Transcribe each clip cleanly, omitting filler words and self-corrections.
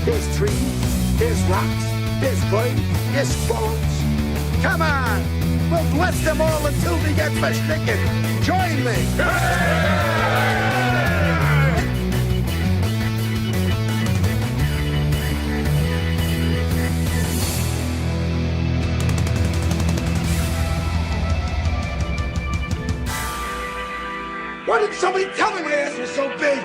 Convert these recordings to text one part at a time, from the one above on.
There's trees, there's rocks, there's brains, there's bones. Come on, we'll bless them all until we get verstricken. Join me. Why didn't somebody tell me my ass was so big?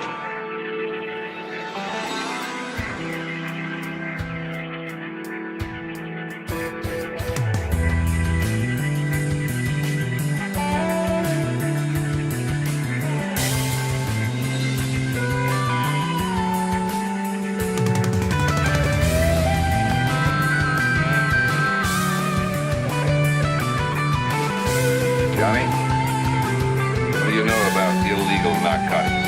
Johnny, what do you know about illegal narcotics?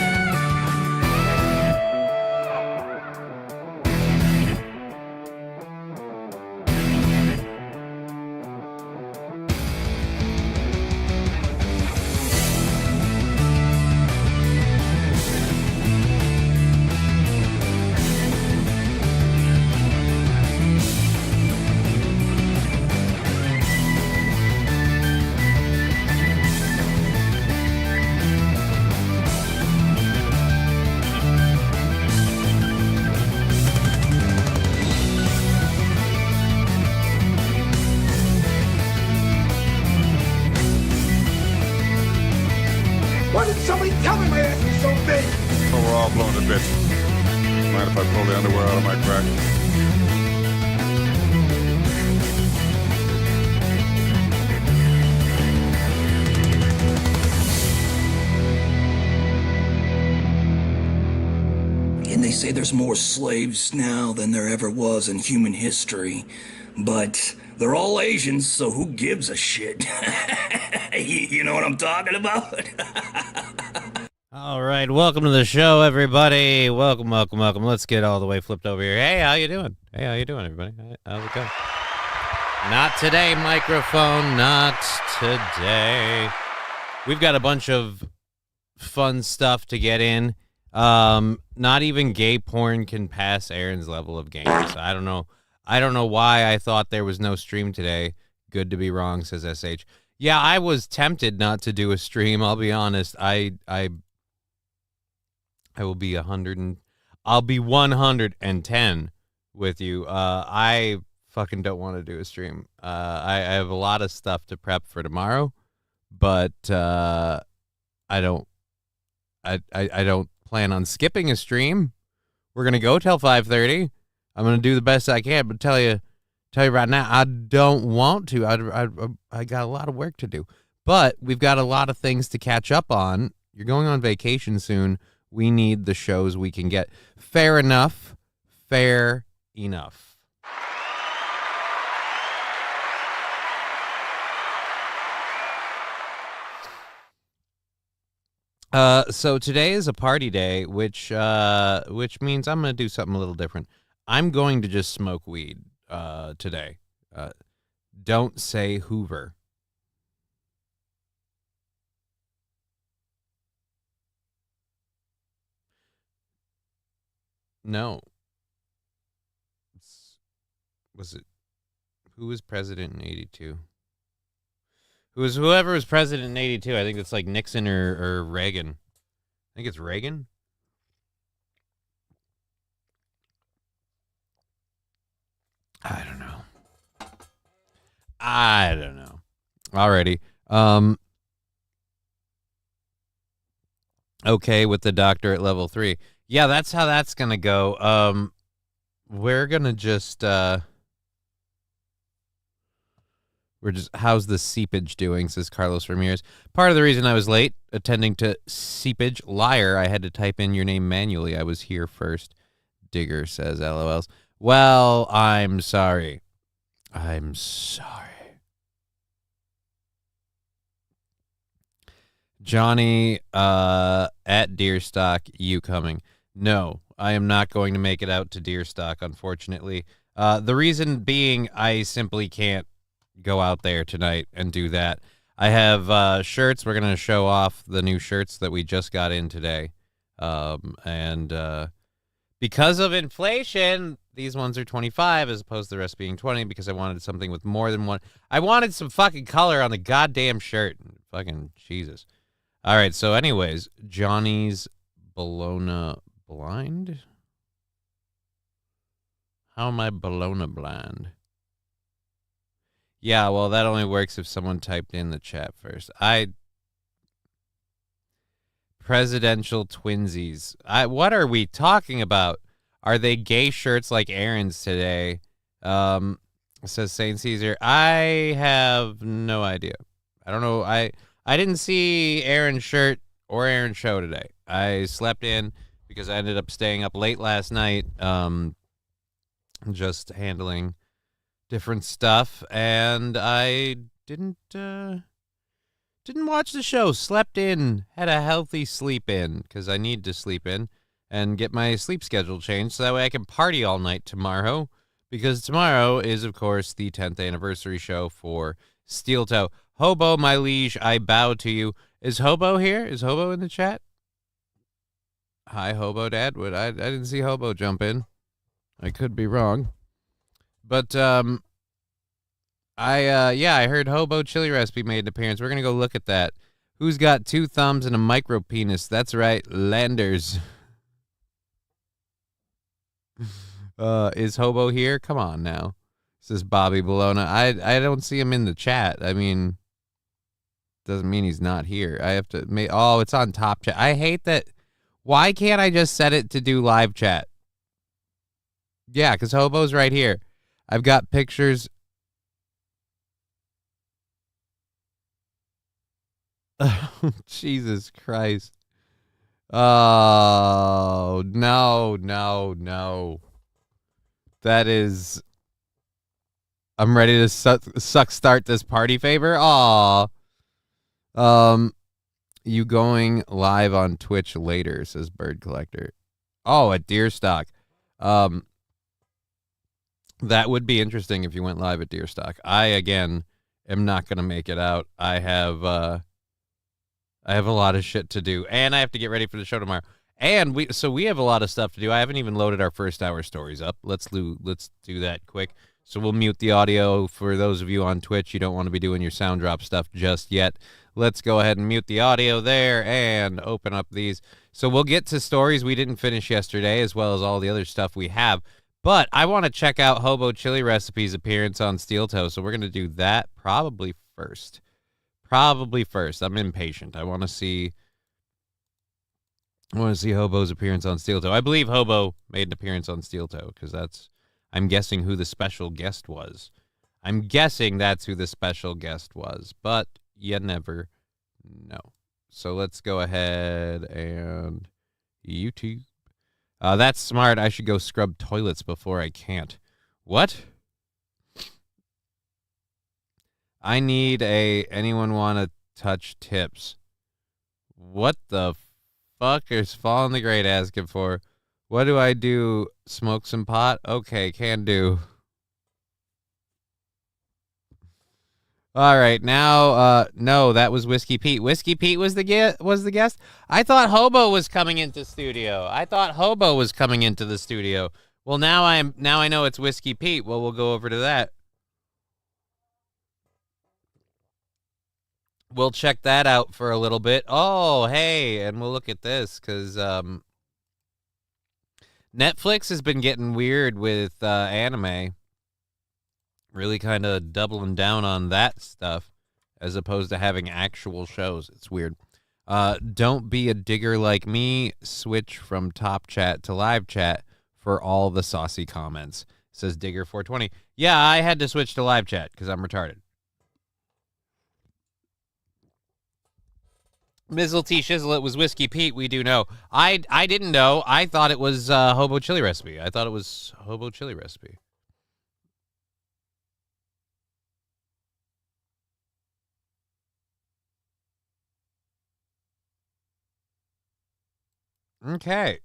Why didn't somebody tell me my ass was so big? Oh, we're all blown to bits. Mind if I pull the underwear out of my crack? And they say there's more slaves now than there ever was in human history. But they're all Asians, so who gives a shit? You know what I'm talking about? All right, welcome to the show, everybody. Welcome. Let's get all the way flipped over here. Hey, how you doing? Everybody? How's it going? Not today, microphone. Not today. We've got a bunch of fun stuff to get in. Not even gay porn can pass Aaron's level of games. I don't know why I thought there was no stream today. Good to be wrong, says SH. Yeah, I was tempted not to do a stream. I'll be honest. I will be 100 and I'll be 110 with you. I fucking don't want to do a stream. I have a lot of stuff to prep for tomorrow, but I don't plan on skipping a stream. We're gonna go till 5:30. I'm gonna do the best I can, but tell you right now, I don't want to. I got a lot of work to do, but we've got a lot of things to catch up on. You're going on vacation soon. We need the shows we can get. Fair enough. So today is a party day, which means I'm going to do something a little different. I'm going to just smoke weed today. Don't say Hoover. No. Was it? Who was president in 82? Whoever was president in 82. I think it's like Nixon or Reagan. I think it's Reagan. I don't know. Alrighty. Okay, with the doctor at level 3. Yeah, that's how that's gonna go. We're gonna just how's the seepage doing, says Carlos Ramirez. Part of the reason I was late attending to seepage, liar, I had to type in your name manually. I was here first. Digger says LOLs. Well, I'm sorry. Johnny, at Deerstock, you coming? No, I am not going to make it out to Deerstock, unfortunately. The reason being, I simply can't go out there tonight and do that. I have shirts. We're going to show off the new shirts that we just got in today. And because of inflation, these ones are 25 as opposed to the rest being 20 because I wanted something with more than one. I wanted some fucking color on the goddamn shirt. Fucking Jesus. All right, so anyways, Johnny's Bologna blind? How am I Bologna blind? Yeah, well, that only works if someone typed in the chat first. Presidential twinsies. What are we talking about? Are they gay shirts like Aaron's today? Says Saint Caesar. I have no idea. I don't know. I didn't see Aaron's shirt or Aaron's show today. I slept in because I ended up staying up late last night, just handling different stuff, and I didn't watch the show. Slept in, had a healthy sleep in because I need to sleep in and get my sleep schedule changed so that way I can party all night tomorrow, because tomorrow is, of course, the 10th anniversary show for Steel Toe. Hobo, my liege, I bow to you. Is Hobo here? Is Hobo in the chat? Hi, Hobo Dad. I didn't see Hobo jump in. I could be wrong. But, I heard Hobo Chili Recipe made an appearance. We're going to go look at that. Who's got 2 thumbs and a micro penis? That's right, Landers. Is Hobo here? Come on now. This is Bobby Bologna. I don't see him in the chat. I mean, doesn't mean he's not here. I have to make. Oh, it's on top chat. I hate that. Why can't I just set it to do live chat? Yeah, because Hobo's right here. I've got pictures. Jesus Christ. Oh, no. That is... I'm ready to suck start this party favor. Aw. You going live on Twitch later, says Bird Collector. Oh, at Deerstock. That would be interesting if you went live at Deerstock. I, again, am not going to make it out. I have a lot of shit to do, and I have to get ready for the show tomorrow. And we have a lot of stuff to do. I haven't even loaded our first hour stories up. Let's do that quick. So we'll mute the audio for those of you on Twitch. You don't want to be doing your sound drop stuff just yet. Let's go ahead and mute the audio there and open up these. So we'll get to stories we didn't finish yesterday, as well as all the other stuff we have. But I want to check out Hobo Chili Recipe's appearance on Steel Toe, so we're going to do that probably first. I'm impatient. I want to see Hobo's appearance on Steel Toe. I believe Hobo made an appearance on Steel Toe because I'm guessing who the special guest was. I'm guessing that's who the special guest was, but you never know. So let's go ahead and YouTube. That's smart. I should go scrub toilets before I can't. What? I need anyone want to touch tips. What the fuck is Fallen the Great asking for? What do I do? Smoke some pot? Okay, can do. All right, now, no, that was Whiskey Pete. Whiskey Pete was the guest? I thought Hobo was coming into studio. Well, now I know it's Whiskey Pete. Well, we'll go over to that. We'll check that out for a little bit. Oh, hey, and we'll look at this because Netflix has been getting weird with anime. Really kind of doubling down on that stuff as opposed to having actual shows. It's weird. Don't be a digger like me. Switch from top chat to live chat for all the saucy comments, says Digger420. Yeah, I had to switch to live chat because I'm retarded. Mizzle T Shizzle, it was Whiskey Pete. We do know. I didn't know. I thought it was Hobo Chili Recipe. Okay.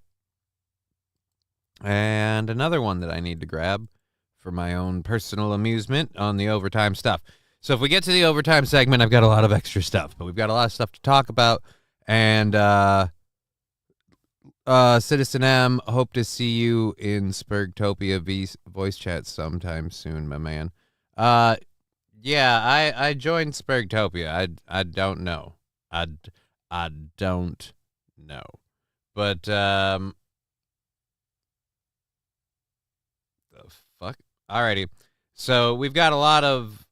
And another one that I need to grab for my own personal amusement on the overtime stuff. So if we get to the overtime segment, I've got a lot of extra stuff, but we've got a lot of stuff to talk about. And Citizen M, hope to see you in Spurgtopia voice chat sometime soon, my man. Yeah, I joined Spurgtopia. I don't know. I don't know. But the fuck? Alrighty. So we've got a lot of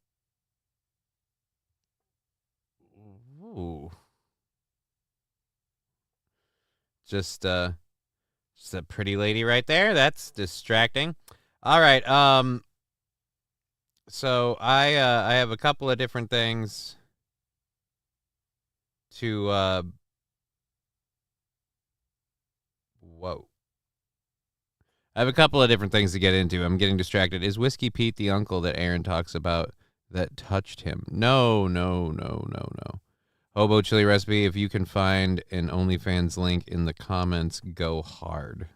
just a pretty lady right there. That's distracting. All right. So I have a couple of different things to whoa. I have a couple of different things to get into. I'm getting distracted. Is Whiskey Pete the uncle that Aaron talks about that touched him? No. Hobo chili recipe. If you can find an OnlyFans link in the comments, go hard.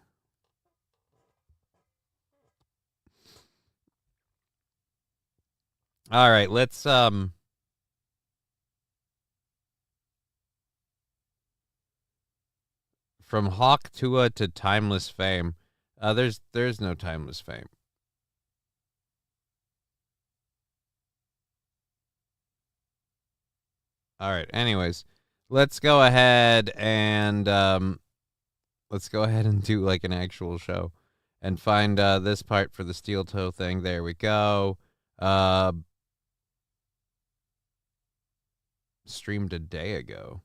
All right, let's from Hawk Tua to timeless fame. There's no timeless fame. All right. Anyways, let's go ahead and do like an actual show and find this part for the steel toe thing. There we go. Streamed a day ago.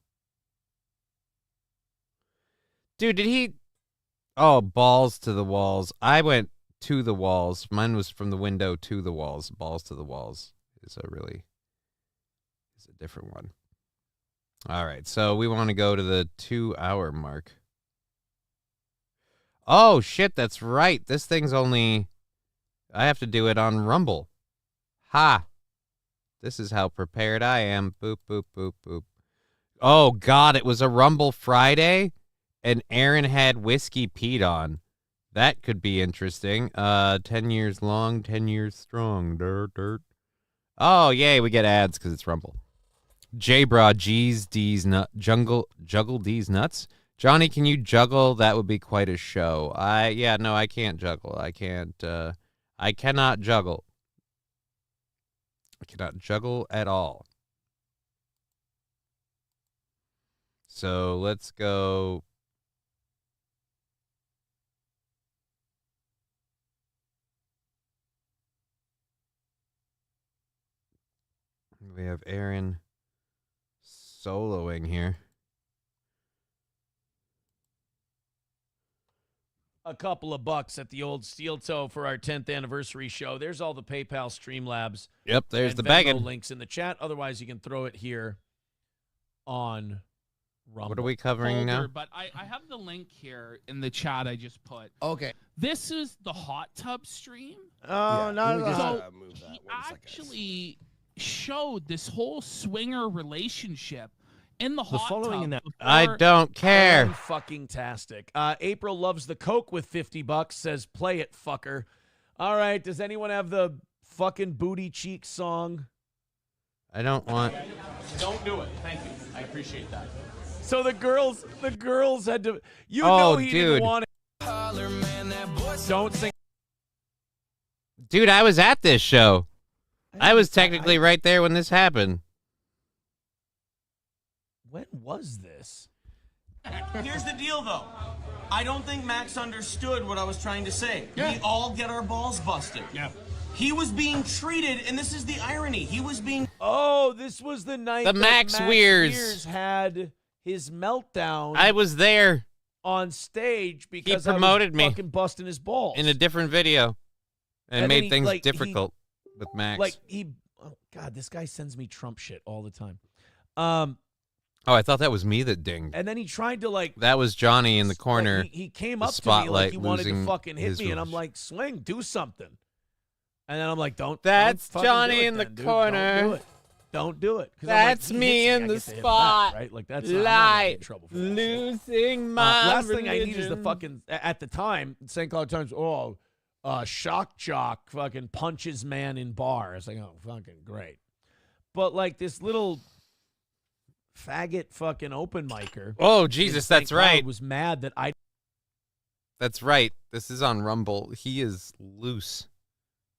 Dude, did he? Oh, balls to the walls. I went to the walls. Mine was from the window to the walls. Balls to the walls is a different one. All right, so we want to go to the 2-hour mark. Oh, shit, that's right. This thing's only... I have to do it on Rumble. Ha! This is how prepared I am. Boop, boop, boop, boop. Oh, God, it was a Rumble Friday, and Aaron had Whiskey Pete on. That could be interesting. 10 years long, 10 years strong. Dirt, dirt. Oh, yay, we get ads because it's Rumble. J-Bra, G's, D's, juggle D's nuts. Johnny, can you juggle? That would be quite a show. I can't juggle. I cannot juggle. I cannot juggle at all. So let's go. We have Aaron soloing here. A couple of bucks at the old Steel Toe for our 10th anniversary show. There's all the PayPal Streamlabs. Yep, there's and the Venmo bagging. links in the chat. Otherwise, you can throw it here on Rumble. What are we covering now? But I have the link here in the chat I just put. Okay. This is the hot tub stream. Oh, no. So he actually showed this whole swinger relationship in the hot tub. I don't care. Fucking-tastic. April loves the Coke with $50. Says, play it, fucker. All right. Does anyone have the fucking booty cheek song? I don't want. Don't do it. Thank you. I appreciate that. So the girls had to. You Oh, know he dude. didn't want it. Don't sing. Dude, I was at this show. I was technically right there when this happened. When was this? Here's the deal, though. I don't think Max understood what I was trying to say. Yeah. We all get our balls busted. Yeah. He was being treated, and this is the irony. He was being. Oh, this was the night The that Max Weirs had his meltdown. I was there on stage because promoted I was me fucking busting his balls in a different video and then made he, things like, difficult with Max. Oh God, this guy sends me Trump shit all the time. Oh, I thought that was me that dinged. And then he tried to That was Johnny in the corner. He came up to me spotlight like he wanted to losing fucking hit his me, and I'm voice. like, swing, do something. And then I'm like, don't. That's don't fucking Johnny do it in the then, dude. corner. Don't do it. Don't do it. 'Cause That's I'm like, he me hits in I the get to hit back, spot. right? Like that's I'm not gonna get in trouble for that shit. Losing my Last thing I need is the religion. fucking at the time St. Cloud Times. Oh, shock jock fucking punches man in bar. It's like, oh, fucking great. But like this little faggot fucking open micer. Oh Jesus, in St. that's Cloud right. Was mad that I That's right. This is on Rumble. He is loose.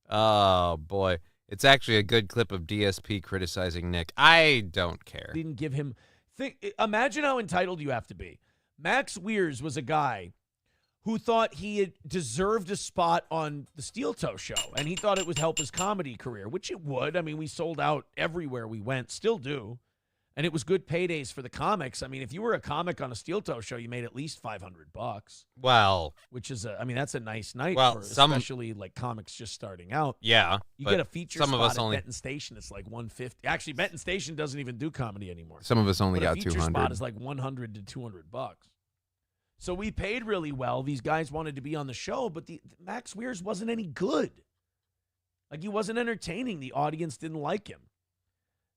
Oh, boy. It's actually a good clip of DSP criticizing Nick. I don't care. Didn't give him... Imagine how entitled you have to be. Max Weirs was a guy who thought he had deserved a spot on the Steel Toe show, and he thought it would help his comedy career, which it would. I mean, we sold out everywhere we went, still do. And it was good paydays for the comics. I mean, if you were a comic on a Steel Toe show, you made at least $500. Well, which is, that's a nice night well, for especially like comics just starting out. Yeah. You get a feature some spot of us at only, Benton Station, it's like $150. Actually, Benton Station doesn't even do comedy anymore. Some of us only got a feature 200. spot is like $100 to $200. So we paid really well. These guys wanted to be on the show, but Max Weirs wasn't any good. Like, he wasn't entertaining. The audience didn't like him.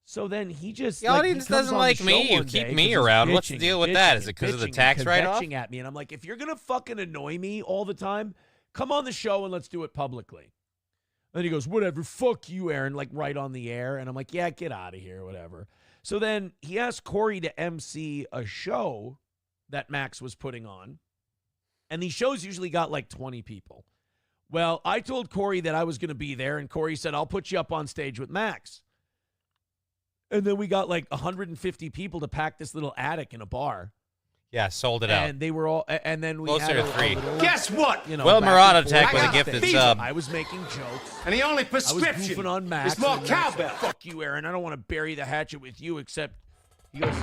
So then he just... The audience doesn't like me. You keep me around. What's the deal with that? Is it because of the tax write-off? At me, and I'm like, if you're going to fucking annoy me all the time, come on the show and let's do it publicly. And he goes, whatever, fuck you, Aaron, like right on the air. And I'm like, yeah, get out of here, whatever. So then he asked Corey to MC a show that Max was putting on. And these shows usually got like 20 people. Well, I told Corey that I was going to be there, and Corey said, I'll put you up on stage with Max. And then we got like 150 people to pack this little attic in a bar. Yeah, sold it out. And they were all, and then we closer had to 3. Guess what? Well, Murata Tech with a gifted sub. I was making jokes. And the only I was prescription goofing on Max. is more and Max cowbell. said, fuck you, Aaron. I don't want to bury the hatchet with you, except he goes,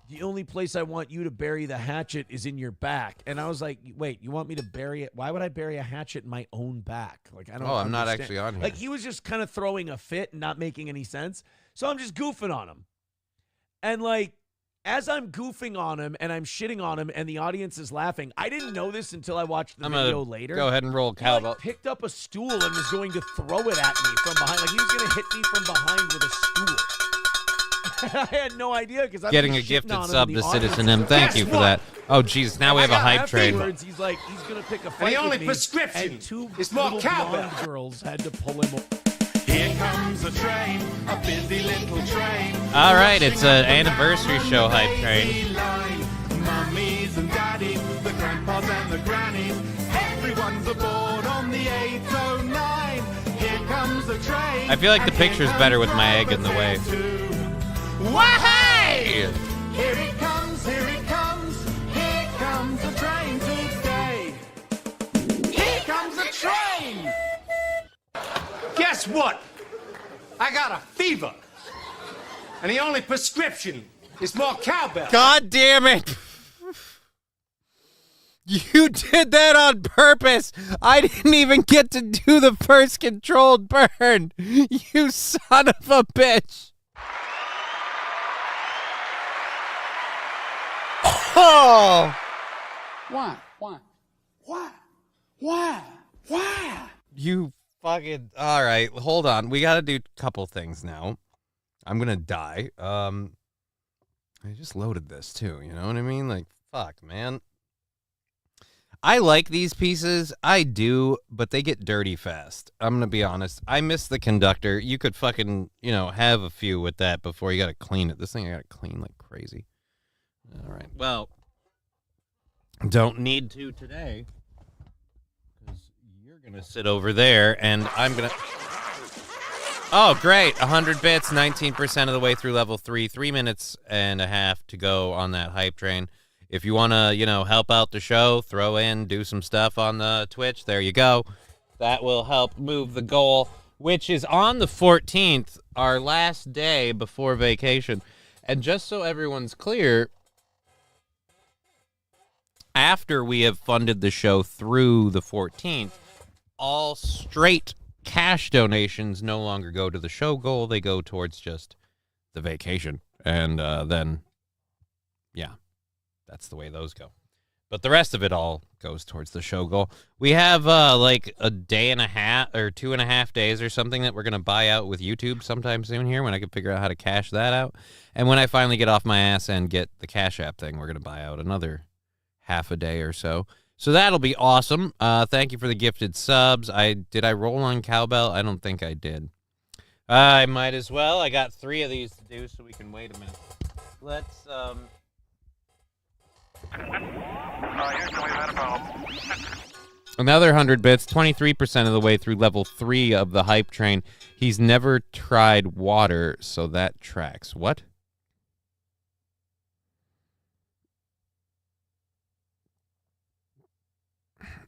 the only place I want you to bury the hatchet is in your back. And I was like, wait, you want me to bury it? Why would I bury a hatchet in my own back? Like, I don't. I'm not understand. actually on here. Like, he was just kind of throwing a fit and not making any sense. So I'm just goofing on him. And like, as I'm goofing on him and I'm shitting on him and the audience is laughing, I didn't know this until I watched the video later. Go ahead and roll cowbell. He picked up a stool and was going to throw it at me from behind. Like, he was going to hit me from behind with a stool. I had no idea because I'm getting a gifted sub to Citizen M. Thank you for that. Oh, geez. Now we have a hype train. He's like, he's going to pick a fight And the only with me, prescription and 2 is more little cowbell. blonde girls had to pull him over. Here comes a train, a busy little train. All right, it's an anniversary show hype train. Mummies and daddies, the grandpas and the grannies. Everyone's aboard on the 809. Here comes the train. I feel like the picture's better with my egg in the way. Wahey! Here it comes, here it comes. Here comes the train today. Here comes the train. Guess what? I got a fever. And the only prescription is more cowbell. God damn it! You did that on purpose! I didn't even get to do the first controlled burn! You son of a bitch! Oh! Why? You fucking... Alright, hold on. We gotta do a couple things now. I'm gonna die. I just loaded this too, you know what I mean? Like, fuck, man. I like these pieces. I do, but they get dirty fast. I'm gonna be honest. I miss the conductor. You could fucking, have a few with that before you gotta clean it. This thing I gotta clean like crazy. Alright, well, don't need to today. Because you're gonna sit over there, and I'm gonna... Oh, great. 100 bits, 19% of the way through level 3. 3 minutes and a half to go on that hype train. If you want to, help out the show, throw in, do some stuff on the Twitch, there you go. That will help move the goal, which is on the 14th, our last day before vacation. And just so everyone's clear, after we have funded the show through the 14th, all straight cash donations no longer go to the show goal. They go towards just the vacation. And then, yeah, that's the way those go. But the rest of it all goes towards the show goal. We have like a day and a half or 2.5 days or something that we're going to buy out with YouTube sometime soon here when I can figure out how to cash that out. And when I finally get off my ass and get the Cashapp thing, we're going to buy out another half a day or so. So that'll be awesome. Thank you for the gifted subs. Did I roll on cowbell? I don't think I did. I might as well. I got 3 of these to do, so we can wait a minute. Let's Another 100 bits, 23% of the way through level 3 of the hype train. He's never tried water, so that tracks. What?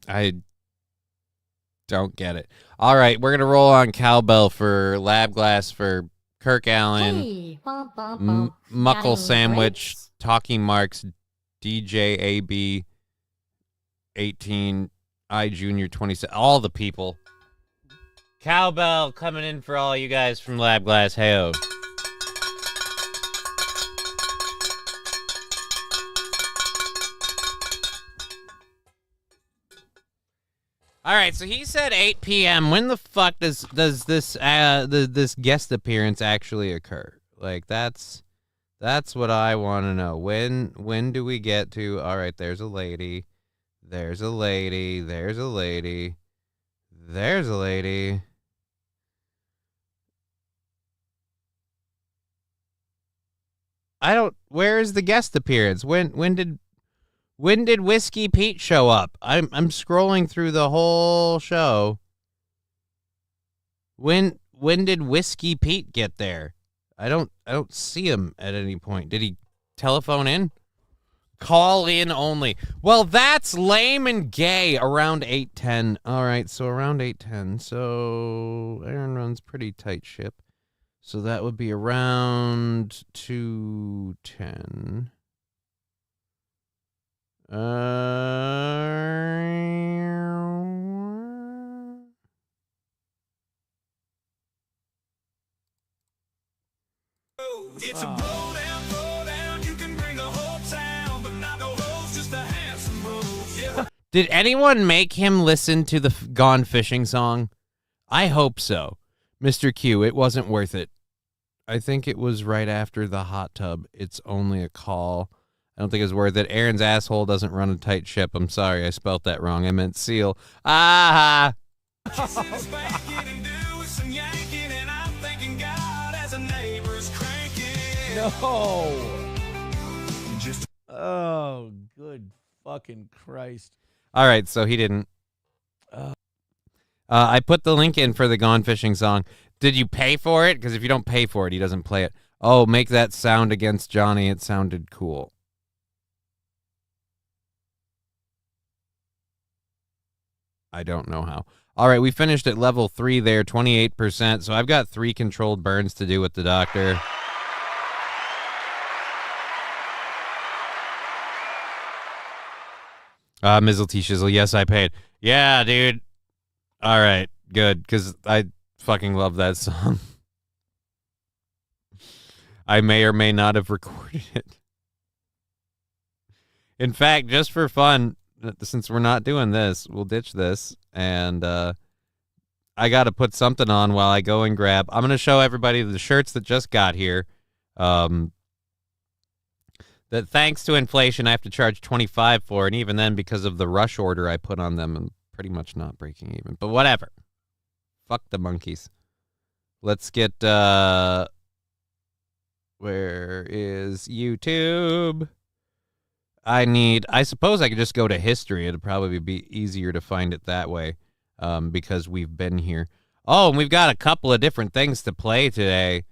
I don't get it. All right, we're going to roll on Cowbell for Lab Glass for Kirk Allen, Hey, bum, Muckle Got Sandwich, any Talking Marks, DJAB 18, I Junior 27, all the people. Cowbell coming in for all you guys from Lab Glass. Hey-o. All right, so he said 8 p.m. When the fuck does this this guest appearance actually occur? Like that's what I want to know. When do we get to? All right, there's a lady. There's a lady. There's a lady. There's a lady. Where is the guest appearance? When did Whiskey Pete show up? I'm scrolling through the whole show. When did Whiskey Pete get there? I don't see him at any point. Did he telephone in? Call in only. Well, that's lame and gay around 8:10. All right, so around 8:10. So Aaron runs pretty tight ship. So that would be around 2:10. It's a blow down, you can bring the whole town, but not no hoes, just a handsome move. Yeah. Did anyone make him listen to the Gone Fishing song? I hope so. Mr. Q, it wasn't worth it. I think it was right after the hot tub. It's only a call. I don't think it's worth it. Aaron's asshole doesn't run a tight ship. I'm sorry, I spelt that wrong. I meant seal. Ah! No. Oh, good fucking Christ. All right, so he didn't. I put the link in for the Gone Fishing song. Did you pay for it? Because if you don't pay for it, he doesn't play it. Oh, make that sound against Johnny. It sounded cool. I don't know how. All right, we finished at level 3 there, 28%. So I've got 3 controlled burns to do with the doctor. Mizzle T Shizzle, yes, I paid. Yeah, dude. All right, good, because I fucking love that song. I may or may not have recorded it. In fact, just for fun, since we're not doing this, we'll ditch this, and I got to put something on while I go and grab. I'm going to show everybody the shirts that just got here. That thanks to inflation, I have to charge $25 for, and even then, because of the rush order I put on them, I'm pretty much not breaking even. But whatever. Fuck the monkeys. Let's get, where is YouTube? I suppose I could just go to history. It'd probably be easier to find it that way, because we've been here. Oh, and we've got a couple of different things to play today.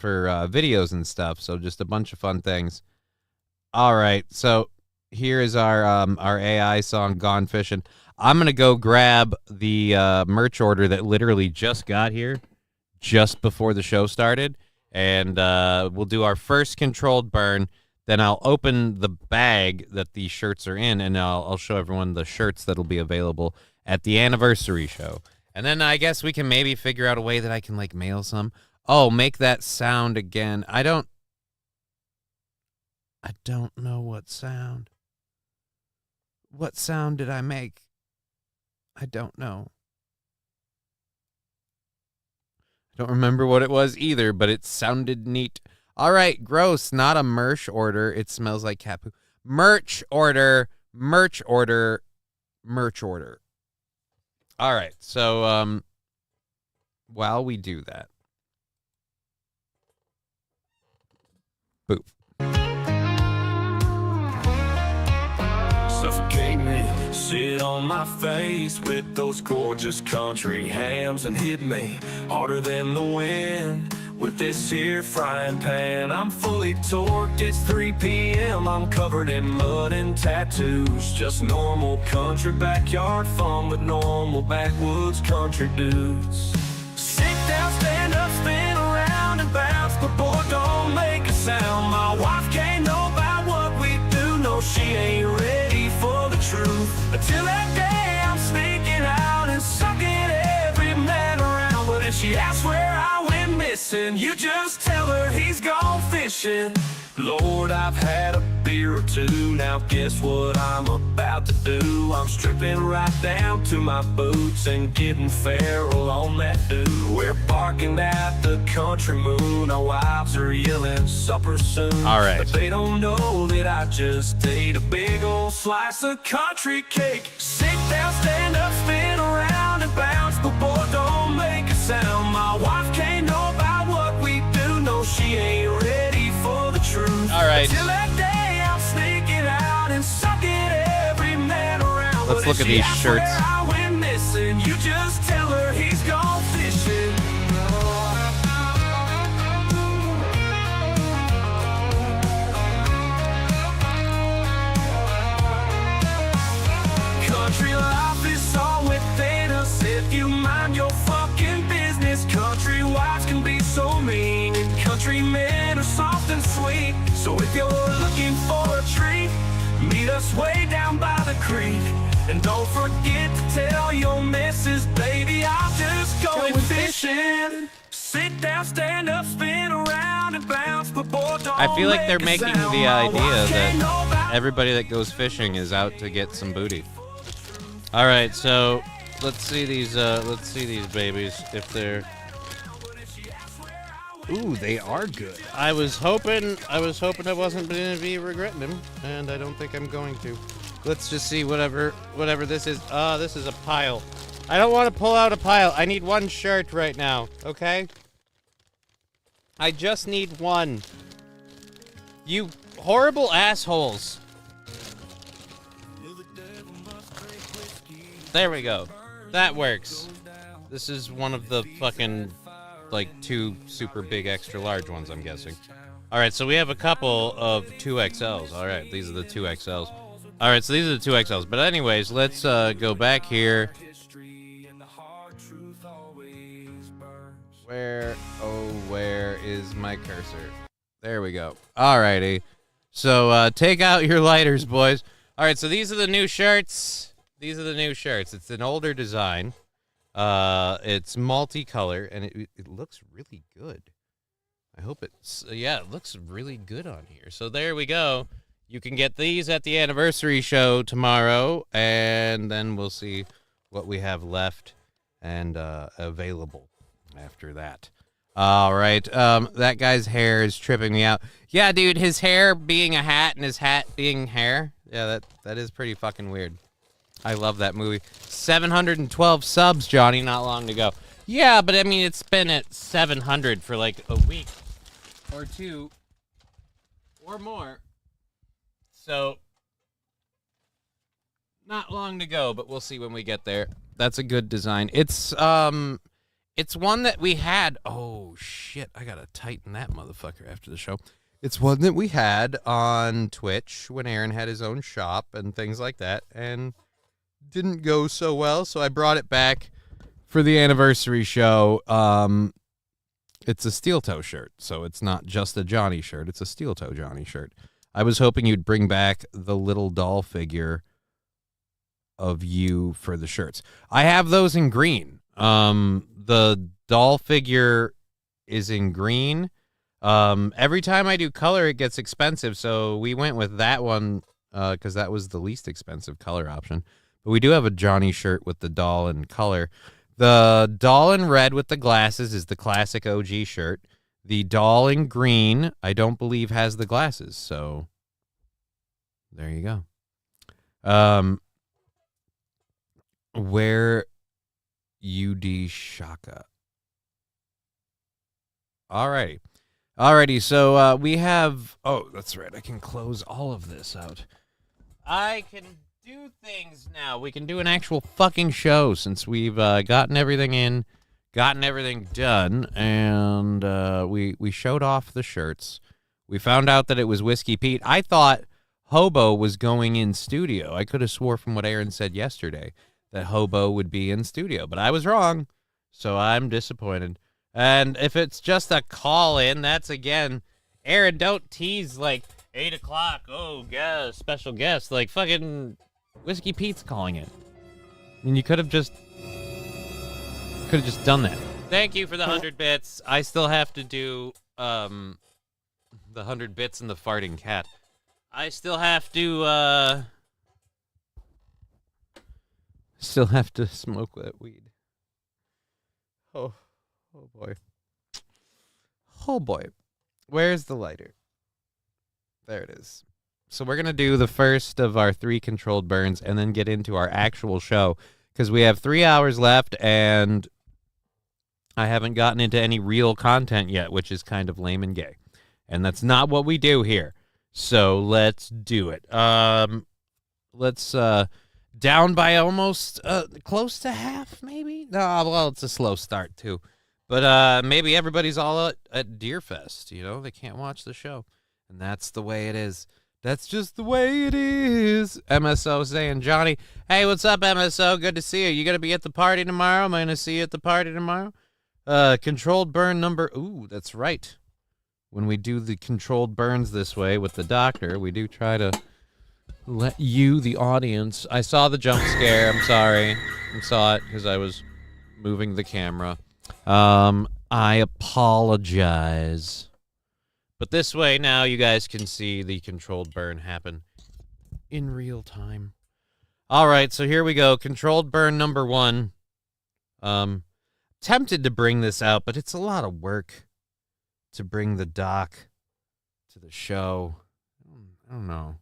For videos and stuff, so just a bunch of fun things. All right, so here is our AI song, Gone Fishing. I'm gonna go grab the merch order that literally just got here, just before the show started, and we'll do our first controlled burn. Then I'll open the bag that these shirts are in, and I'll show everyone the shirts that'll be available at the anniversary show. And then I guess we can maybe figure out a way that I can like mail some. Oh, make that sound again. I don't know what sound. What sound did I make? I don't know. I don't remember what it was either, but it sounded neat. All right, gross. Not a merch order. It smells like cat poo. Merch order. Merch order. Merch order. All right, so while we do that, sit on my face with those gorgeous country hams and hit me harder than the wind with this here frying pan. I'm fully torqued, it's 3 p.m. I'm covered in mud and tattoos. Just normal country backyard fun with normal backwoods country dudes. Sit down, stand up, spin around and bounce, but boy, don't make a sound. My wife can't know about what we do. No, she ain't ready for the truth. Until that day, I'm sneaking out and sucking every man around. But if she asks where I went missing, you just tell her he's gone fishing. Lord, I've had a beer or two, now guess what I'm about to do? I'm stripping right down to my boots and getting feral on that dude. We're barking at the country moon, our wives are yelling supper soon. All right. But they don't know that I just ate a big old slice of country cake. Sit down, stand up, spin around and bounce, but boy, don't make a sound. My wife can't know about what we do, no, she ain't ready for the truth. All right. Till that day, I'm sneaking out and sucking every man around. Let's look at these shirts. I went missing, you just tell her he's gone fishing. Country life is all within us if you mind your fucking business. Country wives can be so mean and country men are soft and sweet. So if you're looking for a treat, meet us way down by the creek. And don't forget to tell your missus, baby, I'm just going fishing. Sit down, stand up, spin around and bounce, but boy, don't I feel like they're make a making sound. the My idea wife can't know that about everybody that goes fishing is out to get some booty. All right, so let's see these babies if they're. Ooh, they are good. I was hoping I wasn't going to be regretting them, and I don't think I'm going to. Let's just see whatever this is. This is a pile. I don't want to pull out a pile. I need one shirt right now, okay? I just need one. You horrible assholes. There we go. That works. This is one of the fucking, like, 2 super big extra large ones, I'm guessing. All right, so we have a couple of 2XLs. All right, these are the 2XLs. All right, so these are the 2XLs. But anyways, let's go back here. Where is my cursor? There we go. All righty. So take out your lighters, boys. All right, so these are the new shirts. These are the new shirts. It's an older design. It's multicolor, and it looks really good. I hope it's, yeah, it looks really good on here. So there we go. You can get these at the anniversary show tomorrow, and then we'll see what we have left and available after that. All right. That guy's hair is tripping me out. Yeah, dude, his hair being a hat and his hat being hair. Yeah, that is pretty fucking weird. I love that movie. 712 subs, Johnny, not long to go. Yeah, but I mean, it's been at 700 for like a week or 2 or more. So, not long to go, but we'll see when we get there. That's a good design. It's one that we had. Oh, shit. I got to tighten that motherfucker after the show. It's one that we had on Twitch when Aaron had his own shop and things like that. And didn't go so well, so I brought it back for the anniversary show. It's a steel toe shirt, so it's not just a Johnny shirt. It's a steel toe Johnny shirt. I was hoping you'd bring back the little doll figure of you for the shirts. I have those in green. The doll figure is in green. Every time I do color, it gets expensive, so we went with that one because that was the least expensive color option. But we do have a Johnny shirt with the doll in color. The doll in red with the glasses is the classic OG shirt. The doll in green, I don't believe has the glasses, so there you go. Where UD Shaka. Alrighty, so we have, oh, that's right, I can close all of this out. I can do things now. We can do an actual fucking show since we've gotten everything in, gotten everything done, and we showed off the shirts. We found out that it was Whiskey Pete. I thought Hobo was going in studio. I could have swore from what Aaron said yesterday that Hobo would be in studio, but I was wrong, so I'm disappointed. And if it's just a call-in, that's, again, Aaron, don't tease, like, 8 o'clock, oh, guest, special guest. Like, fucking Whiskey Pete's calling it. I mean, you could have just done that. Thank you for the 100 bits. I still have to do the 100 bits and the farting cat. I still have to smoke that weed. Oh boy. Oh boy. Where's the lighter? There it is. So we're going to do the first of our 3 controlled burns and then get into our actual show because we have 3 hours left and I haven't gotten into any real content yet, which is kind of lame and gay. And that's not what we do here. So let's do it. Let's down by almost close to half, maybe? No, well, it's a slow start, too. But maybe everybody's all at Deerfest, you know? They can't watch the show. And that's the way it is. That's just the way it is. MSO saying, Johnny, hey, what's up, MSO? Good to see you. You going to be at the party tomorrow? Am I going to see you at the party tomorrow? Controlled burn number... Ooh, that's right. When we do the controlled burns this way with the doctor, we do try to let you, the audience... I saw the jump scare. I'm sorry. I saw it because I was moving the camera. I apologize. But this way now you guys can see the controlled burn happen in real time. All right, so here we go. Controlled burn number 1. Tempted to bring this out, but it's a lot of work to bring the doc to the show. I don't know.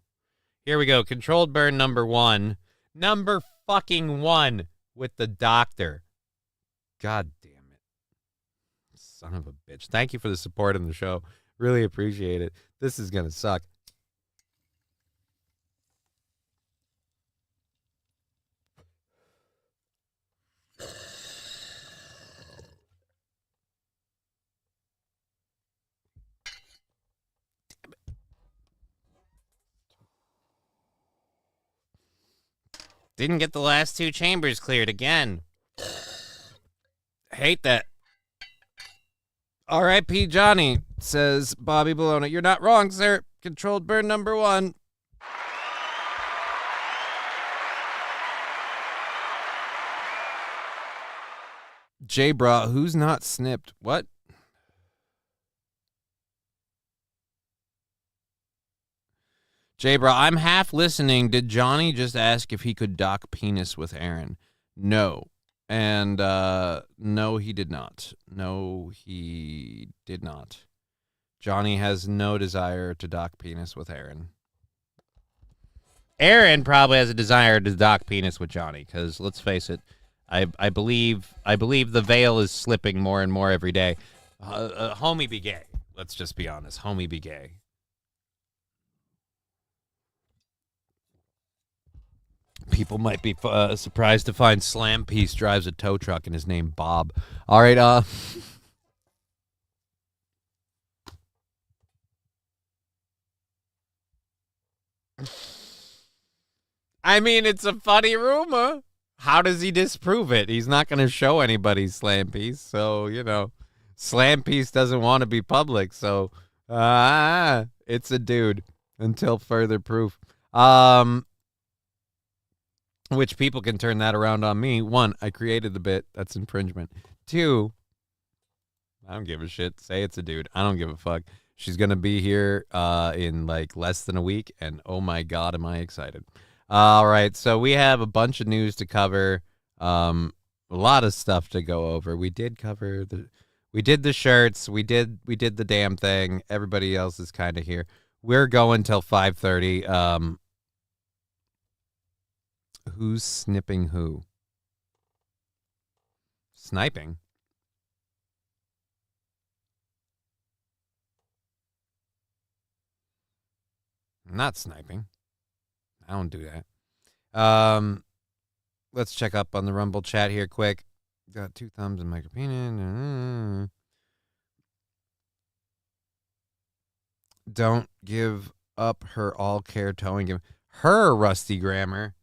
Here we go. Controlled burn number 1. Number fucking 1 with the doctor. God damn it. Son of a bitch. Thank you for the support in the show. Really appreciate it. This is going to suck. Didn't get the last 2 chambers cleared again. Hate that. R.I.P. Johnny, says Bobby Bologna. You're not wrong, sir. Controlled burn number 1. J-Bra, who's not snipped? What? J-Bra, I'm half listening. Did Johnny just ask if he could dock penis with Aaron? No. And, no, he did not. No, he did not. Johnny has no desire to dock penis with Aaron. Aaron probably has a desire to dock penis with Johnny, because let's face it, I believe the veil is slipping more and more every day. Homie be gay. Let's just be honest. Homie be gay. People might be surprised to find Slam Piece drives a tow truck and his name Bob. All right, I mean, it's a funny rumor. How does he disprove it? He's not going to show anybody Slam Piece, so, you know, Slam Piece doesn't want to be public, so, it's a dude until further proof. Which people can turn that around on me. 1, I created the bit. That's infringement. 2, I don't give a shit. Say it's a dude. I don't give a fuck. She's going to be here in like less than a week. And oh my God, am I excited. All right. So we have a bunch of news to cover. A lot of stuff to go over. We did cover we did the shirts. We did the damn thing. Everybody else is kind of here. We're going till 5:30. Who's snipping who? Sniping? I'm not sniping. I don't do that. Let's check up on the Rumble chat here quick. Got 2 thumbs and micropenis. Don't give up her all care towing him. Her Rusty Grammar.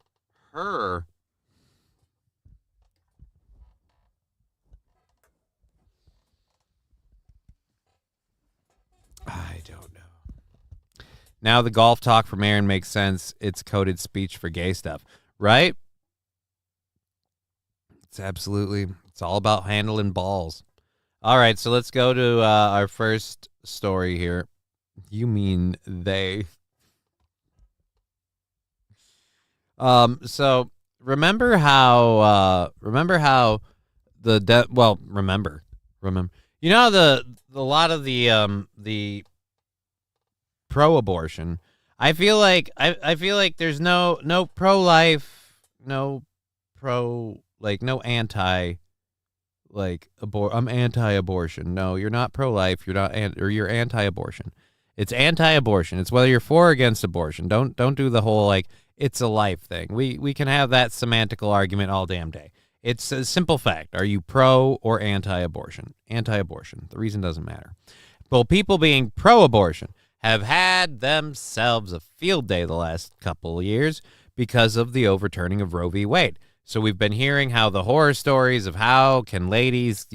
Her. I don't know. Now the golf talk from Aaron makes sense. It's coded speech for gay stuff, right? It's all about handling balls. All right, so let's go to our first story here. You mean they. So remember how remember. You know a lot of the pro-abortion. I feel like there's no pro-life, no anti I'm anti-abortion. No, you're not pro-life, you're anti-abortion. It's anti-abortion. It's whether you're for or against abortion. Don't do the whole it's a life thing. We can have that semantical argument all damn day. It's a simple fact. Are you pro or anti-abortion? Anti-abortion. The reason doesn't matter. Well, people being pro-abortion have had themselves a field day the last couple of years because of the overturning of Roe v. Wade. So we've been hearing how the horror stories of how can ladies,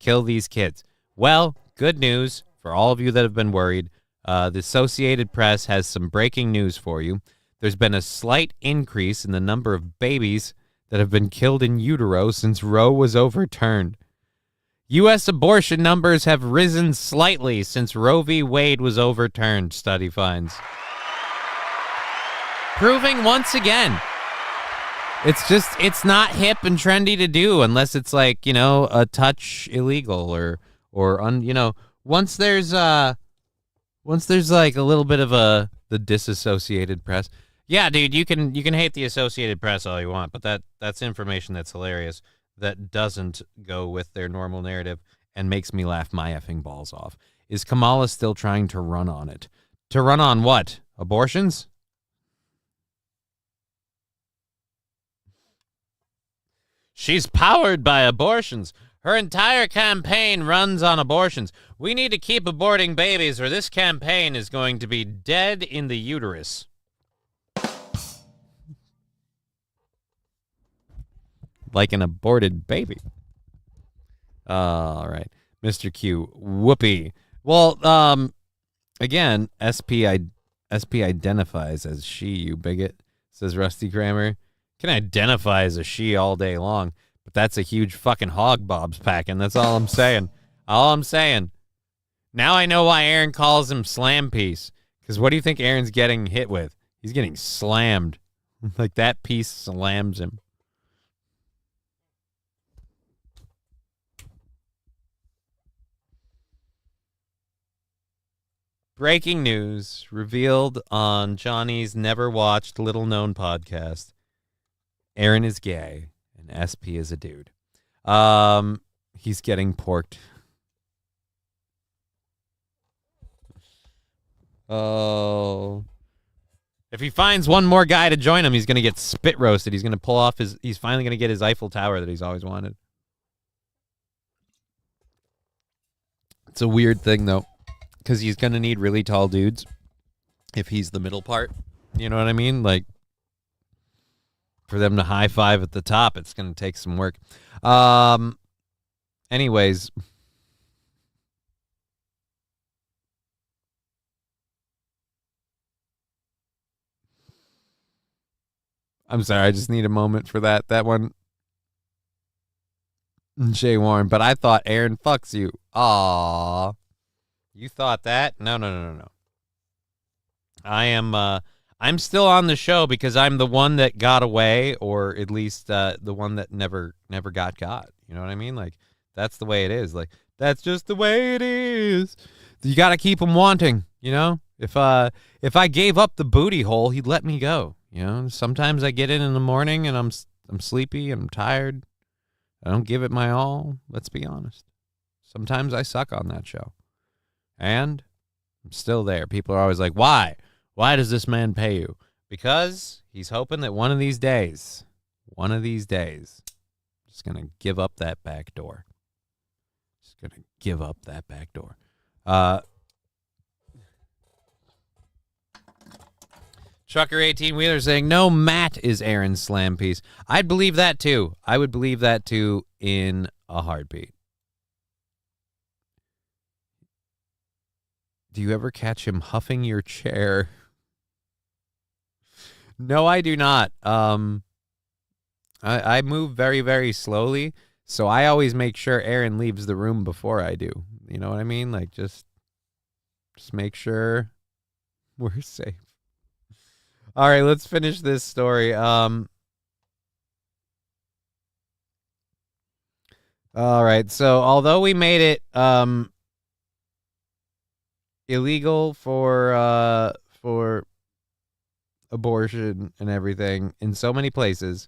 kill these kids. Well, good news for all of you that have been worried. The Associated Press has some breaking news for you. There's been a slight increase in the number of babies that have been killed in utero since Roe was overturned. U.S. abortion numbers have risen slightly since Roe v. Wade was overturned, study finds. Proving once again, it's not hip and trendy to do unless it's a touch illegal or once there's a little bit of the disassociated press. Yeah, dude, you can hate the Associated Press all you want, but that's information that's hilarious that doesn't go with their normal narrative and makes me laugh my effing balls off. Is Kamala still trying to run on it? To run on what? Abortions? She's powered by abortions. Her entire campaign runs on abortions. We need to keep aborting babies or this campaign is going to be dead in the uterus. Like an aborted baby. All right. Mr. Q. Whoopee. Well, again, SP identifies as she, you bigot, says Rusty Kramer. Can identify as a she all day long, but that's a huge fucking hog Bob's packing. That's all I'm saying. All I'm saying. Now I know why Aaron calls him Slam Piece. Because what do you think Aaron's getting hit with? He's getting slammed. Like that piece slams him. Breaking news revealed on Johnny's never-watched, little-known podcast. Aaron is gay, and SP is a dude. He's getting porked. Oh. If he finds one more guy to join him, he's going to get spit roasted. He's going to pull off he's finally going to get his Eiffel Tower that he's always wanted. It's a weird thing, though. Because he's going to need really tall dudes if he's the middle part. You know what I mean? For them to high five at the top, it's going to take some work. Anyways. I'm sorry, I just need a moment for that. That one. Jay Warren, but I thought Aaron fucks you. Aww. You thought that? No. I'm still on the show because I'm the one that got away, or at least the one that never got. You know what I mean? That's the way it is. That's just the way it is. You got to keep him wanting, If I gave up the booty hole, he'd let me go, Sometimes I get in the morning and I'm sleepy and I'm tired. I don't give it my all, let's be honest. Sometimes I suck on that show. And I'm still there. People are always like, why? Why does this man pay you? Because he's hoping that one of these days, just going to give up that back door. Just going to give up that back door. Trucker 18-wheeler saying, no, Matt is Aaron's slam piece. I'd believe that, too. I would believe that, too, in a heartbeat. Do you ever catch him huffing your chair? No, I do not. I move very, very slowly, so I always make sure Aaron leaves the room before I do. You know what I mean? Like, just make sure we're safe. All right, let's finish this story. All right, so although we made it illegal for abortion and everything in so many places,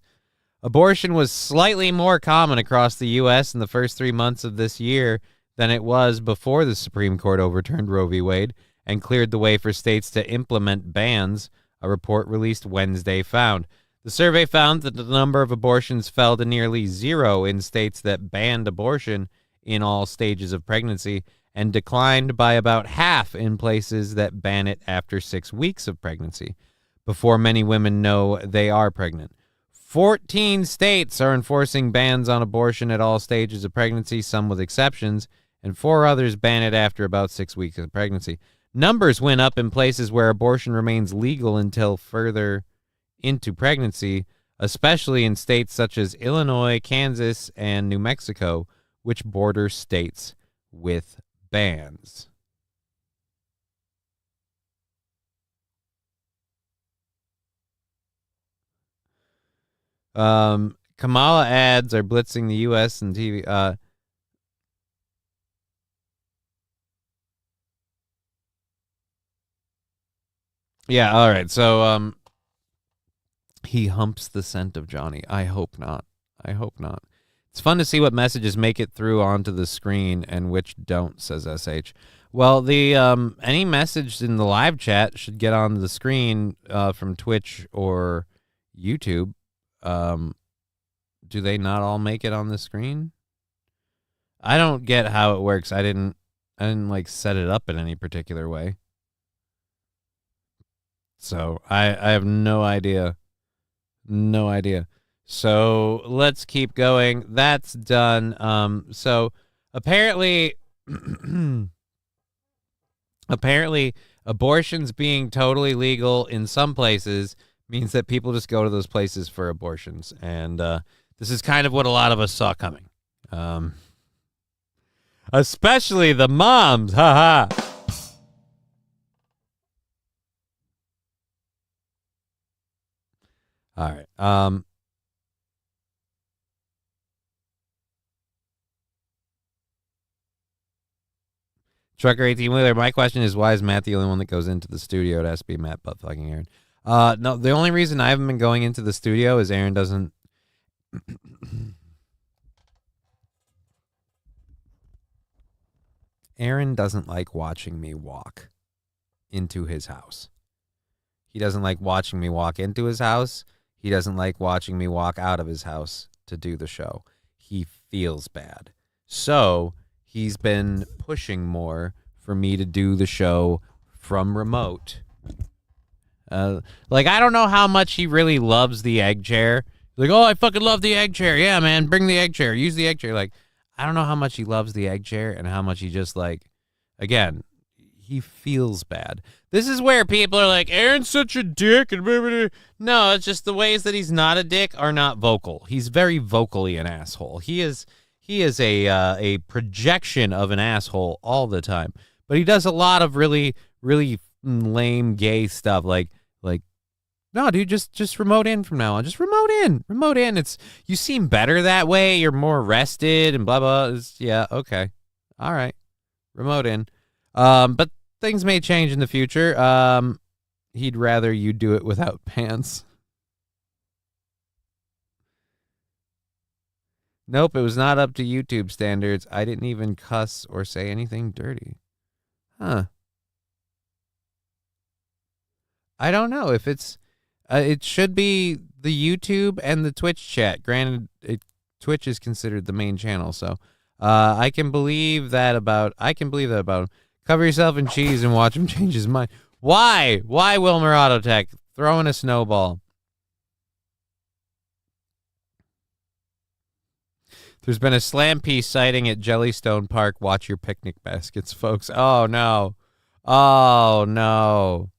abortion was slightly more common across the U.S. in the first 3 months of this year than it was before the Supreme Court overturned Roe v. Wade and cleared the way for states to implement bans, a report released Wednesday found. The survey found that the number of abortions fell to nearly zero in states that banned abortion in all stages of pregnancy and declined by about half in places that ban it after 6 weeks of pregnancy, before many women know they are pregnant. 14 states are enforcing bans on abortion at all stages of pregnancy, some with exceptions, and 4 others ban it after about 6 weeks of pregnancy. Numbers went up in places where abortion remains legal until further into pregnancy, especially in states such as Illinois, Kansas, and New Mexico, which border states with bans. Kamala ads are blitzing the U.S. and TV. Yeah, all right. So he humps the scent of Johnny. I hope not. It's fun to see what messages make it through onto the screen and which don't, says SH. Well, the any message in the live chat should get on the screen from Twitch or YouTube. Do they not all make it on the screen? I don't get how it works. I didn't like set it up in any particular way. So I have no idea. No idea. So let's keep going. That's done. So apparently abortions being totally legal in some places means that people just go to those places for abortions. And this is kind of what a lot of us saw coming. Especially the moms. Ha ha. All right. Trucker 18-wheeler, my question is, why is Matt the only one that goes into the studio? It has to be Matt butt fucking Aaron. No, the only reason I haven't been going into the studio is Aaron doesn't... Aaron doesn't like watching me walk into his house. He doesn't like watching me walk into his house. He doesn't like watching me walk out of his house to do the show. He feels bad. So he's been pushing more for me to do the show from remote. Like, I don't know how much he really loves the egg chair. Like, oh, I fucking love the egg chair. Yeah, man, bring the egg chair. Use the egg chair. Like, I don't know how much he loves the egg chair and how much he just, like, again, he feels bad. This is where people are like, Aaron's such a dick. And blah, blah, blah. No, it's just the ways that he's not a dick are not vocal. He's very vocally an asshole. He is a projection of an asshole all the time. But he does a lot of really, really lame gay stuff. Like, no, dude, just remote in from now on. Just remote in. It's, you seem better that way. You're more rested and blah, blah. Yeah, okay. All right. Remote in. But things may change in the future. He'd rather you do it without pants. Nope, it was not up to YouTube standards. I didn't even cuss or say anything dirty. Huh. I don't know if it's... It should be the YouTube and the Twitch chat. Granted, Twitch is considered the main channel, so I can believe that about him. Cover yourself in cheese and watch him change his mind. Why? Why Wilmer Autotech throwing a snowball? There's been a slam piece sighting at Jellystone Park. Watch your picnic baskets, folks. Oh, no. Oh, no.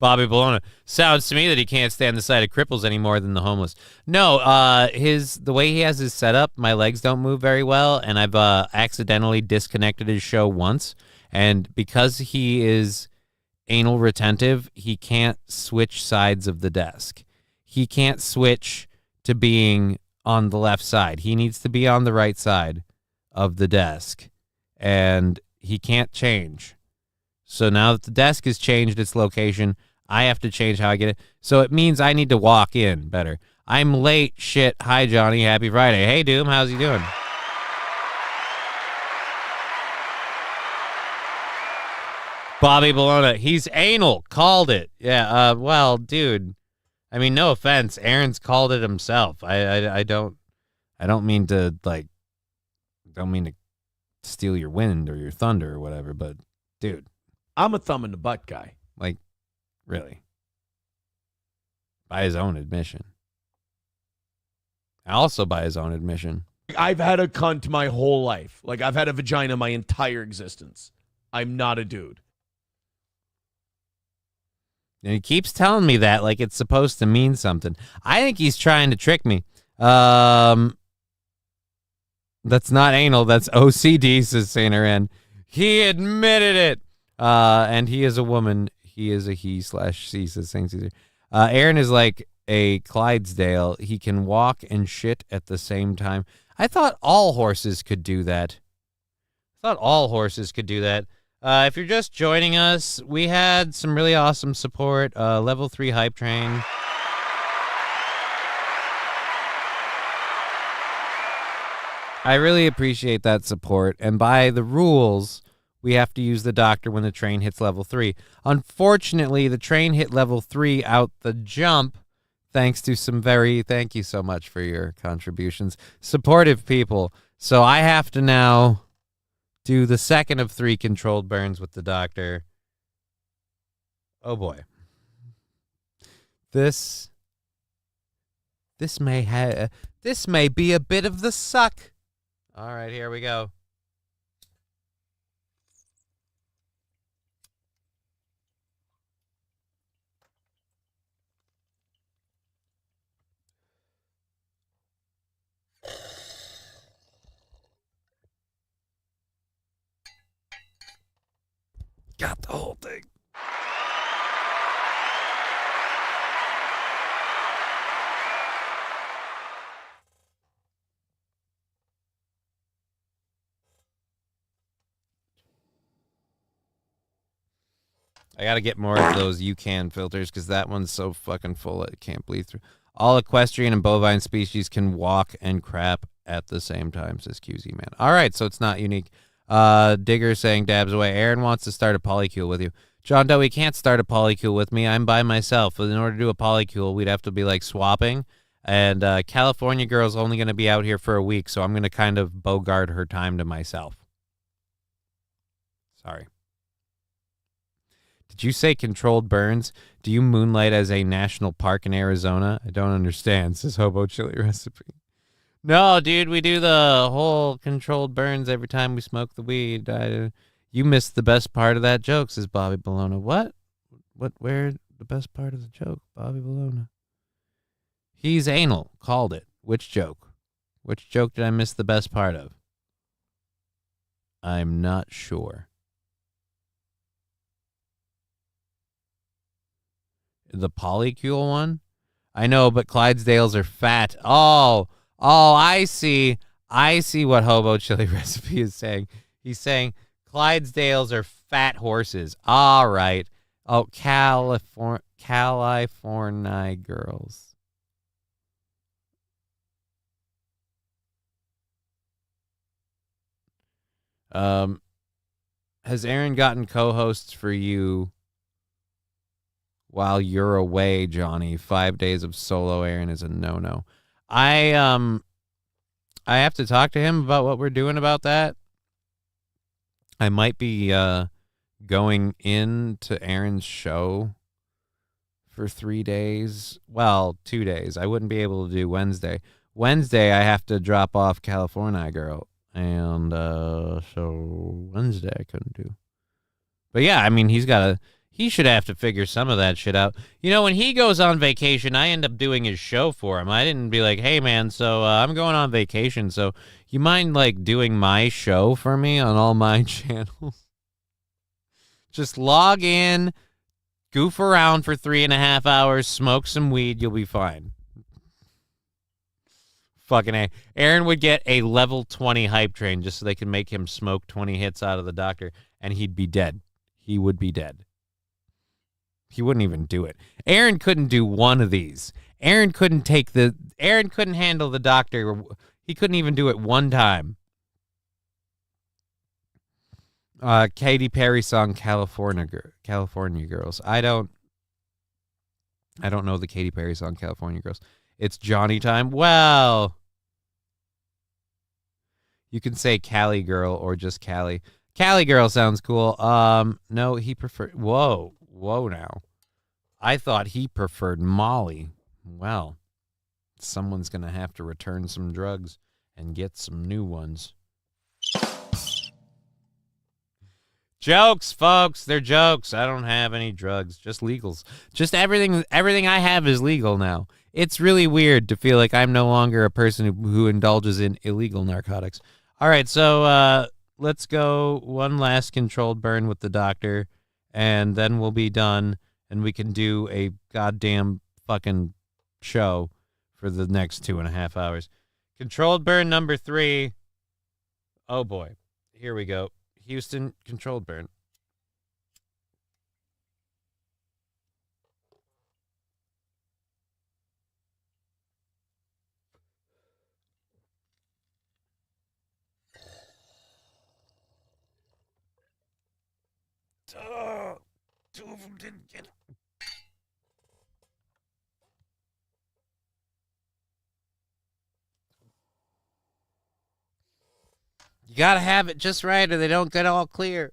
Bobby Bologna. Sounds to me that he can't stand the sight of cripples any more than the homeless. No, the way he has his setup, my legs don't move very well, and I've accidentally disconnected his show once. And because he is anal retentive, he can't switch sides of the desk. He can't switch to being on the left side. He needs to be on the right side of the desk, and he can't change. So now that the desk has changed its location, I have to change how I get it. So it means I need to walk in better. I'm late. Shit. Hi, Johnny. Happy Friday. Hey, Doom. How's he doing? Bobby Bologna. He's anal. Called it. Yeah. Well, dude. I mean, no offense. Aaron's called it himself. I don't mean to steal your wind or your thunder or whatever, but dude, I'm a thumb in the butt guy. like, really, by his own admission. Also by his own admission. I've had a cunt my whole life. Like, I've had a vagina my entire existence. I'm not a dude. And he keeps telling me that like it's supposed to mean something. I think he's trying to trick me. That's not anal. That's OCD, says Saint Aaron. He admitted it. And he is a woman. He is a he/she, says Saint Caesar. Aaron is like a Clydesdale. He can walk and shit at the same time. I thought all horses could do that. If you're just joining us, we had some really awesome support. Level 3 Hype Train. I really appreciate that support. And by the rules, we have to use the doctor when the train hits level 3. Unfortunately, the train hit level 3 out the jump, thanks to some thank you so much for your contributions, supportive people. So I have to now do the second of 3 controlled burns with the doctor. Oh boy. This may be a bit of the suck. All right, here we go. Got the whole thing. I got to get more of those UCAN filters because that one's so fucking full it can't bleed through. All equestrian and bovine species can walk and crap at the same time, says QZ Man. All right, so it's not unique. Digger saying dabs away. Aaron wants to start a polycule with you. John Doe, he can't start a polycule with me. I'm by myself. In order to do a polycule, we'd have to be like swapping. And California girl's only going to be out here for a week, so I'm going to kind of bogart her time to myself. Sorry. Did you say controlled burns? Do you moonlight as a national park in Arizona? I don't understand, says Hobo Chili Recipe. No, dude, we do the whole controlled burns every time we smoke the weed. You missed the best part of that joke, says Bobby Bologna. What? Where the best part of the joke, Bobby Bologna? He's anal. Called it. Which joke? Which joke did I miss the best part of? I'm not sure. The polycule one? I know, but Clydesdales are fat. Oh, I see. I see what Hobo Chili Recipe is saying. He's saying Clydesdales are fat horses. All right. Oh, California girls. Has Aaron gotten co-hosts for you while you're away, Johnny. 5 days of solo airing is a no-no. I have to talk to him about what we're doing about that. I might be going into Aaron's show for 3 days. Well, 2 days. I wouldn't be able to do Wednesday. Wednesday, I have to drop off California Girl. And so Wednesday I couldn't do. But yeah, I mean, he should have to figure some of that shit out. You know, when he goes on vacation, I end up doing his show for him. I didn't be like, hey, man, so I'm going on vacation, so you mind, like, doing my show for me on all my channels? Just log in, goof around for 3.5 hours, smoke some weed, you'll be fine. Fucking A. Aaron would get a level 20 hype train just so they could make him smoke 20 hits out of the doctor, and he'd be dead. He would be dead. He wouldn't even do it. Aaron couldn't do one of these. Aaron couldn't handle the doctor. He couldn't even do it one time. Katy Perry song California Girls. I don't know the Katy Perry song California Girls. It's Johnny time. Well, you can say Cali Girl or just Cali. Cali Girl sounds cool. No, he preferred. Whoa now. I thought he preferred Molly. Well, someone's going to have to return some drugs and get some new ones. Jokes, folks. They're jokes. I don't have any drugs. Just legals. Just everything I have is legal now. It's really weird to feel like I'm no longer a person who indulges in illegal narcotics. All right, so let's go one last controlled burn with the doctor, and then we'll be done, and we can do a goddamn fucking show for the next 2.5 hours. Controlled burn number 3. Oh, boy. Here we go. Houston, controlled burn. Two of them didn't get it. You gotta have it just right or they don't get all clear.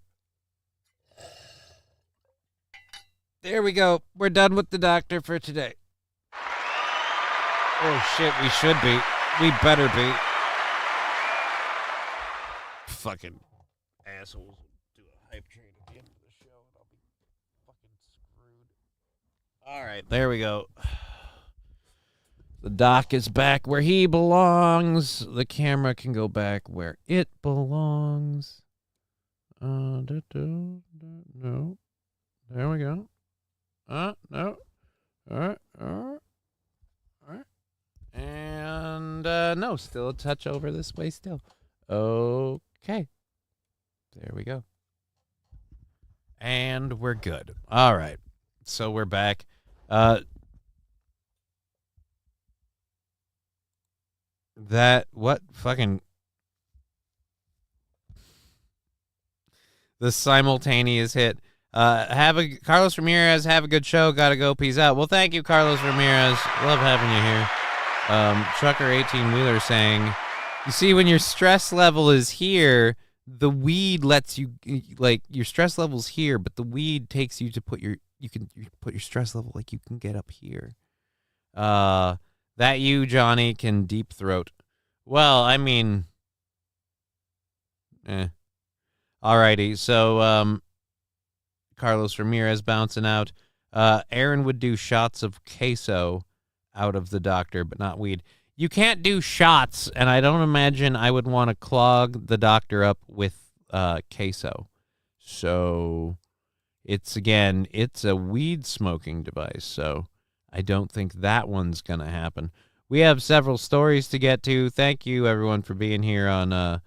There we go. We're done with the doctor for today. Oh shit, we should be. We better be. Fucking assholes do a hype train at the end of the show and I'll be fucking screwed. Alright, there we go. The doc is back where he belongs. The camera can go back where it belongs. No. There we go. No. All right. And no, still a touch over this way still. Okay. There we go. And we're good. All right. So we're back. What fucking the simultaneous hit. Carlos Ramirez, have a good show. Gotta go. Peace out. Well, thank you, Carlos Ramirez. Love having you here. Trucker 18 Wheeler saying, you see, when your stress level is here, the weed lets you, like, your stress level's here, but the weed takes you to you put your stress level, like, you can get up here. That you, Johnny, can deep throat. Well, I mean, Alrighty, so, Carlos Ramirez bouncing out. Aaron would do shots of queso out of the doctor, but not weed. You can't do shots, and I don't imagine I would want to clog the doctor up with queso. So, it's a weed smoking device, so I don't think that one's going to happen. We have several stories to get to. Thank you, everyone, for being here on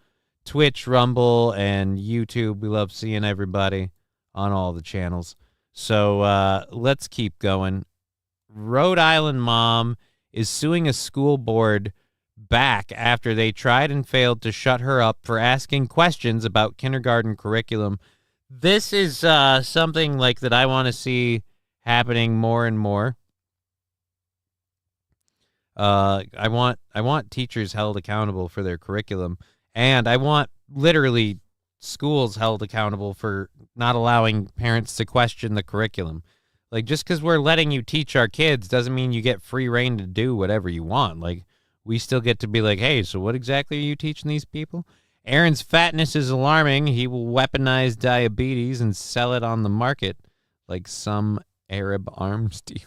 Twitch, Rumble, and YouTube. We love seeing everybody on all the channels. So let's keep going. Rhode Island mom is suing a school board back after they tried and failed to shut her up for asking questions about kindergarten curriculum. This is something like that I want to see happening more and more. I want teachers held accountable for their curriculum, and I want literally schools held accountable for not allowing parents to question the curriculum. Like, just because we're letting you teach our kids doesn't mean you get free reign to do whatever you want. Like, we still get to be like, hey, so what exactly are you teaching these people? Aaron's fatness is alarming. He will weaponize diabetes and sell it on the market like some Arab arms dealer.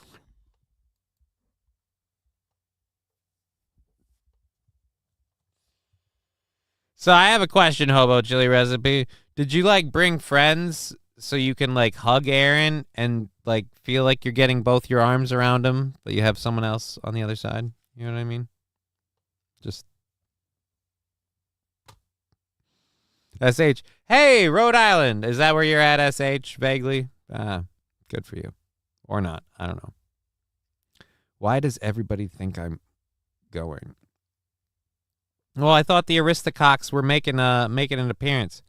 So I have a question, Hobo Chili Recipe. Did you, like, bring friends so you can, like, hug Aaron and, like, feel like you're getting both your arms around him, but you have someone else on the other side? You know what I mean? Just... SH. Hey, Rhode Island. Is that where you're at, SH? Vaguely? Good for you. Or not. I don't know. Why does everybody think I'm going? Well, I thought the Aristococks were making an appearance.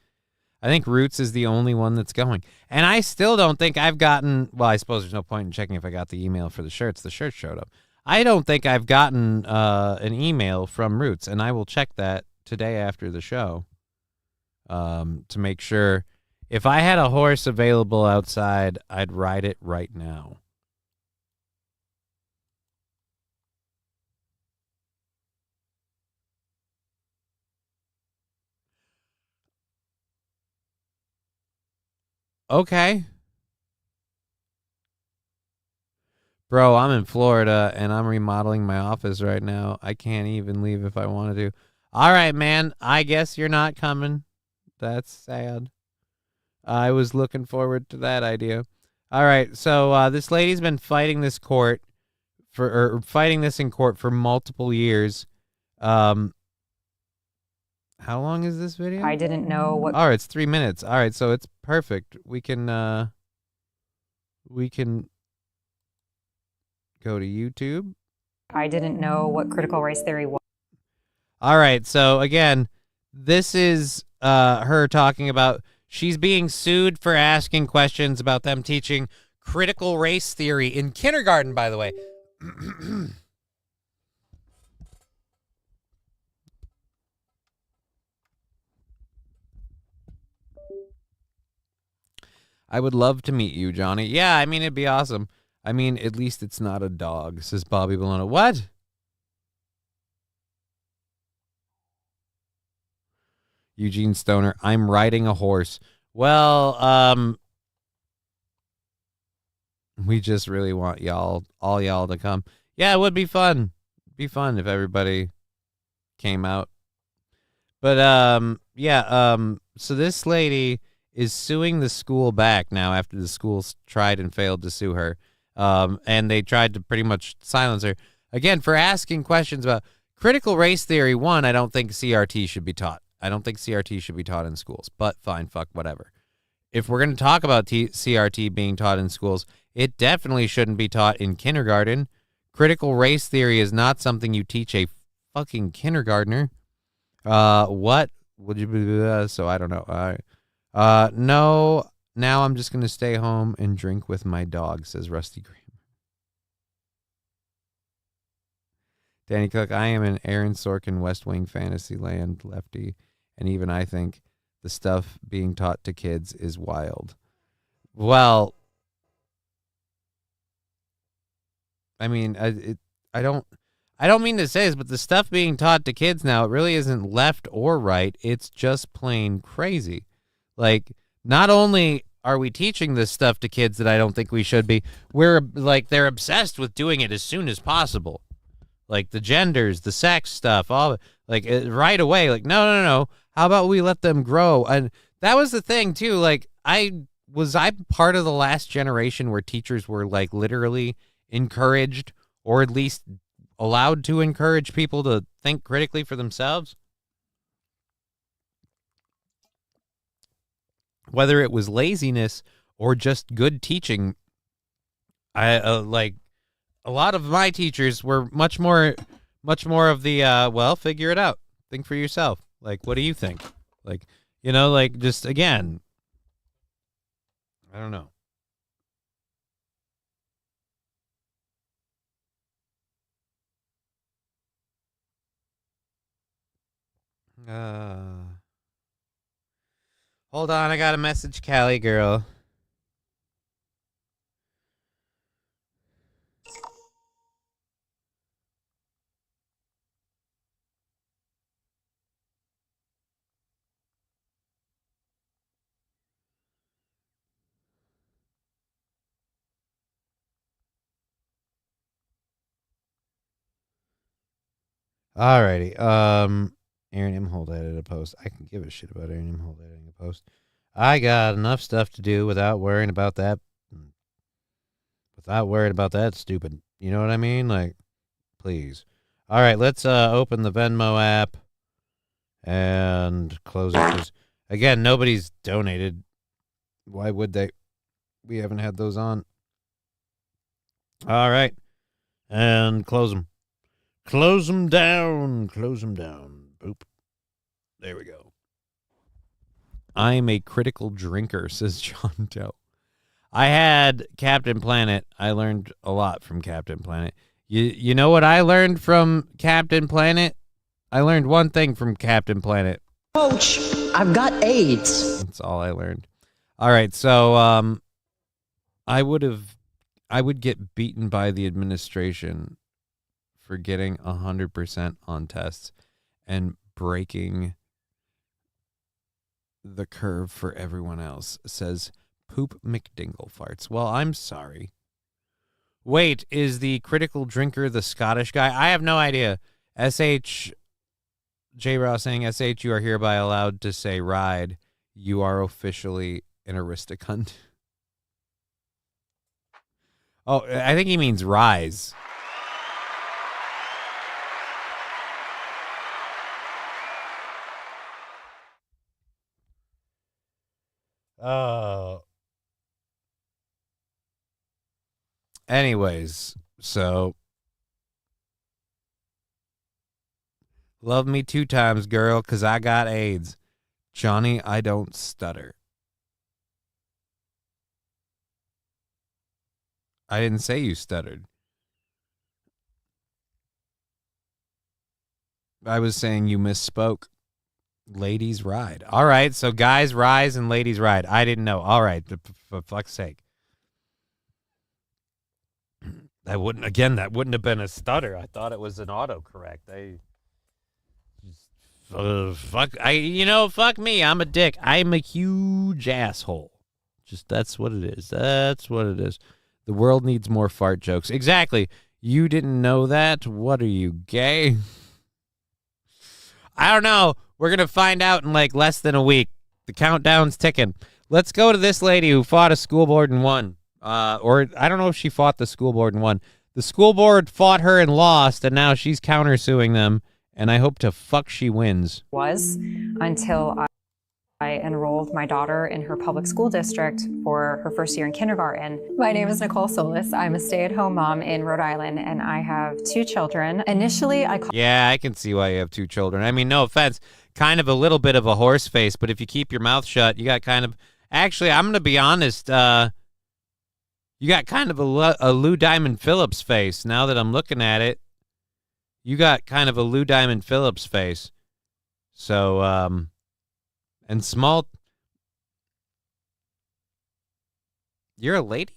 I think Roots is the only one that's going. And I still don't think I've gotten... Well, I suppose there's no point in checking if I got the email for the shirts. The shirts showed up. I don't think I've gotten an email from Roots, and I will check that today after the show to make sure. If I had a horse available outside, I'd ride it right now. Okay. Bro, I'm in Florida, and I'm remodeling my office right now. I can't even leave if I wanted to. All right, man. I guess you're not coming. That's sad. I was looking forward to that idea. All right, so this lady's been fighting this in court for multiple years. How long is this video? I didn't know what... All right, it's 3 minutes. All right, so it's perfect. We can go to YouTube. I didn't know what critical race theory was. All right, so again, this is her talking about... She's being sued for asking questions about them teaching critical race theory in kindergarten, by the way. I would love to meet you, Johnny. Yeah, I mean, it'd be awesome. I mean, at least it's not a dog, says Bobby Bologna. What? Eugene Stoner, I'm riding a horse. Well, we just really want all y'all to come. Yeah, it would be fun. It'd be fun if everybody came out. But, so this lady is suing the school back now after the school tried and failed to sue her. And they tried to pretty much silence her. Again, for asking questions about critical race theory. One, I don't think CRT should be taught. I don't think CRT should be taught in schools. But fine, fuck, whatever. If we're going to talk about CRT being taught in schools, it definitely shouldn't be taught in kindergarten. Critical race theory is not something you teach a fucking kindergartner. What would you be? So I don't know. All right. No, now I'm just going to stay home and drink with my dog, says Rusty Kramer. Danny Cook, I am an Aaron Sorkin West Wing fantasy land lefty, and even I think the stuff being taught to kids is wild. Well, I mean, I don't mean to say this, but the stuff being taught to kids now, it really isn't left or right. It's just plain crazy. Like, not only are we teaching this stuff to kids that I don't think we should be, we're like, they're obsessed with doing it as soon as possible. Like the genders, the sex stuff, all like right away. Like, no. How about we let them grow? And that was the thing too. Like, I'm part of the last generation where teachers were like literally encouraged, or at least allowed to encourage people to think critically for themselves. Whether it was laziness or just good teaching, like a lot of my teachers were much more of the well, figure it out, think for yourself. Like, what do you think? Like, like, just again, I don't know. Hold on, I got a message, Callie girl. Alrighty. Aaron M. Holt edited a post. I can give a shit about Aaron M. Holt editing a post. I got enough stuff to do without worrying about that. Without worrying about that stupid. You know what I mean? Like, please. All right, let's open the Venmo app and close it. 'Cause, again, nobody's donated. Why would they? We haven't had those on. All right. And close them. Close them down. Close them down. Boop. There we go. I'm a critical drinker, says John Doe. I had Captain Planet. I learned a lot from Captain Planet. You know what I learned from Captain Planet? I learned one thing from Captain Planet. Coach, I've got AIDS. That's all I learned. All right, so I would get beaten by the administration for getting 100% on tests and breaking the curve for everyone else, says Poop McDingle Farts. Well, I'm sorry. Wait, is the critical drinker the Scottish guy? I have no idea. SH J. Ross saying, SH, you are hereby allowed to say ride. You are officially an aristocunt. Oh, I think he means rise. Oh. Anyways, so love me 2 times, girl, 'cause I got AIDS. Johnny, I don't stutter. I didn't say you stuttered. I was saying you misspoke. Ladies ride. All right, so guys rise and ladies ride. I didn't know. All right, for fuck's sake. That wouldn't have been a stutter. I thought it was an autocorrect. Fuck me. I'm a dick. I'm a huge asshole. Just that's what it is. That's what it is. The world needs more fart jokes. Exactly. You didn't know that? What are you, gay? I don't know. We're going to find out in like less than a week. The countdown's ticking. Let's go to this lady who fought a school board and won. Or I don't know if she fought the school board and won. The school board fought her and lost, and now she's countersuing them, and I hope to fuck she wins. Was until I enrolled my daughter in her public school district for her first year in kindergarten. My name is Nicole Solis. I'm a stay-at-home mom in Rhode Island, and I have 2 children. Initially, Yeah, I can see why you have 2 children. I mean, no offense, kind of a little bit of a horse face, but if you keep your mouth shut, you got kind of... Actually, I'm going to be honest, you got kind of a Lou Diamond Phillips face. Now that I'm looking at it, you got kind of a Lou Diamond Phillips face. So, and small... You're a lady?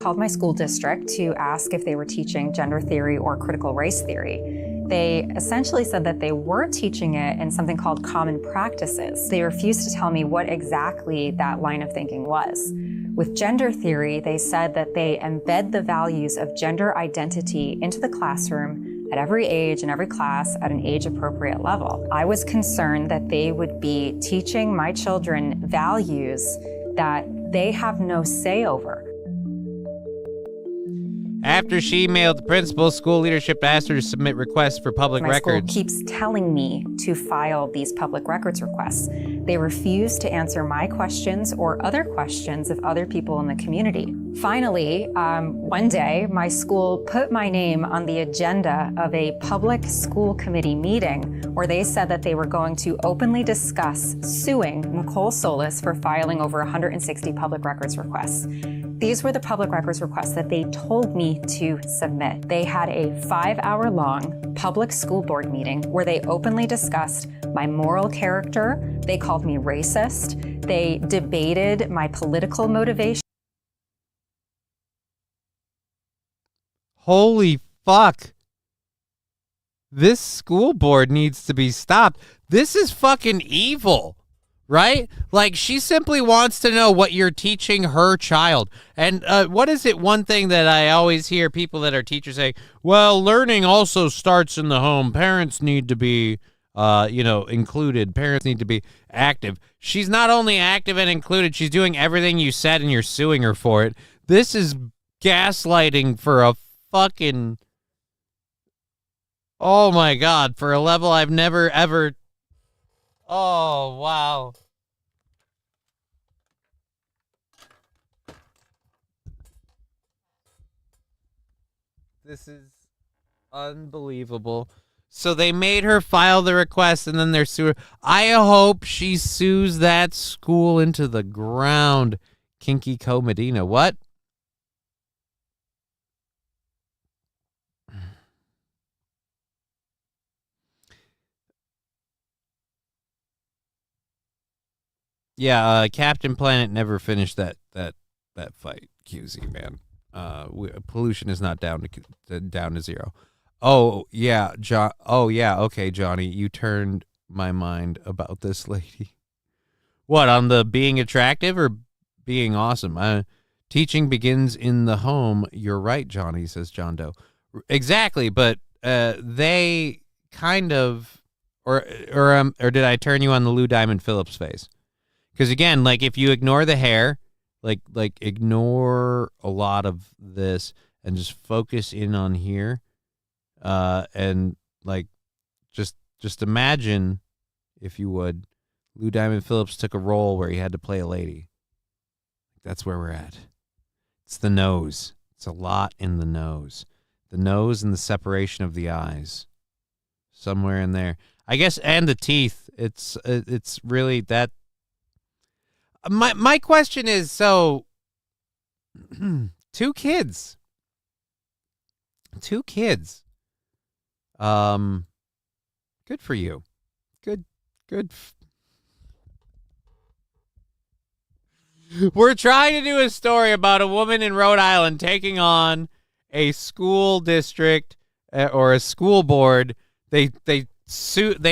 Called my school district to ask if they were teaching gender theory or critical race theory. They essentially said that they were teaching it in something called common practices. They refused to tell me what exactly that line of thinking was. With gender theory, they said that they embed the values of gender identity into the classroom at every age and every class at an age-appropriate level. I was concerned that they would be teaching my children values that they have no say over. After she emailed the principal, school leadership asked her to submit requests for public records. My school keeps telling me to file these public records requests. They refuse to answer my questions or other questions of other people in the community. Finally, one day, my school put my name on the agenda of a public school committee meeting where they said that they were going to openly discuss suing Nicole Solis for filing over 160 public records requests. These were the public records requests that they told me to submit. They had a 5-hour-long public school board meeting where they openly discussed my moral character. They called me racist. They debated my political motivation. Holy fuck. This school board needs to be stopped. This is fucking evil, right? Like, she simply wants to know what you're teaching her child. And what is it? One thing that I always hear people that are teachers say, well, learning also starts in the home. Parents need to be, included. Parents need to be active. She's not only active and included, she's doing everything you said and you're suing her for it. This is gaslighting for a fucking, oh my God, for a level I've never ever, oh wow. This is unbelievable. So they made her file the request and then they're suing. I hope she sues that school into the ground. Kinky Co Medina. What? Yeah, Captain Planet never finished that fight. QZ, man. Pollution is not down to zero. Oh yeah, okay, Johnny, you turned my mind about this lady. What, on the being attractive or being awesome? Teaching begins in the home. You're right, Johnny, says John Doe. Exactly, but they kind of, or did I turn you on the Lou Diamond Phillips face? Because again, like if you ignore the hair, like ignore a lot of this and just focus in on here, and like just imagine, if you would, Lou Diamond Phillips took a role where he had to play a lady. That's where we're at. It's the nose. It's a lot in the nose. The nose and the separation of the eyes. Somewhere in there. I guess, and the teeth. It's really that. My question is, so 2 kids. 2 kids. Good for you. Good. We're trying to do a story about a woman in Rhode Island taking on a school district or a school board. They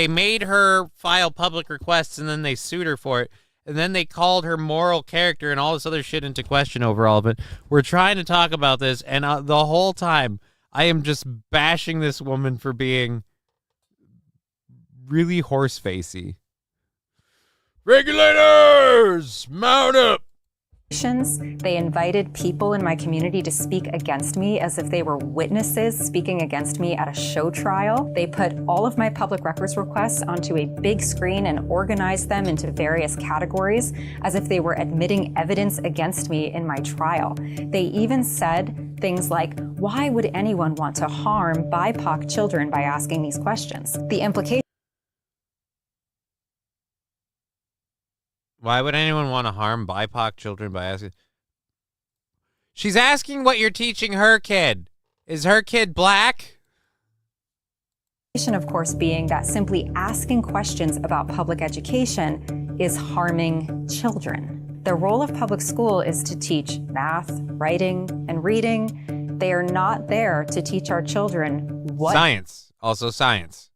made her file public requests and then they sued her for it. And then they called her moral character and all this other shit into question over all of it. We're trying to talk about this, and the whole time I am just bashing this woman for being really horse-facey. Regulators, mount up! They invited people in my community to speak against me as if they were witnesses speaking against me at a show trial. They put all of my public records requests onto a big screen and organized them into various categories as if they were admitting evidence against me in my trial. They even said things like, why would anyone want to harm BIPOC children by asking these questions? The implication. Why would anyone want to harm BIPOC children by asking? She's asking what you're teaching her kid. Is her kid black? Of course, being that simply asking questions about public education is harming children. The role of public school is to teach math, writing, and reading. They are not there to teach our children what science. Also science.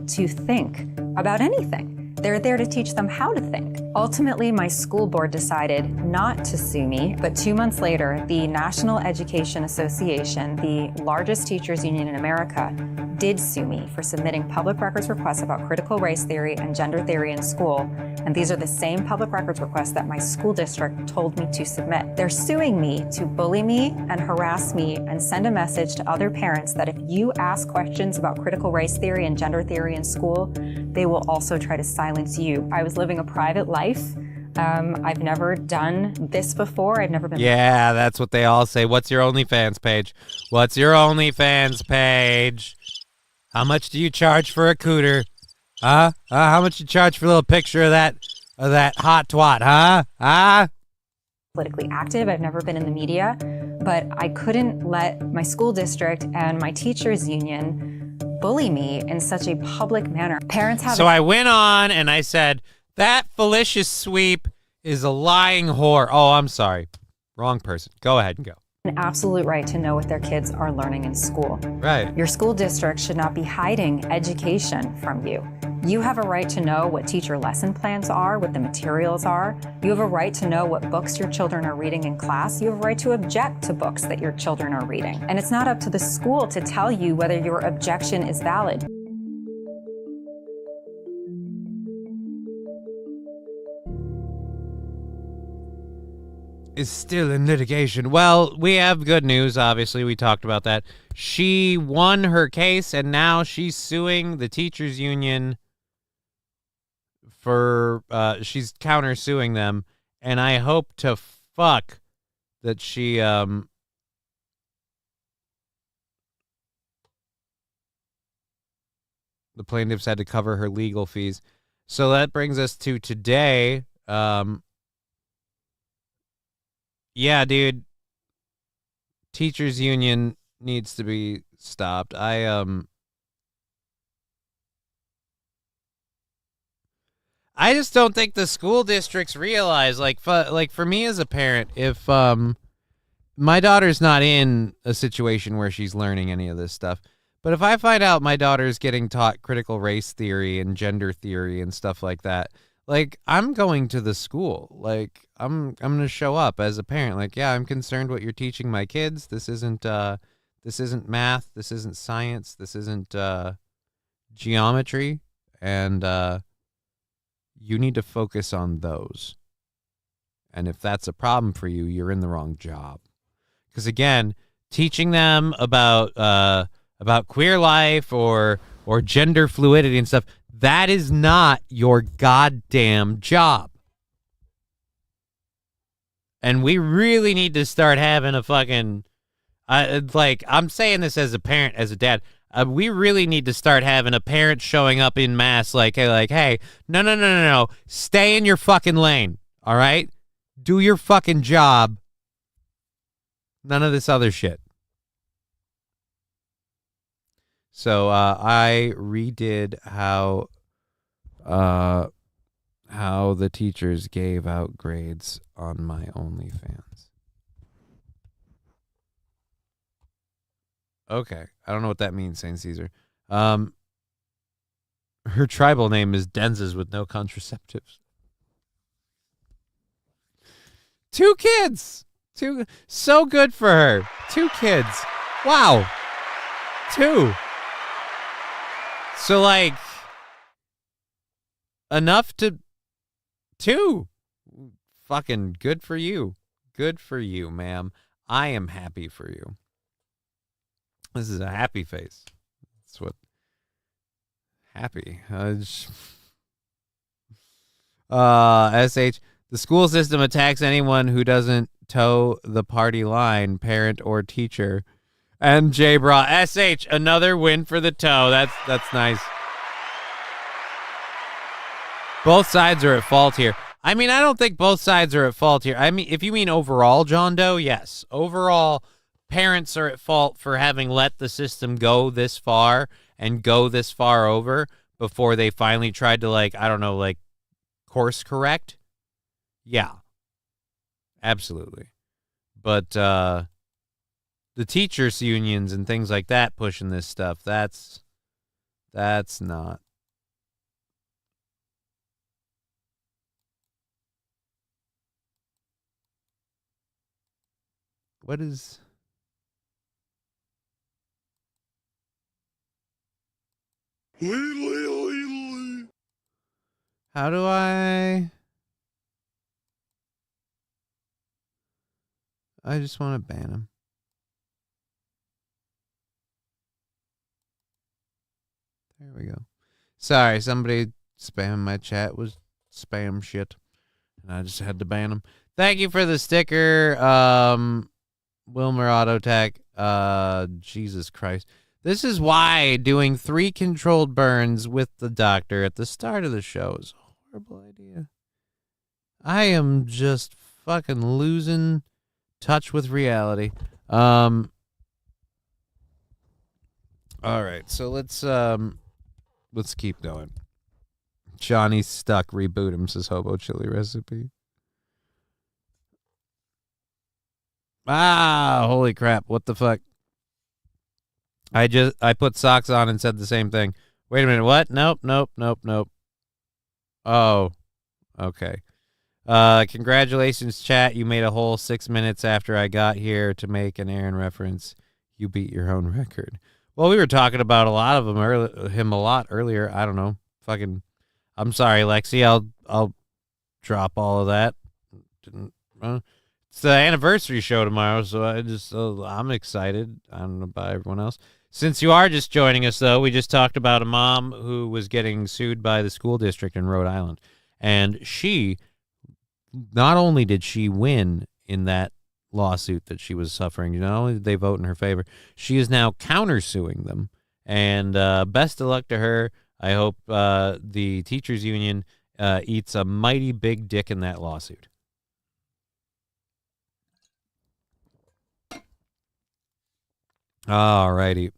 To think about anything. They're there to teach them how to think. Ultimately, my school board decided not to sue me, but 2 months later, the National Education Association, the largest teachers union in America, did sue me for submitting public records requests about critical race theory and gender theory in school. And these are the same public records requests that my school district told me to submit. They're suing me to bully me and harass me and send a message to other parents that if you ask questions about critical race theory and gender theory in school, they will also try to silence you. I was living a private life. I've never done this before. I've never been. Yeah, that's what they all say. What's your OnlyFans page? What's your OnlyFans page? How much do you charge for a cooter? How much you charge for a little picture of that hot twat, huh? politically active. I've never been in the media, but I couldn't let my school district and my teachers union bully me in such a public manner. Parents have. So I went on and I said, that Felicia's sweep is a lying whore. Oh, I'm sorry. Wrong person. Go ahead and go. An absolute right to know what their kids are learning in school. Right. Your school district should not be hiding education from you. You have a right to know what teacher lesson plans are, what the materials are. You have a right to know what books your children are reading in class. You have a right to object to books that your children are reading. And it's not up to the school to tell you whether your objection is valid. Is still in litigation. Well, we have good news, obviously. We talked about that. She won her case, and now she's suing the teachers union for, she's countersuing them, and I hope to fuck that she, the plaintiffs had to cover her legal fees. So that brings us to today. Yeah, dude. Teachers union needs to be stopped. I just don't think the school districts realize, like for me as a parent, if my daughter's not in a situation where she's learning any of this stuff, but if I find out my daughter's getting taught critical race theory and gender theory and stuff like that, like, I'm going to the school. Like, I'm going to show up as a parent. Like, yeah, I'm concerned what you're teaching my kids. This isn't math. This isn't science. This isn't geometry. And you need to focus on those. And if that's a problem for you, you're in the wrong job. Because, again, teaching them about queer life or gender fluidity and stuff, that is not your goddamn job. And we really need to start having a fucking, I'm saying this as a parent, as a dad, we really need to start having a parent showing up in mass hey, no, stay in your fucking lane, all right? Do your fucking job. None of this other shit. So I redid how the teachers gave out grades on my OnlyFans. Okay, I don't know what that means, Saint Caesar. Her tribal name is Denzes with no contraceptives. 2 kids. So good for her. 2 kids. Wow. 2. So, like, enough to 2. Fucking good for you. Good for you, ma'am. I am happy for you. This is a happy face. That's what happy. SH. The school system attacks anyone who doesn't toe the party line, parent or teacher. And J Bra. SH, another win for the toe. That's nice. Both sides are at fault here. I mean, I don't think both sides are at fault here. I mean, if you mean overall, John Doe, yes. Overall, parents are at fault for having let the system go this far and go this far over before they finally tried to, course correct. Yeah. Absolutely. But the teachers' unions and things like that pushing this stuff, that's not. What is... How do I just want to ban him. There we go. Sorry, somebody spamming my chat was spam shit, and I just had to ban him. Thank you for the sticker, Wilmer Autotech. Jesus Christ. This is why doing 3 controlled burns with the doctor at the start of the show is a horrible idea. I am just fucking losing touch with reality. All right, so let's keep going. Johnny's stuck. Reboot him, says Hobo Chili Recipe. Ah, holy crap! What the fuck? I put socks on and said the same thing. Wait a minute. What? Nope. Oh, okay. Congratulations, chat. You made a whole 6 minutes after I got here to make an Aaron reference. You beat your own record. Well, we were talking about a lot of him a lot earlier. I don't know. Fucking, I'm sorry, Lexi. I'll drop all of that. It's the anniversary show tomorrow, so I'm excited. I don't know about everyone else. Since you are just joining us, though, we just talked about a mom who was getting sued by the school district in Rhode Island, and she, not only did she win in that lawsuit that she was suffering, not only did they vote in her favor, she is now countersuing them. And best of luck to her. I hope the teachers union eats a mighty big dick in that lawsuit. All righty.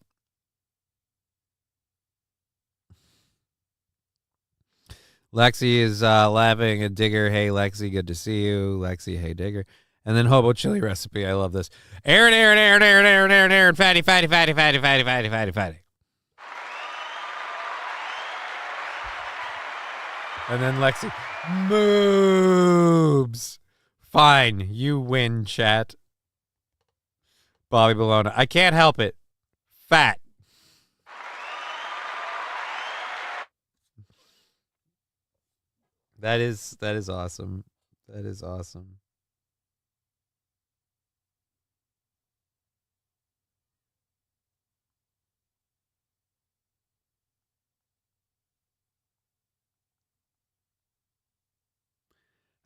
Lexi is laughing at Digger. Hey, Lexi, good to see you. Lexi, hey, Digger. And then Hobo Chili Recipe. I love this. Aaron, fatty. And then Lexi, moobs. Fine, you win, chat. Bobby Bologna. I can't help it. Fat. That is awesome. That is awesome.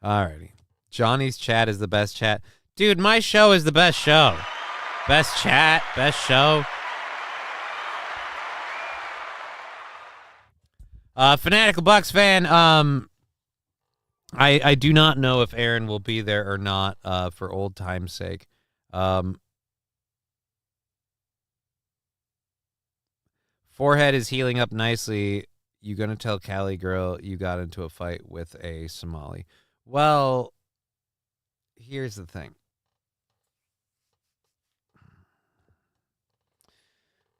Alrighty. Johnny's chat is the best chat. Dude, my show is the best show. Best chat, best show. Fanatical Bucks fan, I do not know if Aaron will be there or not, for old time's sake. Forehead is healing up nicely. You gonna tell Cali girl you got into a fight with a Somali? Well, here's the thing.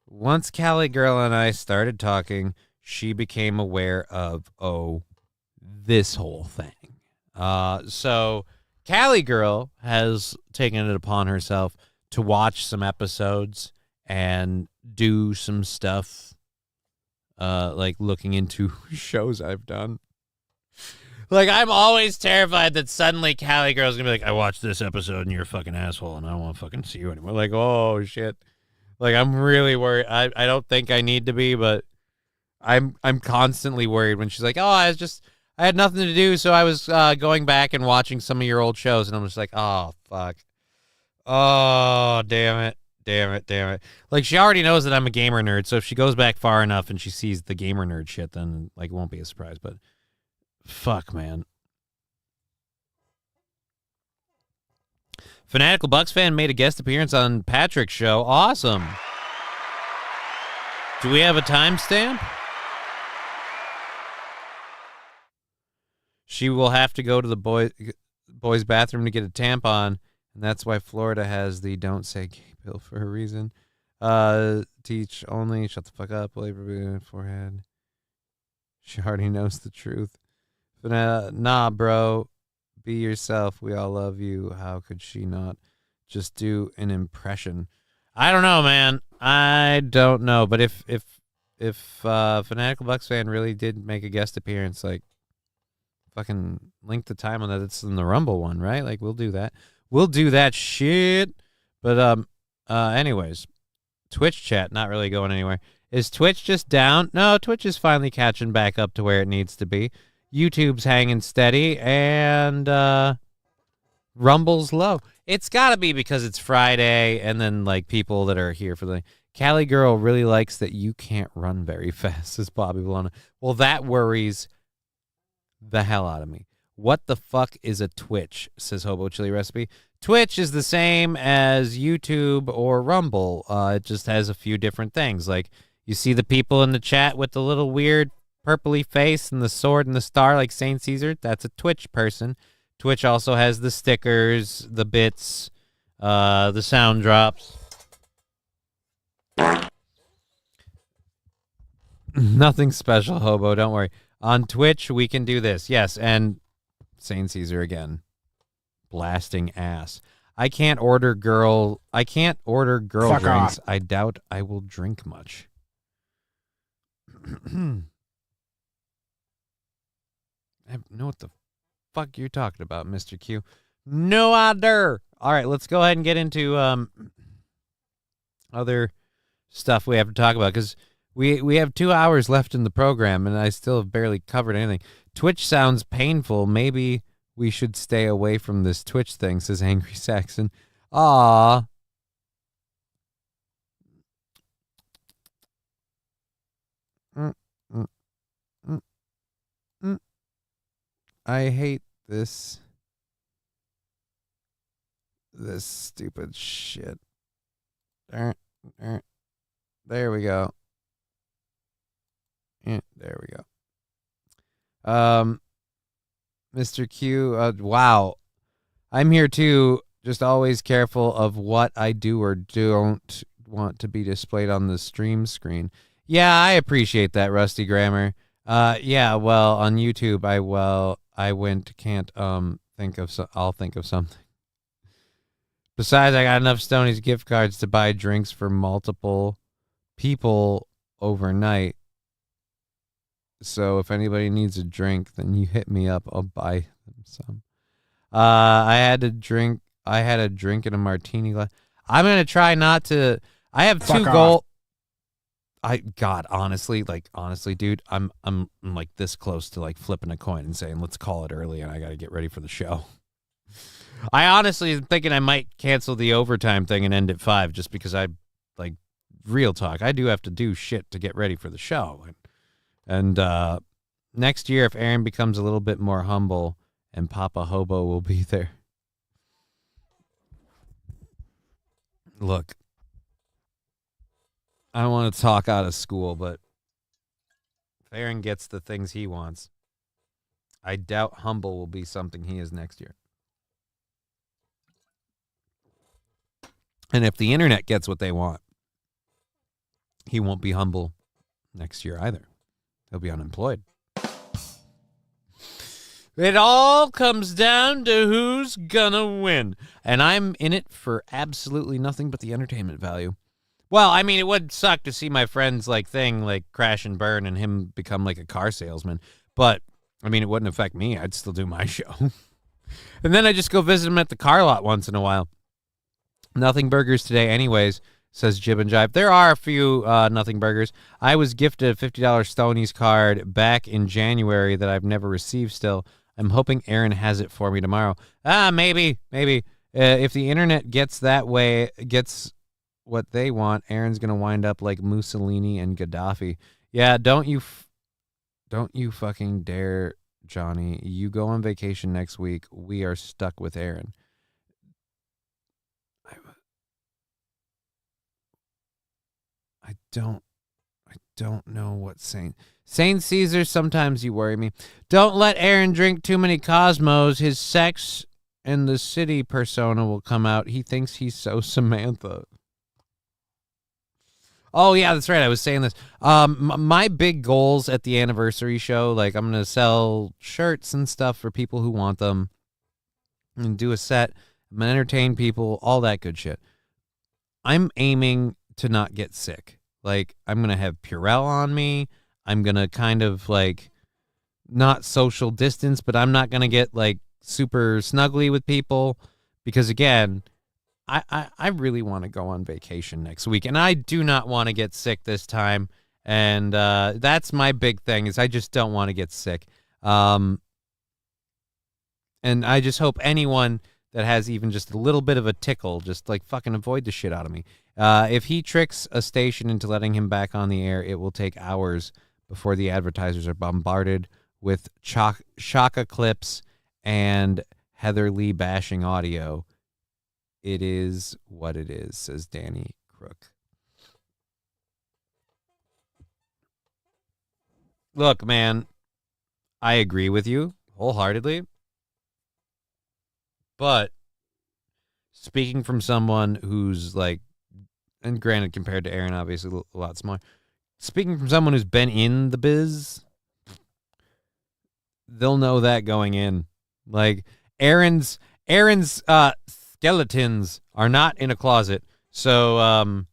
Once Cali girl and I started talking, she became aware of, this whole thing. So Cali girl has taken it upon herself to watch some episodes and do some stuff, like looking into shows I've done. Like, I'm always terrified that suddenly Cali girl's gonna be like, I watched this episode and you're a fucking asshole and I don't want to fucking see you anymore. Like, oh shit. Like, I'm really worried. I don't think I need to be, but I'm constantly worried when she's like, oh, I had nothing to do, so I was going back and watching some of your old shows, and I'm just like, oh, fuck. Oh, damn it. Like, she already knows that I'm a gamer nerd, so if she goes back far enough and she sees the gamer nerd shit, then, like, it won't be a surprise, but fuck, man. Fanatical Bucks fan made a guest appearance on Patrick's show. Awesome. Do we have a timestamp? She will have to go to the boys' bathroom to get a tampon, and that's why Florida has the don't say gay bill for a reason. Teach only, shut the fuck up, forehead. She already knows the truth. But, nah, bro, be yourself. We all love you. How could she not just do an impression? I don't know, man. I don't know. But if Fanatical Bucks fan really did make a guest appearance, like, fucking link the time on that. It's in the Rumble one, right? Like, we'll do that. We'll do that shit. But anyways, Twitch chat not really going anywhere. Is Twitch just down? No, Twitch is finally catching back up to where it needs to be. YouTube's hanging steady, and Rumble's low. It's got to be because it's Friday, and then, like, people that are here for the... Cali girl really likes that you can't run very fast, says Bobby Bologna. Well, that worries the hell out of me. What the fuck is a Twitch, says Hobo Chili Recipe. Twitch is the same as YouTube or Rumble. It just has a few different things. Like, you see the people in the chat with the little weird purpley face and the sword and the star like Saint Caesar? That's a Twitch person. Twitch also has the stickers, the bits, the sound drops. Nothing special, Hobo, don't worry. On Twitch, we can do this. Yes, and Saint Caesar again. Blasting ass. I can't order girl Fuck drinks. off. I doubt I will drink much. I know what the fuck you're talking about, Mr. Q. No idea. All right, let's go ahead and get into other stuff we have to talk about, because we have 2 hours left in the program, and I still have barely covered anything. Twitch sounds painful. Maybe we should stay away from this Twitch thing, says Angry Saxon. Aw. I hate this stupid shit. There we go. Yeah, there we go. Mr. Q, wow. I'm here too, just always careful of what I do or don't want to be displayed on the stream screen. Yeah, I appreciate that, Rusty Grammar. Yeah, well, on YouTube, I'll think of something. Besides, I got enough Stoney's gift cards to buy drinks for multiple people overnight. So if anybody needs a drink, then you hit me up. I'll buy them some. I had a drink in a martini glass. I'm gonna try not to. I have Fuck two off. goal. Honestly, dude, I'm like this close to like flipping a coin and saying let's call it early, and I got to get ready for the show. I honestly am thinking I might cancel the overtime thing and end at 5, just because I, like, real talk, I do have to do shit to get ready for the show. And next year, if Aaron becomes a little bit more humble, and Papa Hobo will be there. Look, I don't want to talk out of school, but if Aaron gets the things he wants, I doubt humble will be something he is next year. And if the internet gets what they want, he won't be humble next year either. He'll be unemployed. It all comes down to who's gonna win. And I'm in it for absolutely nothing but the entertainment value. Well, I mean, it would suck to see my friend's thing crash and burn and him become like a car salesman. But, I mean, it wouldn't affect me. I'd still do my show. And then I just go visit him at the car lot once in a while. Nothing burgers today anyways, says Jib and Jive. There are a few nothing burgers. I was gifted a $50 Stoney's card back in January that I've never received still. I'm hoping Aaron has it for me tomorrow. Maybe. If the internet gets what they want, Aaron's going to wind up like Mussolini and Gaddafi. Yeah, don't you fucking dare, Johnny. You go on vacation next week. We are stuck with Aaron. I don't know what Saint Caesar, sometimes you worry me. Don't let Aaron drink too many Cosmos. His Sex and the City persona will come out. He thinks he's so Samantha. Oh, yeah, that's right. I was saying this. My big goals at the anniversary show, I'm going to sell shirts and stuff for people who want them and do a set. I'm going to entertain people, all that good shit. I'm aiming to not get sick. I'm going to have Purell on me. I'm going to kind of, not social distance, but I'm not going to get, super snuggly with people because, again, I really want to go on vacation next week, and I do not want to get sick this time, and that's my big thing is I just don't want to get sick. And I just hope anyone that has even just a little bit of a tickle, just fucking avoid the shit out of me. If he tricks a station into letting him back on the air, it will take hours before the advertisers are bombarded with Shaka clips and Heather Lee bashing audio. It is what it is, says Danny Crook. Look, man, I agree with you wholeheartedly. But speaking from someone who's like, and granted, compared to Aaron, obviously a lot smaller. Speaking from someone who's been in the biz, they'll know that going in. Like Aaron's skeletons are not in a closet. So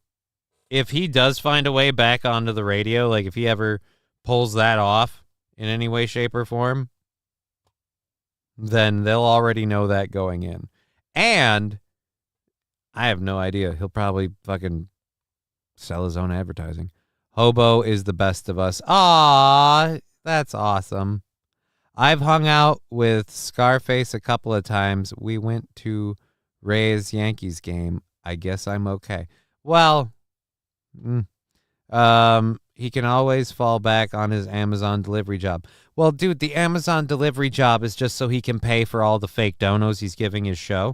if he does find a way back onto the radio, like if he ever pulls that off in any way, shape, or form, then they'll already know that going in. And I have no idea. He'll probably fucking sell his own advertising. Hobo is the best of us. Aw, that's awesome. I've hung out with Scarface a couple of times. We went to Ray's Yankees game. I guess I'm okay. Well, he can always fall back on his Amazon delivery job. Well, dude, the Amazon delivery job is just so he can pay for all the fake donos he's giving his show.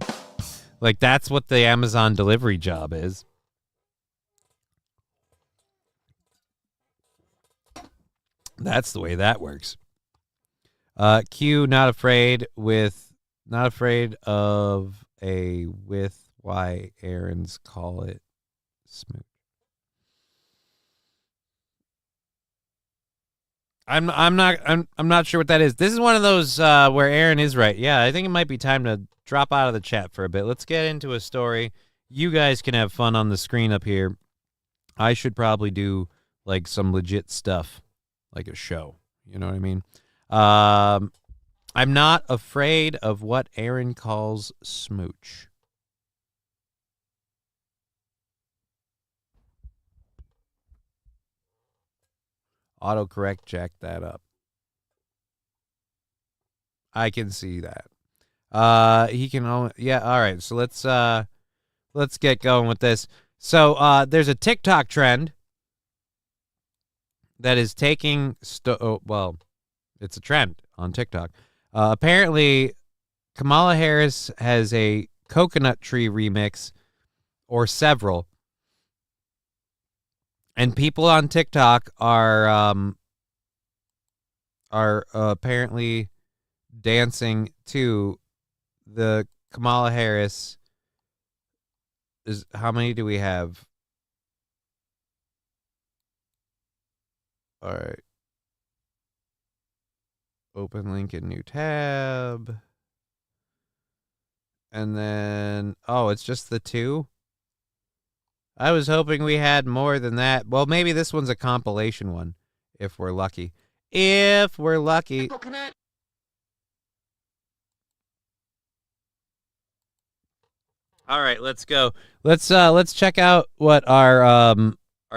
Like, that's what the Amazon delivery job is. That's the way that works. Q, not afraid of a with why Aaron's call it smooth. I'm not sure what that is. This is one of those where Aaron is right. Yeah, I think it might be time to drop out of the chat for a bit. Let's get into a story. You guys can have fun on the screen up here. I should probably do like some legit stuff, like a show. You know what I mean? I'm not afraid of what Aaron calls smooch. Autocorrect jack that up. I can see that. He can only, yeah, all right. So let's get going with this. So there's a TikTok trend that is taking well, it's a trend on TikTok. Apparently Kamala Harris has a coconut tree remix or several. And people on TikTok are apparently dancing to the Kamala Harris. How many do we have? All right. Open link in new tab. And then, oh, it's just the two? I was hoping we had more than that. Well, maybe this one's a compilation one, if we're lucky. If we're lucky. All right, let's go. Let's check out what our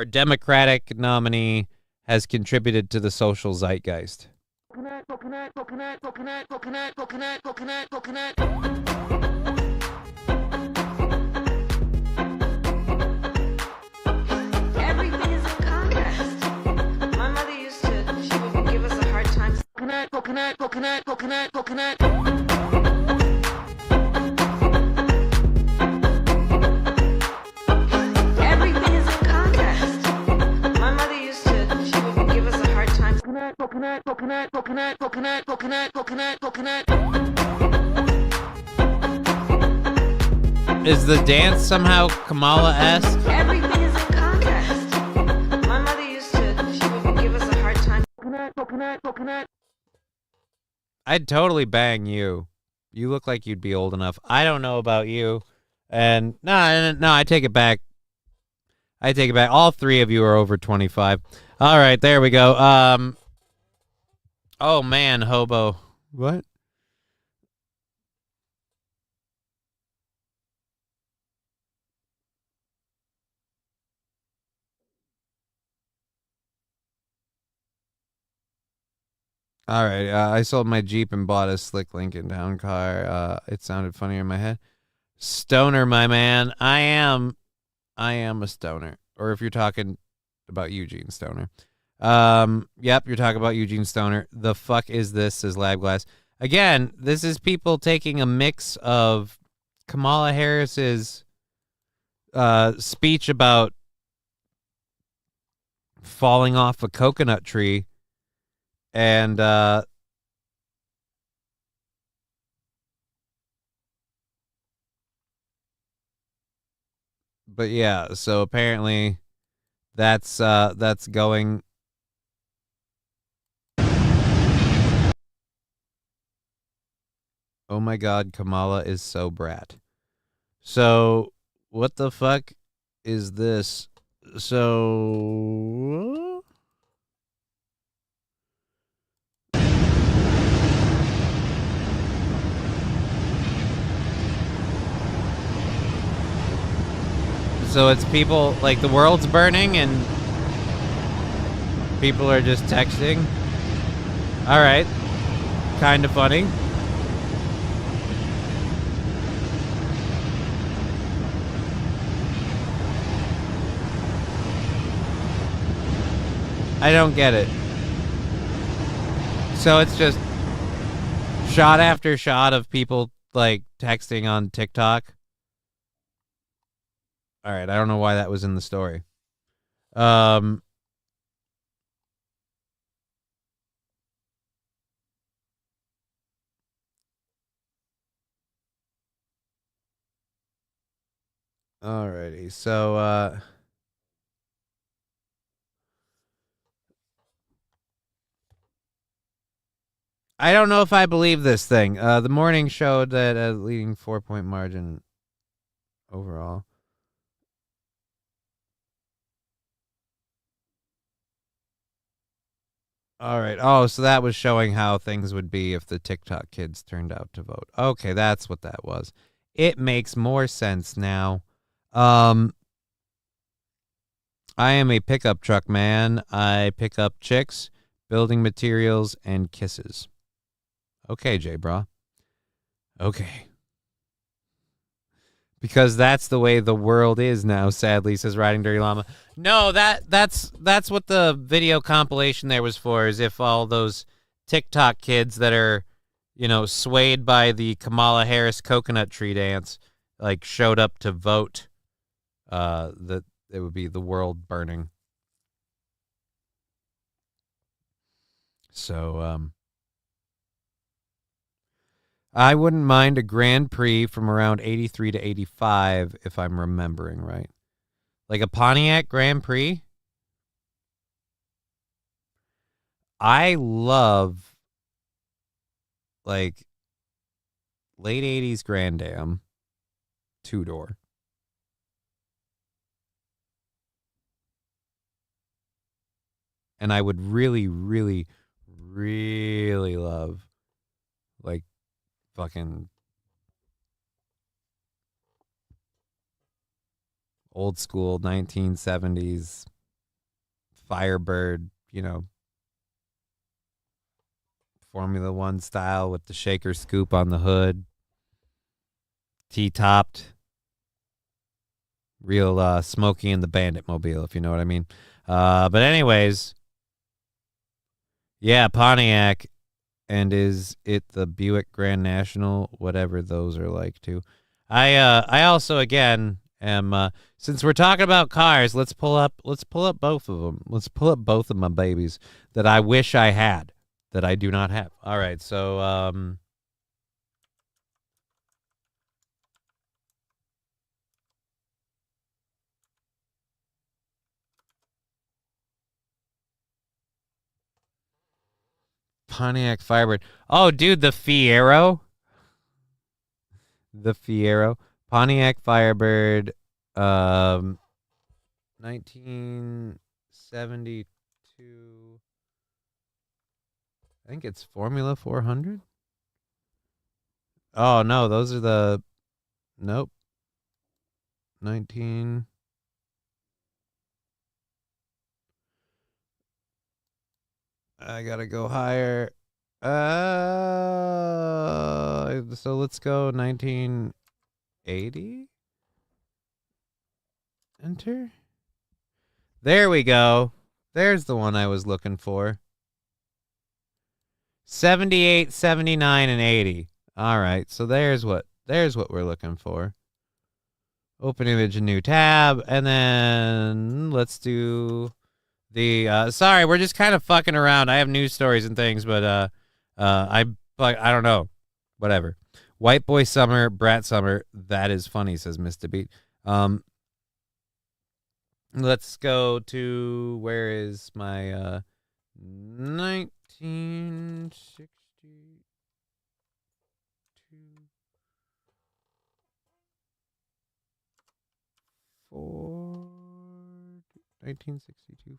Democratic nominee has contributed to the social zeitgeist. Coconut. Everything is a contest. My mother used to, she would give us a hard time. Coconut. Is the dance somehow Kamala-esque? Everything is a contest. My mother used to, she would give us a hard time. Coconut. I'd totally bang you. You look like you'd be old enough. I don't know about you. And no, I take it back. All three of you are over 25. All right, there we go. Oh man, Hobo. What? All right, I sold my Jeep and bought a slick Lincoln Town car. It sounded funnier in my head. Stoner, my man. I am a stoner. Or if you're talking about Eugene Stoner. Yep, you're talking about Eugene Stoner. The fuck is this, says Labglass. again, this is people taking a mix of Kamala Harris's speech about falling off a coconut tree and but yeah, so apparently that's going. Oh my God, Kamala is so brat. So what the fuck is this? So it's people like the world's burning and people are just texting. All right. Kind of funny. I don't get it. So it's just shot after shot of people like texting on TikTok. All right, I don't know why that was in the story. All righty. So I don't know if I believe this thing. The morning showed that a leading 4-point margin overall. All right. Oh, so that was showing how things would be if the TikTok kids turned out to vote. Okay, that's what that was. It makes more sense now. I am a pickup truck man. I pick up chicks, building materials, and kisses. Okay, J-Bra. Okay. Because that's the way the world is now, sadly, says Riding Dirty Llama. No, that's what the video compilation there was for, is if all those TikTok kids that are, swayed by the Kamala Harris coconut tree dance, like, showed up to vote, that it would be the world burning. So, I wouldn't mind a Grand Prix from around 83 to 85, if I'm remembering right. Like a Pontiac Grand Prix. I love, like, late 80s Grand Am, 2-door. And I would really, really, really love, like, fucking old school 1970s Firebird, Formula One style with the shaker scoop on the hood, T-topped, real Smokey and the Bandit mobile, if you know what I mean. But anyways, yeah, Pontiac. And is it the Buick Grand National? Whatever those are like too. I also again am since we're talking about cars, let's pull up both of them. Let's pull up both of my babies that I wish I had that I do not have. All right, so Pontiac Firebird. Oh, dude, the Fiero. The Fiero. Pontiac Firebird. 1972. I think it's Formula 400. Oh, no, those are the... Nope. 19... I gotta go higher. So let's go 1980. Enter. There we go. There's the one I was looking for. 78, 79, and 80. All right, so there's what we're looking for. Open image, a new tab, and then let's do the. Sorry, we're just kind of fucking around. I have news stories and things, but I don't know, whatever. White Boy Summer, Brat Summer. That is funny, says Mr. Beat. Let's go to where is my 1962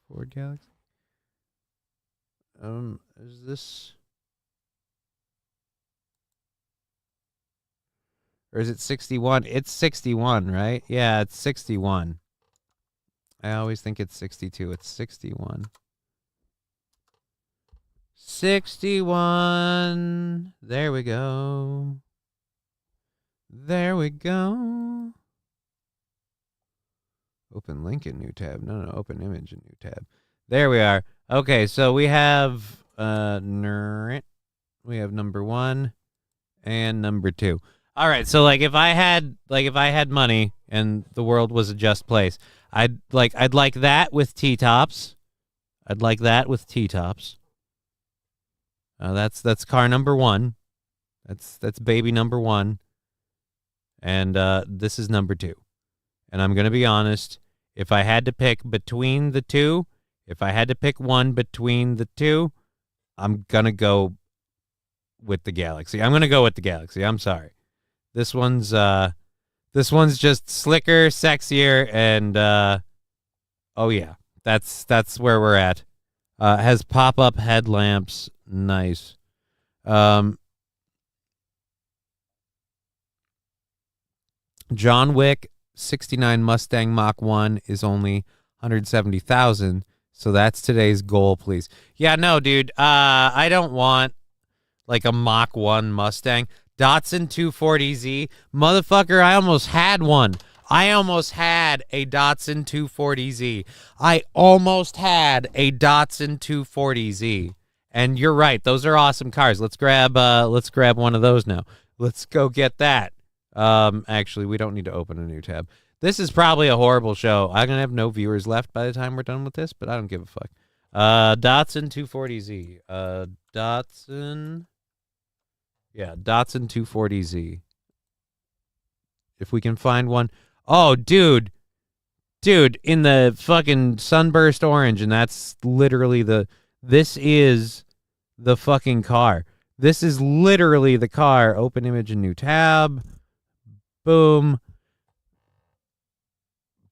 Ford Galaxy. Is this, or is it 61? It's 61, right? Yeah, it's 61. I always think it's 62. It's 61. 61. There we go. There we go. Open link in new tab. No, open image in new tab. There we are. Okay, so we have number 1 and number 2. All right, so like if I had money and the world was a just place, I'd like that with T-tops. I'd like that with T-tops. That's car number 1. That's baby number 1. And this is number 2. And I'm going to be honest, if I had to pick between the two, if I had to pick one between the two, I'm going to go with the Galaxy. I'm going to go with the Galaxy. I'm sorry. This one's just slicker, sexier, and oh yeah, that's where we're at. Has pop-up headlamps. Nice. John Wick 69 Mustang Mach 1 is only 170,000, so that's today's goal, please. Yeah, no, dude, I don't want like a Mach 1 Mustang. Datsun 240Z. Motherfucker, I almost had one. I almost had a Datsun 240Z. I almost had a Datsun 240Z. And you're right, those are awesome cars. Let's grab one of those now. Let's go get that. Actually, we don't need to open a new tab. This is probably a horrible show. I'm going to have no viewers left by the time we're done with this, but I don't give a fuck. Datsun 240Z. Datsun 240Z. If we can find one. Oh, dude, in the fucking sunburst orange, and that's literally this is the fucking car. This is literally the car. Open image and new tab. Boom.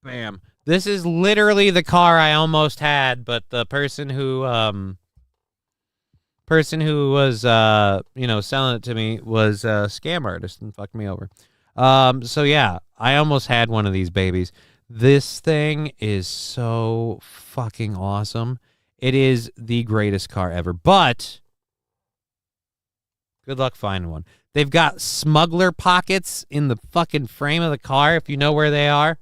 Bam. This is literally the car I almost had, but the person who was selling it to me was a scam artist and fucked me over. So yeah, I almost had one of these babies. This thing is so fucking awesome. It is the greatest car ever, but good luck finding one. They've got smuggler pockets in the fucking frame of the car, if you know where they are.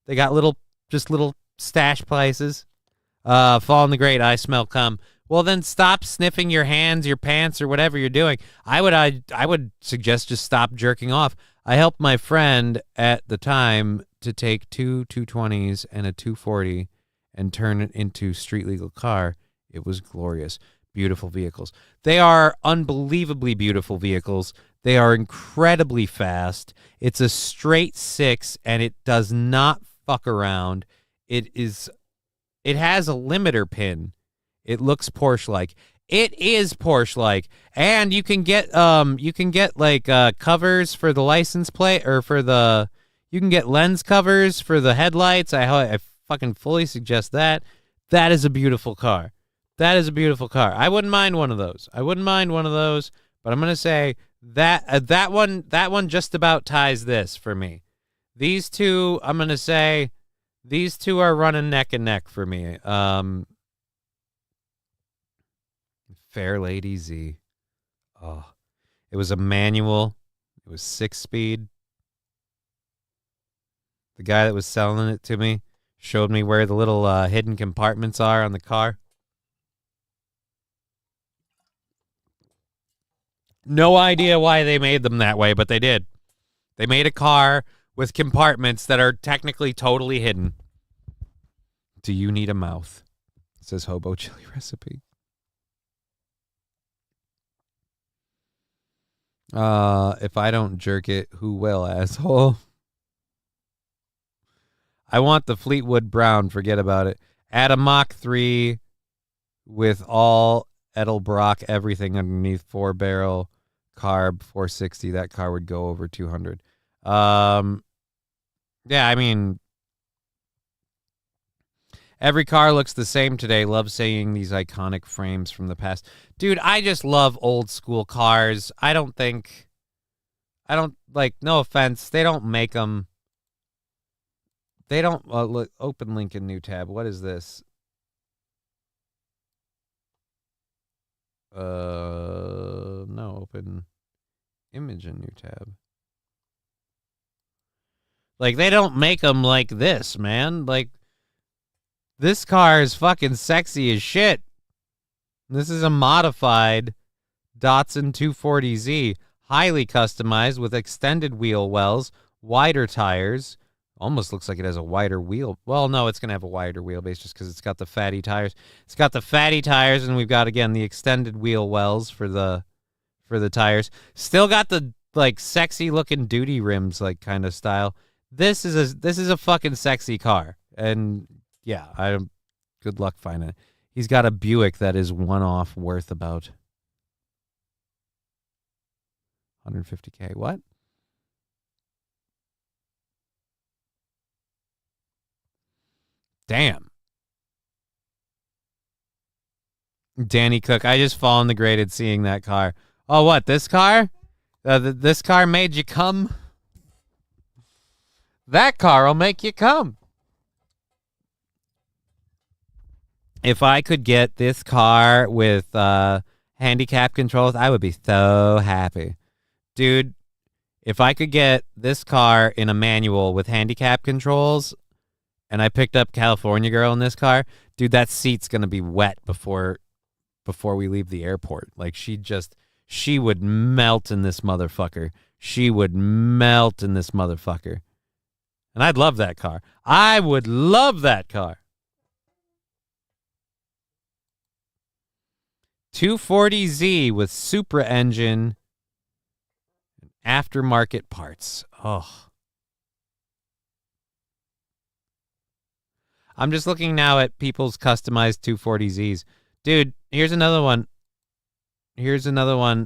They got little stash places. Fall in the grate, I smell cum. Well, then stop sniffing your hands, your pants, or whatever you're doing. I would suggest just stop jerking off. I helped my friend at the time to take two 220s and a 240 and turn it into street legal car. It was glorious. Beautiful vehicles. They are unbelievably beautiful vehicles. They are incredibly fast. It's a straight 6, and it does not fuck around. It has a limiter pin. It looks Porsche-like. It is Porsche-like, and you can get like covers for the license plate, or you can get lens covers for the headlights. I fucking fully suggest that. That is a beautiful car. That is a beautiful car. I wouldn't mind one of those. But I'm gonna say that one just about ties this for me. These two, I'm gonna say, these two are running neck and neck for me. Fair Lady Z. Oh, it was a manual. It was 6-speed. The guy that was selling it to me showed me where the little hidden compartments are on the car. No idea why they made them that way, but they did. They made a car with compartments that are technically totally hidden. Do you need a mouth? Says Hobo Chili Recipe. If I don't jerk it, who will, asshole? I want the Fleetwood Brown. Forget about it. Add a Mach 3 with all Edelbrock, everything underneath, 4-barrel, carb, 460. That car would go over 200. Yeah, I mean, every car looks the same today. Love seeing these iconic frames from the past. Dude, I just love old school cars. I don't, like, no offense, they don't make them. They don't, look, open link in new tab. What is this? No, open image in new tab. Like, they don't make them like this, man. Like, this car is fucking sexy as shit. This is a modified Datsun 240Z, highly customized with extended wheel wells, wider tires. Almost looks like it has a wider wheel. Well, no, it's going to have a wider wheelbase just because it's got the fatty tires. It's got the fatty tires, and we've got, again, the extended wheel wells for the tires. Still got the, like, sexy-looking duty rims, like, kind of style. This is a fucking sexy car. And, yeah, good luck finding it. He's got a Buick that is one-off worth about $150K. What? Damn. Danny Cook, I just fall in the grade at seeing that car. Oh, what? This car? This car made you come? That car will make you come. If I could get this car with handicap controls, I would be so happy. Dude, if I could get this car in a manual with handicap controls, and I picked up California Girl in this car, dude, that seat's going to be wet before we leave the airport. Like, she would melt in this motherfucker. She would melt in this motherfucker. And I'd love that car. I would love that car. 240Z with Supra engine and aftermarket parts. Oh. I'm just looking now at people's customized 240Zs. Dude, here's another one.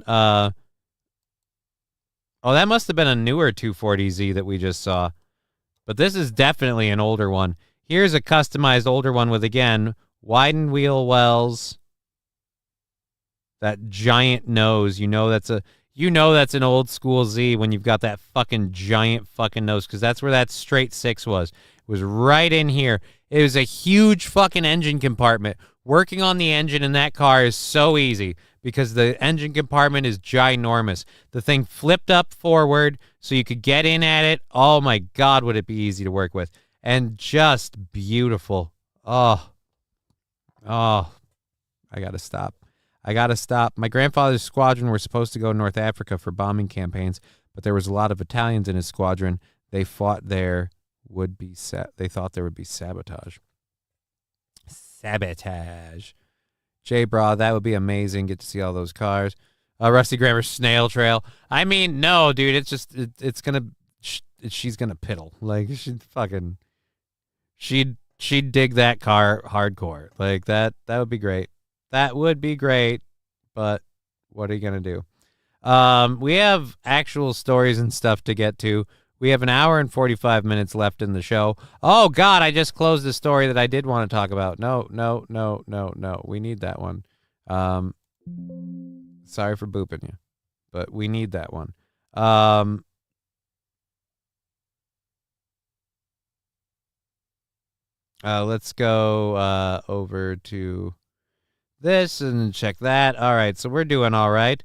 Oh, that must have been a newer 240Z that we just saw. But this is definitely an older one. Here's a customized older one with, again, widened wheel wells. That giant nose. You know that's an old school Z when you've got that fucking giant fucking nose, because that's where that straight six was. It was right in here. It was a huge fucking engine compartment. Working on the engine in that car is so easy because the engine compartment is ginormous. The thing flipped up forward so you could get in at it. Oh my God, would it be easy to work with. And just beautiful. Oh, I gotta stop. My grandfather's squadron were supposed to go to North Africa for bombing campaigns, but there was a lot of Italians in his squadron. They thought there would be sabotage. J-Bra, that would be amazing. Get to see all those cars. Rusty Grammer's snail trail. I mean, no, dude, it's just, she's gonna piddle. Like, she'd dig that car hardcore. Like, that would be great. That would be great, but what are you going to do? We have actual stories and stuff to get to. We have an hour and 45 minutes left in the show. Oh, God, I just closed the story that I did want to talk about. No. We need that one. Sorry for booping you, but we need that one. Let's go over to this and check that. All right, so we're doing all right,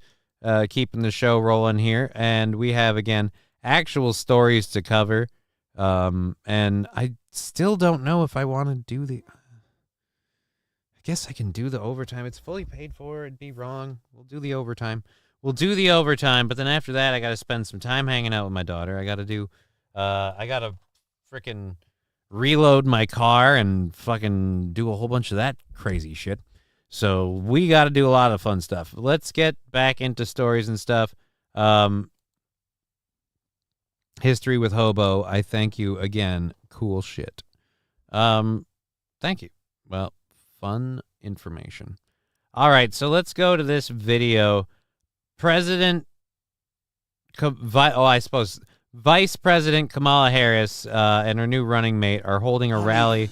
keeping the show rolling here, and we have, again, actual stories to cover, and I still don't know if I want to do the, I guess I can do the overtime. It's fully paid for. It'd be wrong. We'll do the overtime. we'll do the overtime, but then after that, I got to spend some time hanging out with my daughter. I got to freaking reload my car and fucking do a whole bunch of that crazy shit. So we got to do a lot of fun stuff. Let's get back into stories and stuff. History with Hobo. I thank you again. Cool shit. Thank you. Well, fun information. All right, so let's go to this video. Vice President Kamala Harris and her new running mate are holding a rally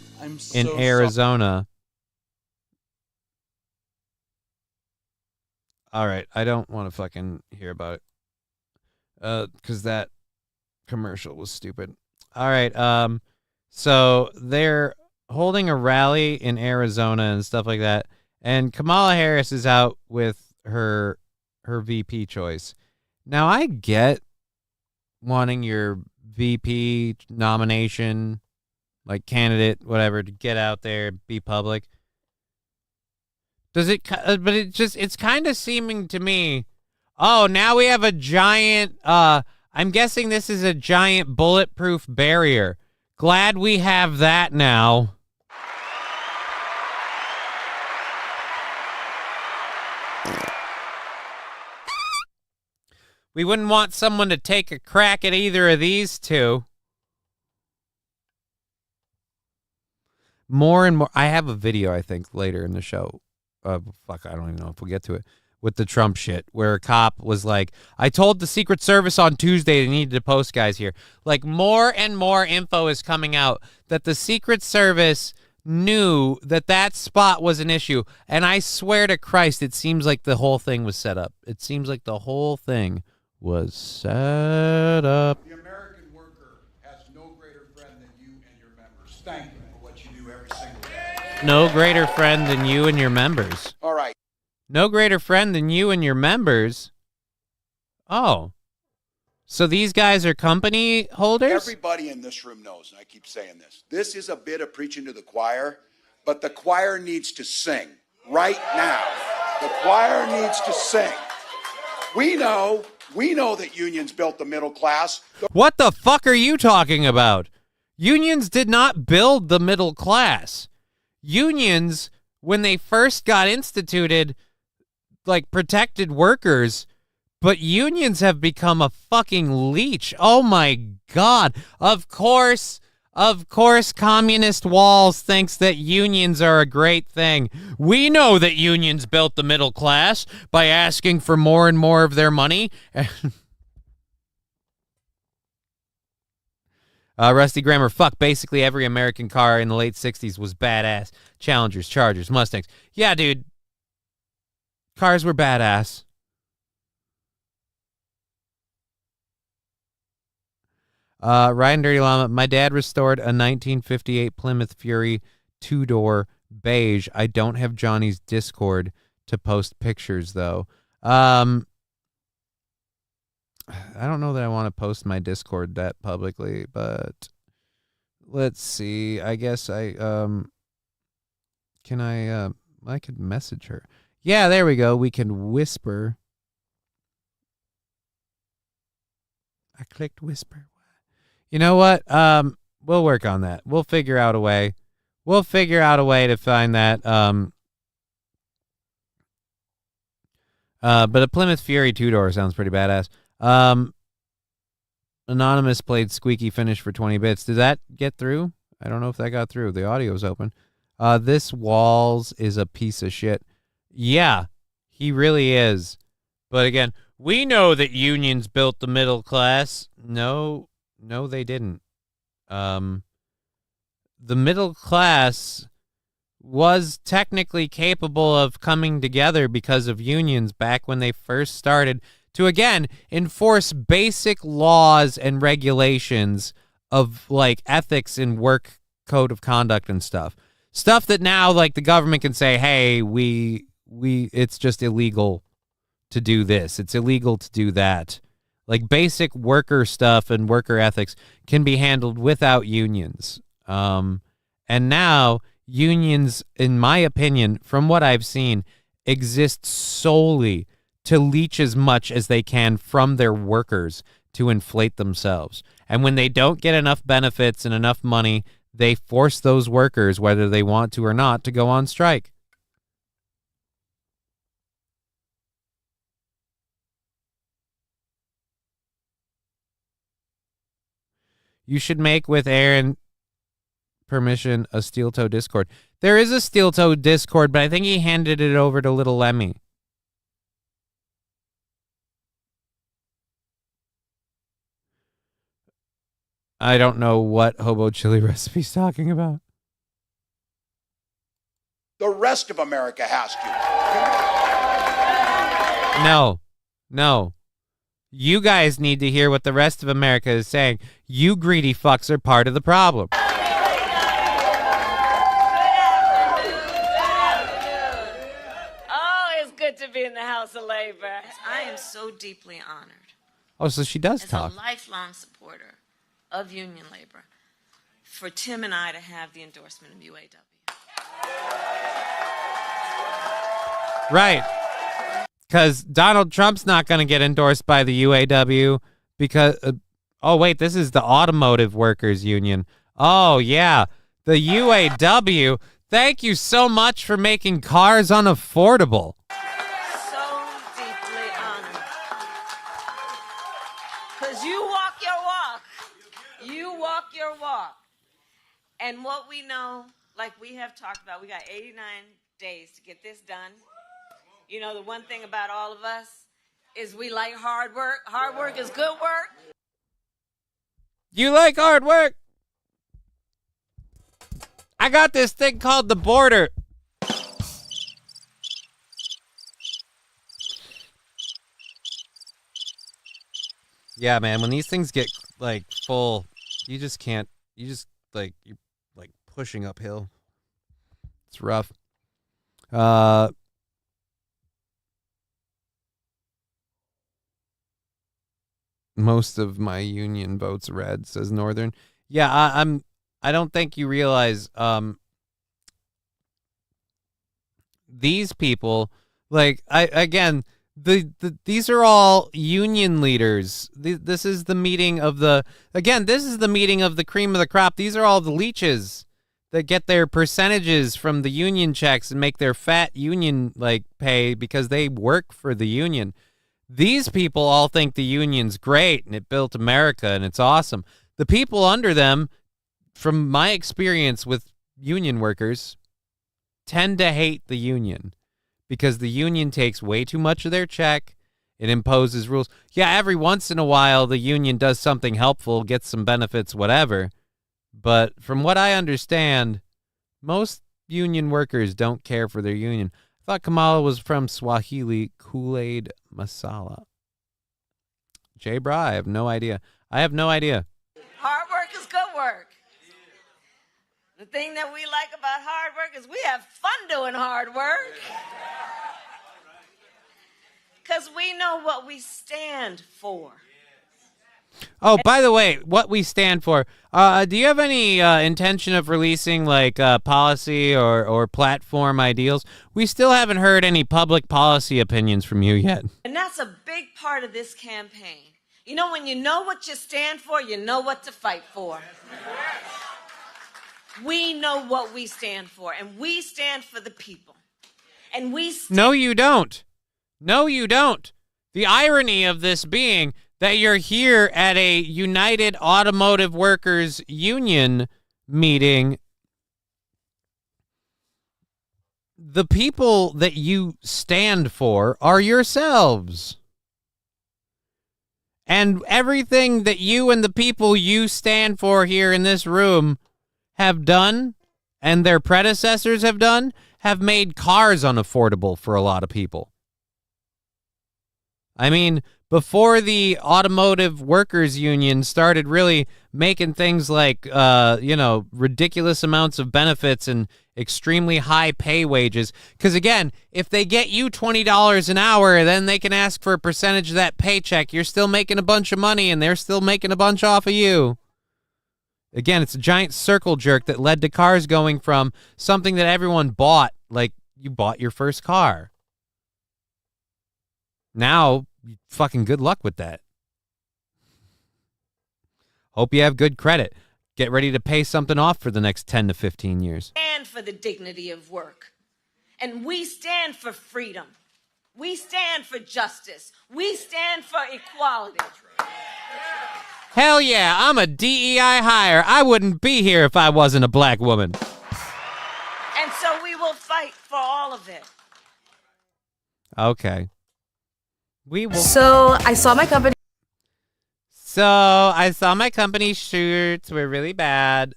in Arizona. All right, I don't want to fucking hear about it because that commercial was stupid. All right, so they're holding a rally in Arizona and stuff like that, and Kamala Harris is out with her VP choice. Now, I get wanting your VP nomination, like candidate, whatever, to get out there, be public. But it's kind of seeming to me, oh, now we have a giant, I'm guessing this is a giant bulletproof barrier. Glad we have that now. We wouldn't want someone to take a crack at either of these two. More and more. I have a video, I think, later in the show. I don't even know if we'll get to it. With the Trump shit, where a cop was like, I told the Secret Service on Tuesday they needed to post guys here. Like, more and more info is coming out that the Secret Service knew that spot was an issue. And I swear to Christ, it seems like the whole thing was set up. It seems like the whole thing was set up. The American worker has no greater friend than you and your members. Thank you for what you do every single day. No greater friend than you and your members. All right. No greater friend than you and your members. Oh. So these guys are company holders? Everybody in this room knows, and I keep saying this. This is a bit of preaching to the choir, but the choir needs to sing right now. The choir needs to sing. We know that unions built the middle class. What the fuck are you talking about? Unions did not build the middle class. Unions, when they first got instituted, like, protected workers, but unions have become a fucking leech. Oh my God. Of course, Communist Walls thinks that unions are a great thing. We know that unions built the middle class by asking for more and more of their money. Rusty Grammar, fuck, basically every American car in the late 60s was badass. Challengers, Chargers, Mustangs. Yeah, dude. Cars were badass. Ryan Dirty Llama, my dad restored a 1958 Plymouth Fury 2-door beige. I don't have Johnny's Discord to post pictures, though. I don't know that I want to post my Discord that publicly, but let's see. I guess I could message her. Yeah, there we go. We can whisper. I clicked whisper. You know what? We'll work on that. We'll figure out a way. We'll figure out a way to find that. But a Plymouth Fury 2-door sounds pretty badass. Anonymous played Squeaky Finish for 20 bits. Did that get through? I don't know if that got through. The audio's open. This Walls is a piece of shit. Yeah, he really is. But again, we know that unions built the middle class. No, they didn't. The middle class was technically capable of coming together because of unions back when they first started to, again, enforce basic laws and regulations of, like, ethics and work code of conduct and stuff. Stuff that now, like, the government can say, hey, it's just illegal to do this. It's illegal to do that. Like, basic worker stuff and worker ethics can be handled without unions. And now unions, in my opinion, from what I've seen, exist solely to leech as much as they can from their workers to inflate themselves. And when they don't get enough benefits and enough money, they force those workers, whether they want to or not, to go on strike. You should make, with Aaron permission, a Steel Toe Discord. There is a Steel Toe Discord, but I think he handed it over to Little Lemmy. I don't know what Hobo Chili Recipe's talking about. The rest of America has to. No. You guys need to hear what the rest of America is saying. You greedy fucks are part of the problem. Oh, it's good to be in the House of Labor. I am so deeply honored. Oh, so she does as talk. a lifelong supporter of union labor, for Tim and I to have the endorsement of UAW. Right. Because Donald Trump's not going to get endorsed by the UAW because, oh, wait, this is the Automotive Workers Union. Oh, yeah, the UAW. Thank you so much for making cars unaffordable. So deeply honored. Because you walk your walk. You walk your walk. And what we know, like we have talked about, we got 89 days to get this done. You know, the one thing about all of us is we like hard work. Hard work is good work. You like hard work? I got this thing called the border. Yeah, man, when these things get, like, full, you just can't, you're pushing uphill. It's rough. Most of my union votes red, says Northern. Yeah, I don't think you realize these people, like, these are all union leaders. This is the meeting of the cream of the crop. These are all the leeches that get their percentages from the union checks and make their fat union pay because they work for the union. These people all think the union's great and it built America and it's awesome. The people under them, from my experience with union workers, tend to hate the union because the union takes way too much of their check. It imposes rules. Yeah, every once in a while the union does something helpful, gets some benefits, whatever. But from what I understand, most union workers don't care for their union. I thought Kamala was from Swahili, Kool-Aid Masala. Jay Bra, I have no idea. Hard work is good work. The thing that we like about hard work is we have fun doing hard work. Because we know what we stand for. Oh, by the way, what we stand for. Do you have any intention of releasing policy or platform ideals? We still haven't heard any public policy opinions from you yet. And that's a big part of this campaign. You know, when you know what you stand for, you know what to fight for. We know what we stand for, and we stand for the people. And No, you don't. No, you don't. The irony of this being that you're here at a United Automotive Workers Union meeting. The people that you stand for are yourselves. And everything that you and the people you stand for here in this room have done, and their predecessors have done, have made cars unaffordable for a lot of people. I mean, before the Automotive Workers Union started really making things like, ridiculous amounts of benefits and extremely high pay wages. Because, again, if they get you $20 an hour, then they can ask for a percentage of that paycheck. You're still making a bunch of money, and they're still making a bunch off of you. Again, it's a giant circle jerk that led to cars going from something that everyone bought, like you bought your first car. Now, fucking good luck with that. Hope you have good credit. Get ready to pay something off for the next 10 to 15 years. Stand for the dignity of work. And we stand for freedom. We stand for justice. We stand for equality. Hell yeah, I'm a DEI hire. I wouldn't be here if I wasn't a black woman. And so we will fight for all of it. Okay. We will. So I saw my company shirts were really bad.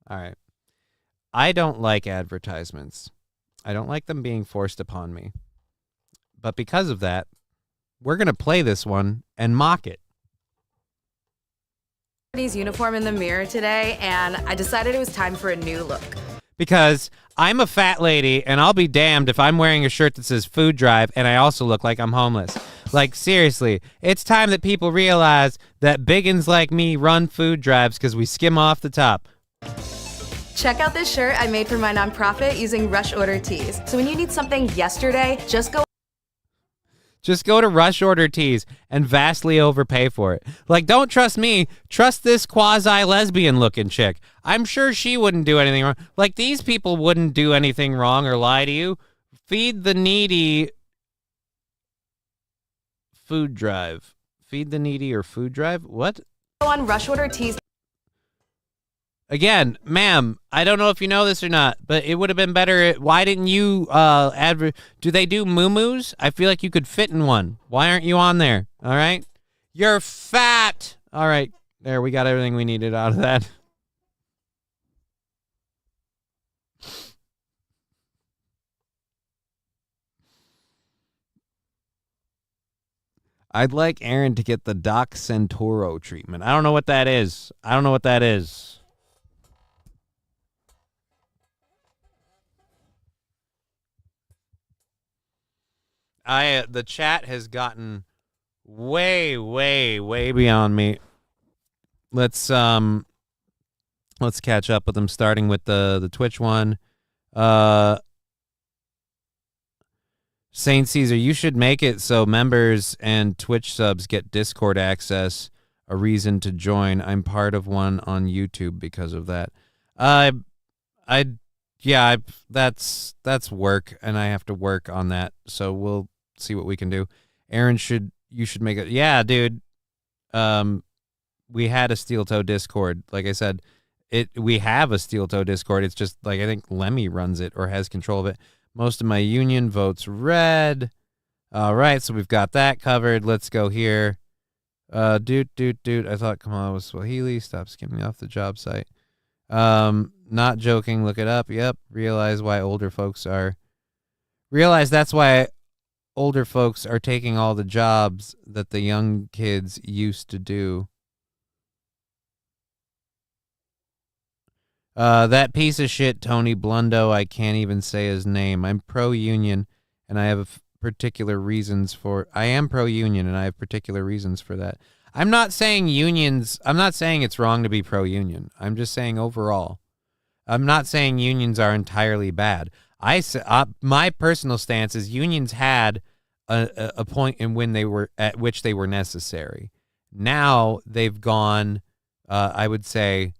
All right. I don't like advertisements. I don't like them being forced upon me. But because of that, we're going to play this one and mock it. uniform in the mirror today, and I decided it was time for a new look. Because I'm a fat lady, and I'll be damned if I'm wearing a shirt that says food drive and I also look like I'm homeless. Like, seriously, it's time that people realize that biggins like me run food drives because we skim off the top. Check out this shirt I made for my nonprofit using rush order tees. So when you need something yesterday, just go to Rush Order Tees and vastly overpay for it. Like, don't trust me. Trust this quasi-lesbian looking chick. I'm sure she wouldn't do anything wrong. Like, these people wouldn't do anything wrong or lie to you. Feed the needy food drive. Feed the needy or food drive? What? on Rush Order Tees. Again, ma'am, I don't know if you know this or not, but it would have been better. Why didn't you do they do moo-moos? I feel like you could fit in one. Why aren't you on there? All right. You're fat. All right. There, we got everything we needed out of that. I'd like Aaron to get the Doc Centoro treatment. I don't know what that is. The chat has gotten way beyond me. Let's catch up with them, starting with the Twitch one. Saint Caesar, you should make it so members and Twitch subs get Discord access, a reason to join. I'm part of one on YouTube because of that. That's work, and I have to work on that. So we'll see what we can do. Aaron, you should make it. Yeah, dude. We had a Steel Toe Discord. Like I said, we have a Steel Toe Discord. It's just like I think Lemmy runs it or has control of it. Most of my union votes red. All right, so we've got that covered. Let's go here. Dude. I thought Kamala was Swahili. Stop skimming off the job site. Not joking. Look it up. Yep. Realize that's why older folks are taking all the jobs that the young kids used to do. That piece of shit, Tony Blundo, I can't even say his name. I'm pro-union, and I have particular reasons for... I am pro-union, and I have particular reasons for that. I'm not saying it's wrong to be pro-union. I'm just saying overall. I'm not saying unions are entirely bad. My personal stance is unions had a point in when at which they were necessary. Now they've gone, I would say...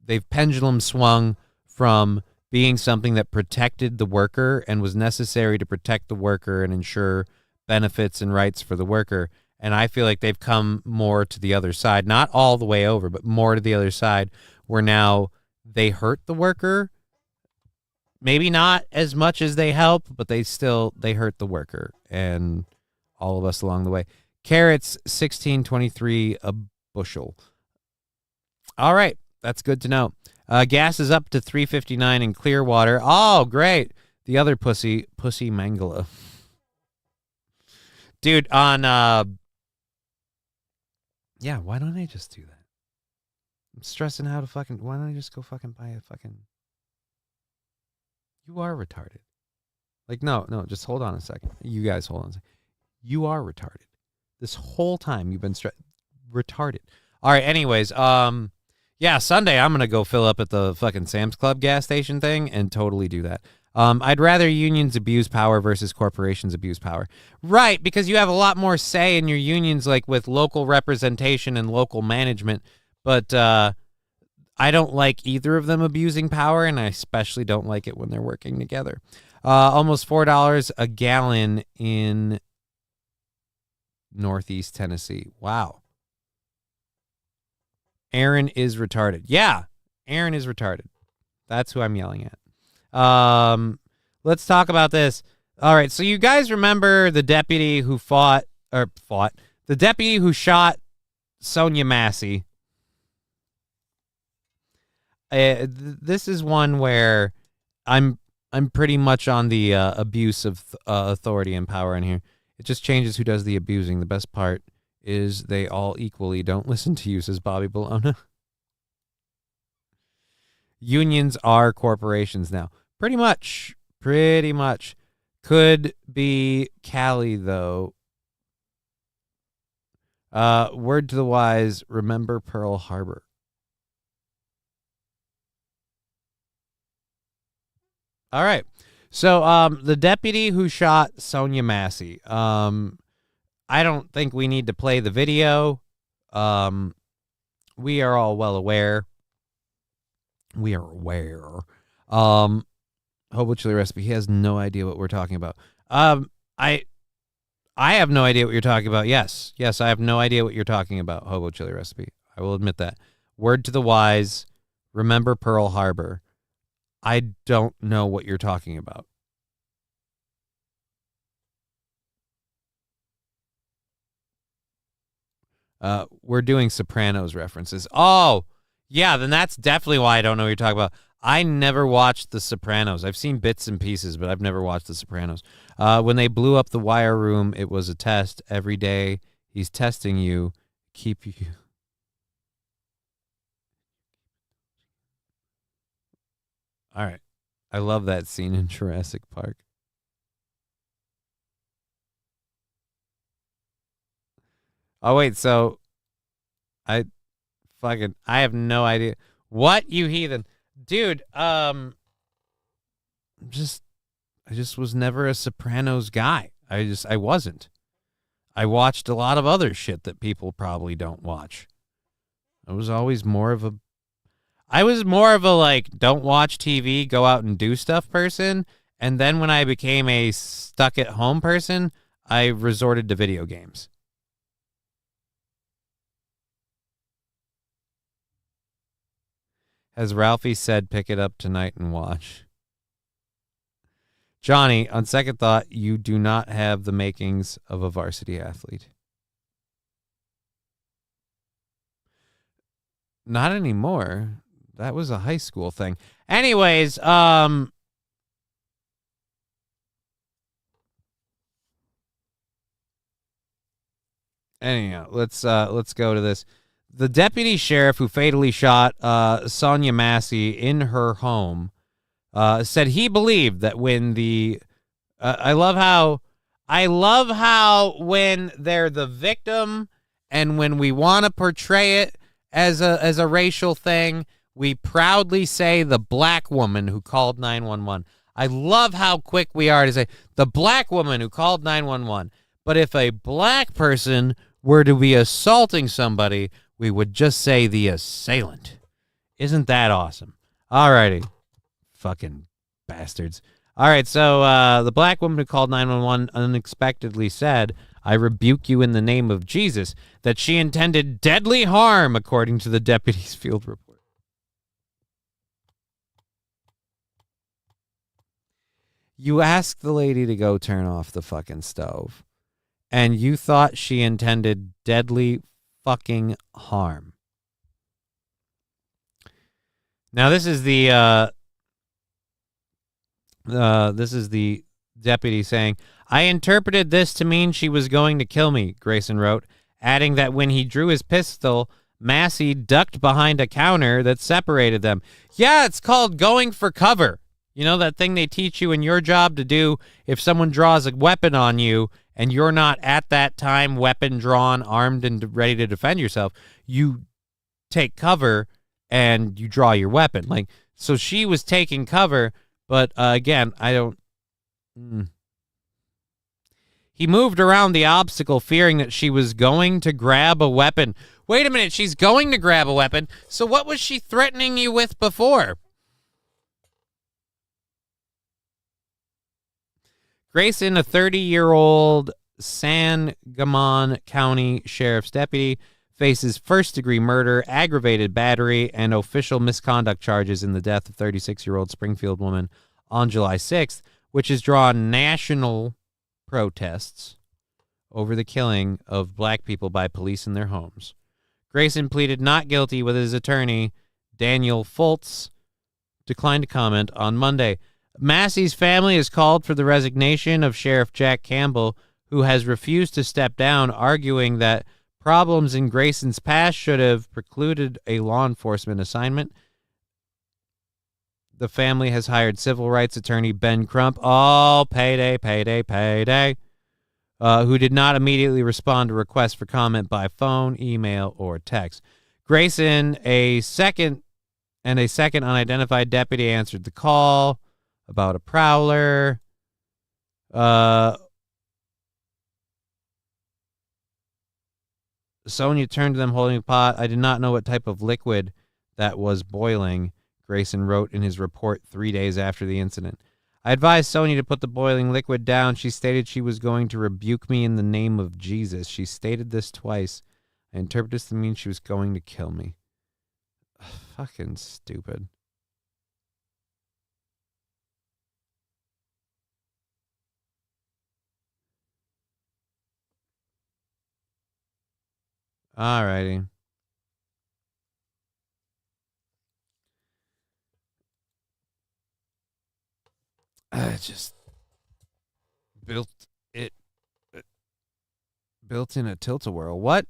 They've pendulum swung from being something that protected the worker and was necessary to protect the worker and ensure benefits and rights for the worker. And I feel like they've come more to the other side, not all the way over, but more to the other side, where now they hurt the worker. Maybe not as much as they help, but they hurt the worker and all of us along the way. Carrots, $16.23 a bushel. All right. That's good to know. Gas is up to $3.59 in Clearwater. Oh, great. The other pussy Mangala. Dude, on yeah, why don't I just do that? I'm stressing how to why don't I just go fucking buy a fucking... You are retarded. Like, no, just hold on a second. You guys hold on a second. You are retarded. This whole time you've been retarded. All right, anyways, yeah, Sunday I'm going to go fill up at the fucking Sam's Club gas station thing and totally do that. I'd rather unions abuse power versus corporations abuse power. Right, because you have a lot more say in your unions, like with local representation and local management. But I don't like either of them abusing power, and I especially don't like it when they're working together. Almost $4 a gallon in Northeast Tennessee. Wow. Aaron is retarded. Yeah, Aaron is retarded. That's who I'm yelling at. Let's talk about this. All right, so you guys remember the deputy who the deputy who shot Sonia Massey. This is one where I'm pretty much on the abuse of authority and power in here. It just changes who does the abusing. The best part is they all equally don't listen to you, says Bobby Bologna. Unions are corporations now. Pretty much. Could be Cali, though. Word to the wise, remember Pearl Harbor. All right. So the deputy who shot Sonia Massey. I don't think we need to play the video. We are all well aware. We are aware. Hobo Chili Recipe. He has no idea what we're talking about. I have no idea what you're talking about. Yes, I have no idea what you're talking about, Hobo Chili Recipe. I will admit that. Word to the wise, remember Pearl Harbor. I don't know what you're talking about. We're doing Sopranos references. Oh, yeah, then that's definitely why I don't know what you're talking about. I never watched The Sopranos. I've seen bits and pieces, but I've never watched The Sopranos. When they blew up the wire room, it was a test. Every day he's testing you, keep you. All right. I love that scene in Jurassic Park. Oh, wait, so I have no idea. What, you heathen? Dude, I just was never a Sopranos guy. I wasn't. I watched a lot of other shit that people probably don't watch. I was more of a like, don't watch TV, go out and do stuff person. And then when I became a stuck at home person, I resorted to video games. As Ralphie said, pick it up tonight and watch. Johnny, on second thought, you do not have the makings of a varsity athlete. Not anymore. That was a high school thing. Anyways, anyhow, let's go to this. The deputy sheriff who fatally shot Sonia Massey in her home said he believed that when the I love how when they're the victim and when we want to portray it as a racial thing, we proudly say the black woman who called 911. I love how quick we are to say the black woman who called 911. But if a black person were to be assaulting somebody, we would just say the assailant. Isn't that awesome? All righty. Fucking bastards. All right, so the black woman who called 911 unexpectedly said, I rebuke you in the name of Jesus, that she intended deadly harm, according to the deputy's field report. You asked the lady to go turn off the fucking stove, and you thought she intended deadly fucking harm. Now, this is the deputy saying, I interpreted this to mean she was going to kill me, Grayson wrote, adding that when he drew his pistol, Massey ducked behind a counter that separated them. Yeah, it's called going for cover. You know, that thing they teach you in your job to do if someone draws a weapon on you and you're not at that time weapon drawn, armed, and ready to defend yourself. You take cover and you draw your weapon. Like, so she was taking cover, But again, I don't. He moved around the obstacle, fearing that she was going to grab a weapon. Wait a minute, she's going to grab a weapon. So what was she threatening you with before? Grayson, a 30-year-old Sangamon County Sheriff's deputy, faces first-degree murder, aggravated battery, and official misconduct charges in the death of 36-year-old Springfield woman on July 6th, which has drawn national protests over the killing of black people by police in their homes. Grayson pleaded not guilty, with his attorney, Daniel Foltz, declined to comment on Monday. Massey's family has called for the resignation of Sheriff Jack Campbell, who has refused to step down, arguing that problems in Grayson's past should have precluded a law enforcement assignment. The family has hired civil rights attorney Ben Crump, payday, who did not immediately respond to requests for comment by phone, email, or text. Grayson, a second unidentified deputy, answered the call about a prowler. Sonia turned to them holding a pot. I did not know what type of liquid that was boiling, Grayson wrote in his report 3 days after the incident. I advised Sonia to put the boiling liquid down. She stated she was going to rebuke me in the name of Jesus. She stated this twice. I interpreted this to mean she was going to kill me. Fucking stupid. Alrighty. I just built in a tilt-a-whirl. What?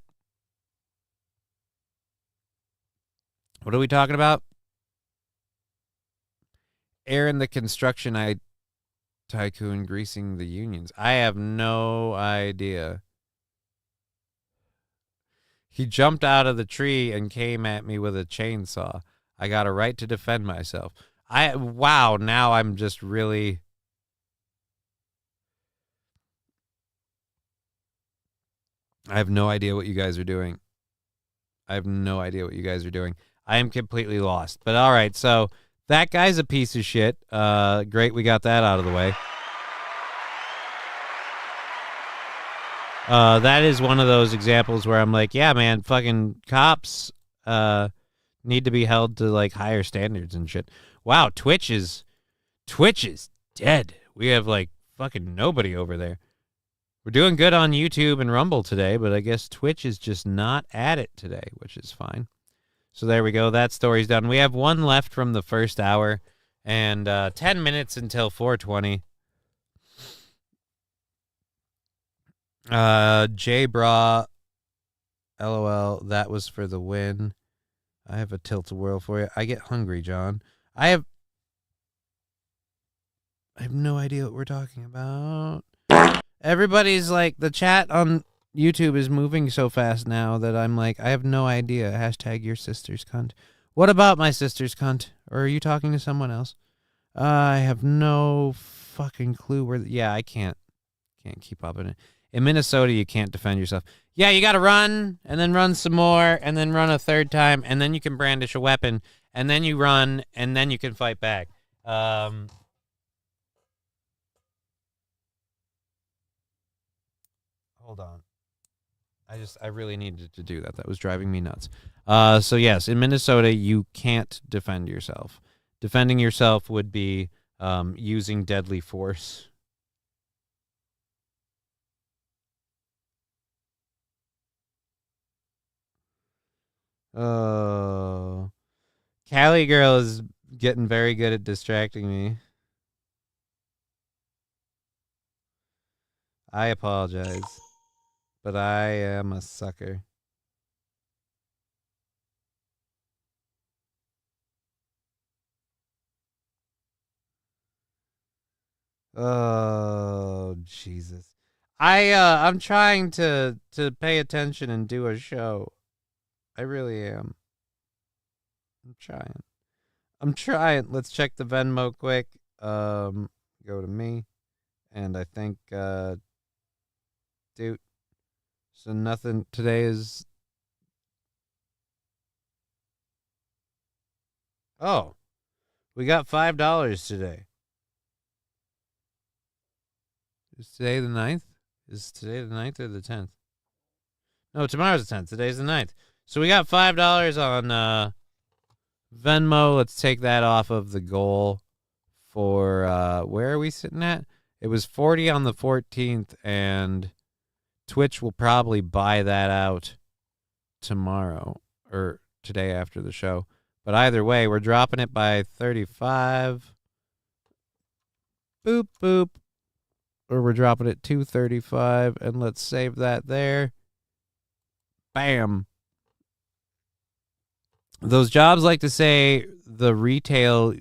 What are we talking about? Aaron the construction tycoon greasing the unions. I have no idea. He jumped out of the tree and came at me with a chainsaw. I got a right to defend myself. Wow, now I'm just really... I have no idea what you guys are doing. I am completely lost. But all right, so that guy's a piece of shit. Great, we got that out of the way. That is one of those examples where I'm like, yeah, man, fucking cops need to be held to like higher standards and shit. Wow, Twitch is dead. We have like fucking nobody over there. We're doing good on YouTube and Rumble today, but I guess Twitch is just not at it today, which is fine. So there we go. That story's done. We have one left from the first hour and 10 minutes until 4:20. J-Bra, LOL, that was for the win. I have a tilt-a-whirl for you. I get hungry, John. I have no idea what we're talking about. Everybody's like, the chat on YouTube is moving so fast now that I'm like, I have no idea. Hashtag your sister's cunt. What about my sister's cunt? Or are you talking to someone else? I have no fucking clue where. Yeah, I can't keep up in it. In Minnesota, you can't defend yourself. Yeah, you got to run, and then run some more, and then run a third time, and then you can brandish a weapon, and then you run, and then you can fight back. Hold on. I really needed to do that. That was driving me nuts. So yes, in Minnesota, you can't defend yourself. Defending yourself would be using deadly force. Oh, Cali girl is getting very good at distracting me. I apologize, but I am a sucker. Oh, Jesus. I'm trying to pay attention and do a show. I really am. I'm trying. Let's check the Venmo quick. Go to me, and I think, dude. So nothing today is. Oh, we got $5 today. Is today the 9th? Is today the 9th or the 10th? No, tomorrow's the 10th. Today's the 9th. So we got $5 on Venmo. Let's take that off of the goal for where are we sitting at? It was 40 on the 14th, and Twitch will probably buy that out tomorrow or today after the show. But either way, we're dropping it by 35. Boop, boop. Or we're dropping it 235, and let's save that there. Bam. Those jobs like to say the retailer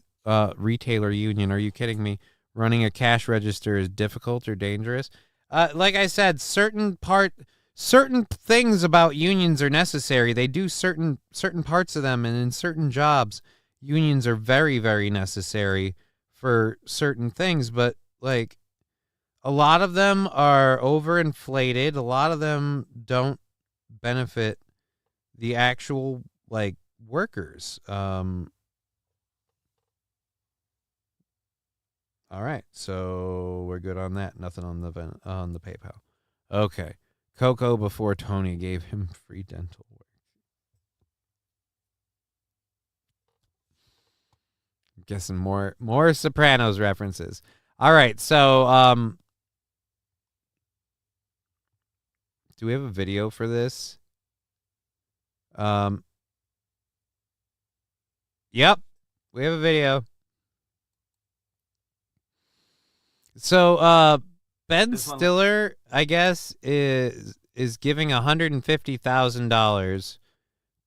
union. Are you kidding me? Running a cash register is difficult or dangerous. Like I said, certain things about unions are necessary. They do certain parts of them, and in certain jobs, unions are very, very necessary for certain things. But like, a lot of them are overinflated. A lot of them don't benefit the actual like workers. All right, so we're good on that. Nothing on the PayPal. Okay, Coco before Tony gave him free dental work. I'm guessing more Sopranos references. All right, so do we have a video for this? Yep, we have a video. So Ben Stiller, I guess, is giving $150,000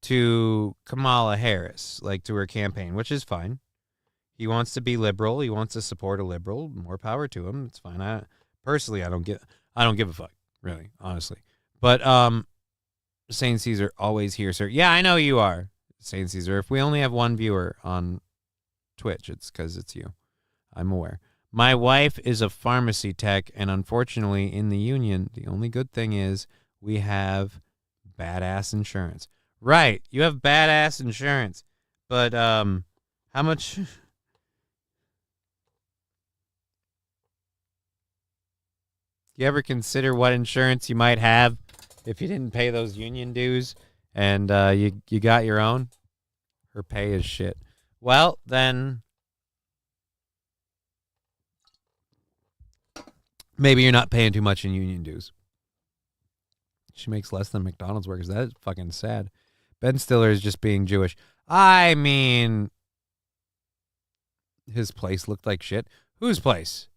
to Kamala Harris, like to her campaign, which is fine. He wants to be liberal. He wants to support a liberal. More power to him. It's fine. I don't give a fuck, really, honestly. But Saint Caesar, always here, sir. Yeah, I know you are, Saint Caesar. If we only have one viewer on Twitch, it's because it's you. I'm aware. My wife is a pharmacy tech, and unfortunately, in the union, the only good thing is we have badass insurance. Right, you have badass insurance, but how much? You ever consider what insurance you might have if you didn't pay those union dues and you got your own? Her pay is shit. Well, then maybe you're not paying too much in union dues. She makes less than McDonald's workers. That is fucking sad. Ben Stiller is just being Jewish. I mean, his place looked like shit. Whose place?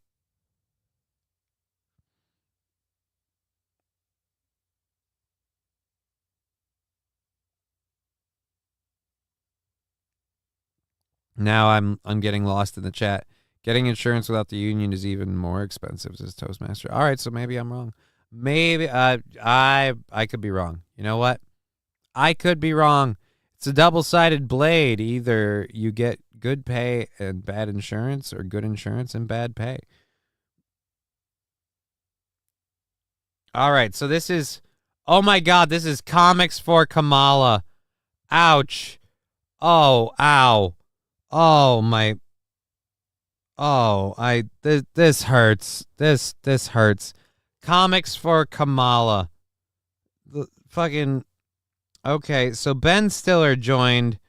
Now I'm getting lost in the chat. Getting insurance without the union is even more expensive, says Toastmaster. All right, so maybe I'm wrong. Maybe I could be wrong. You know what? I could be wrong. It's a double-sided blade. Either you get good pay and bad insurance, or good insurance and bad pay. All right, so this is, oh my God, this is comics for Kamala. Ouch. Oh, ow. Oh my. Oh, this hurts. This hurts. Comics for Kamala. The fucking. Okay, so Ben Stiller joined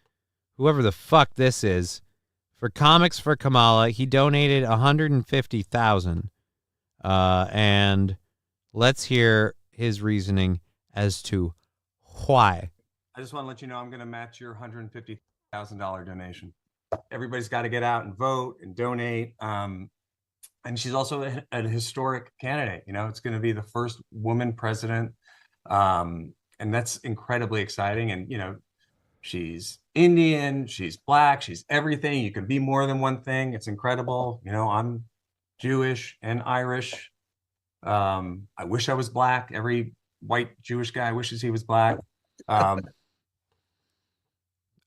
whoever the fuck this is for Comics for Kamala. He donated $150,000. And let's hear his reasoning as to why. I just want to let you know I'm going to match your $150,000 donation. Everybody's got to get out and vote and donate. And she's also a historic candidate. You know, it's going to be the first woman president. And that's incredibly exciting. And, you know, she's Indian, she's black, she's everything. You can be more than one thing. It's incredible. You know, I'm Jewish and Irish. I wish I was black. Every white Jewish guy wishes he was black.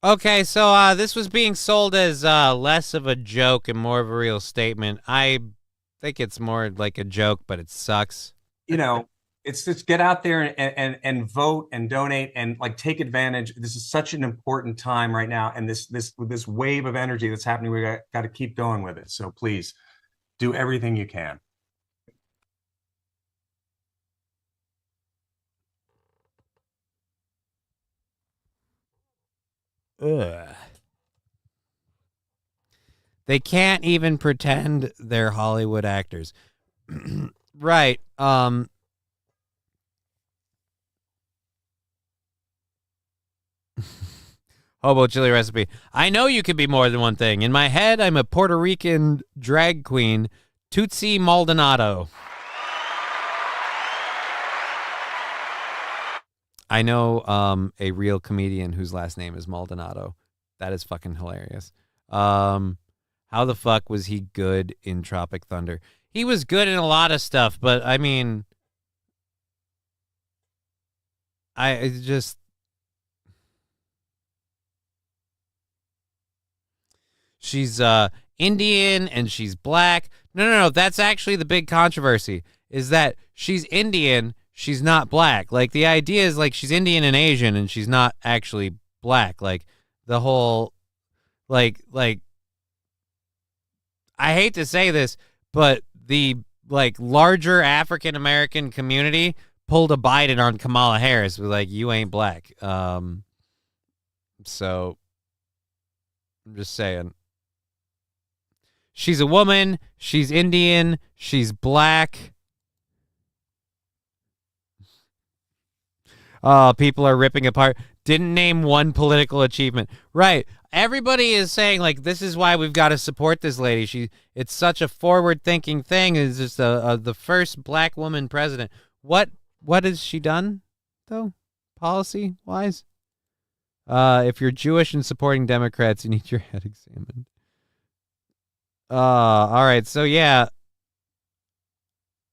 Okay, so this was being sold as less of a joke and more of a real statement. I think it's more like a joke, but it sucks. You know, it's just get out there and vote and donate and like take advantage. This is such an important time right now, and this wave of energy that's happening, we got to keep going with it. So please do everything you can. Ugh. They can't even pretend they're Hollywood actors. Right. Hobo chili recipe. I know you could be more than one thing. In my head, I'm a Puerto Rican drag queen, Tootsie Maldonado. I know a real comedian whose last name is Maldonado. That is fucking hilarious. How the fuck was he good in Tropic Thunder? He was good in a lot of stuff, but I mean, she's Indian and she's black. No. That's actually the big controversy, is that she's Indian, she's not black. Like, the idea is like she's Indian and Asian and she's not actually black. Like, the whole, like, I hate to say this, but the like larger African American community pulled a Biden on Kamala Harris. Was like, you ain't black. So I'm just saying. She's a woman. She's Indian. She's black. Oh, people are ripping apart. Didn't name one political achievement. Right. Everybody is saying, like, this is why we've got to support this lady. It's such a forward-thinking thing. It's just the first black woman president. What has she done, though, policy-wise? If you're Jewish and supporting Democrats, you need your head examined. All right. So, yeah,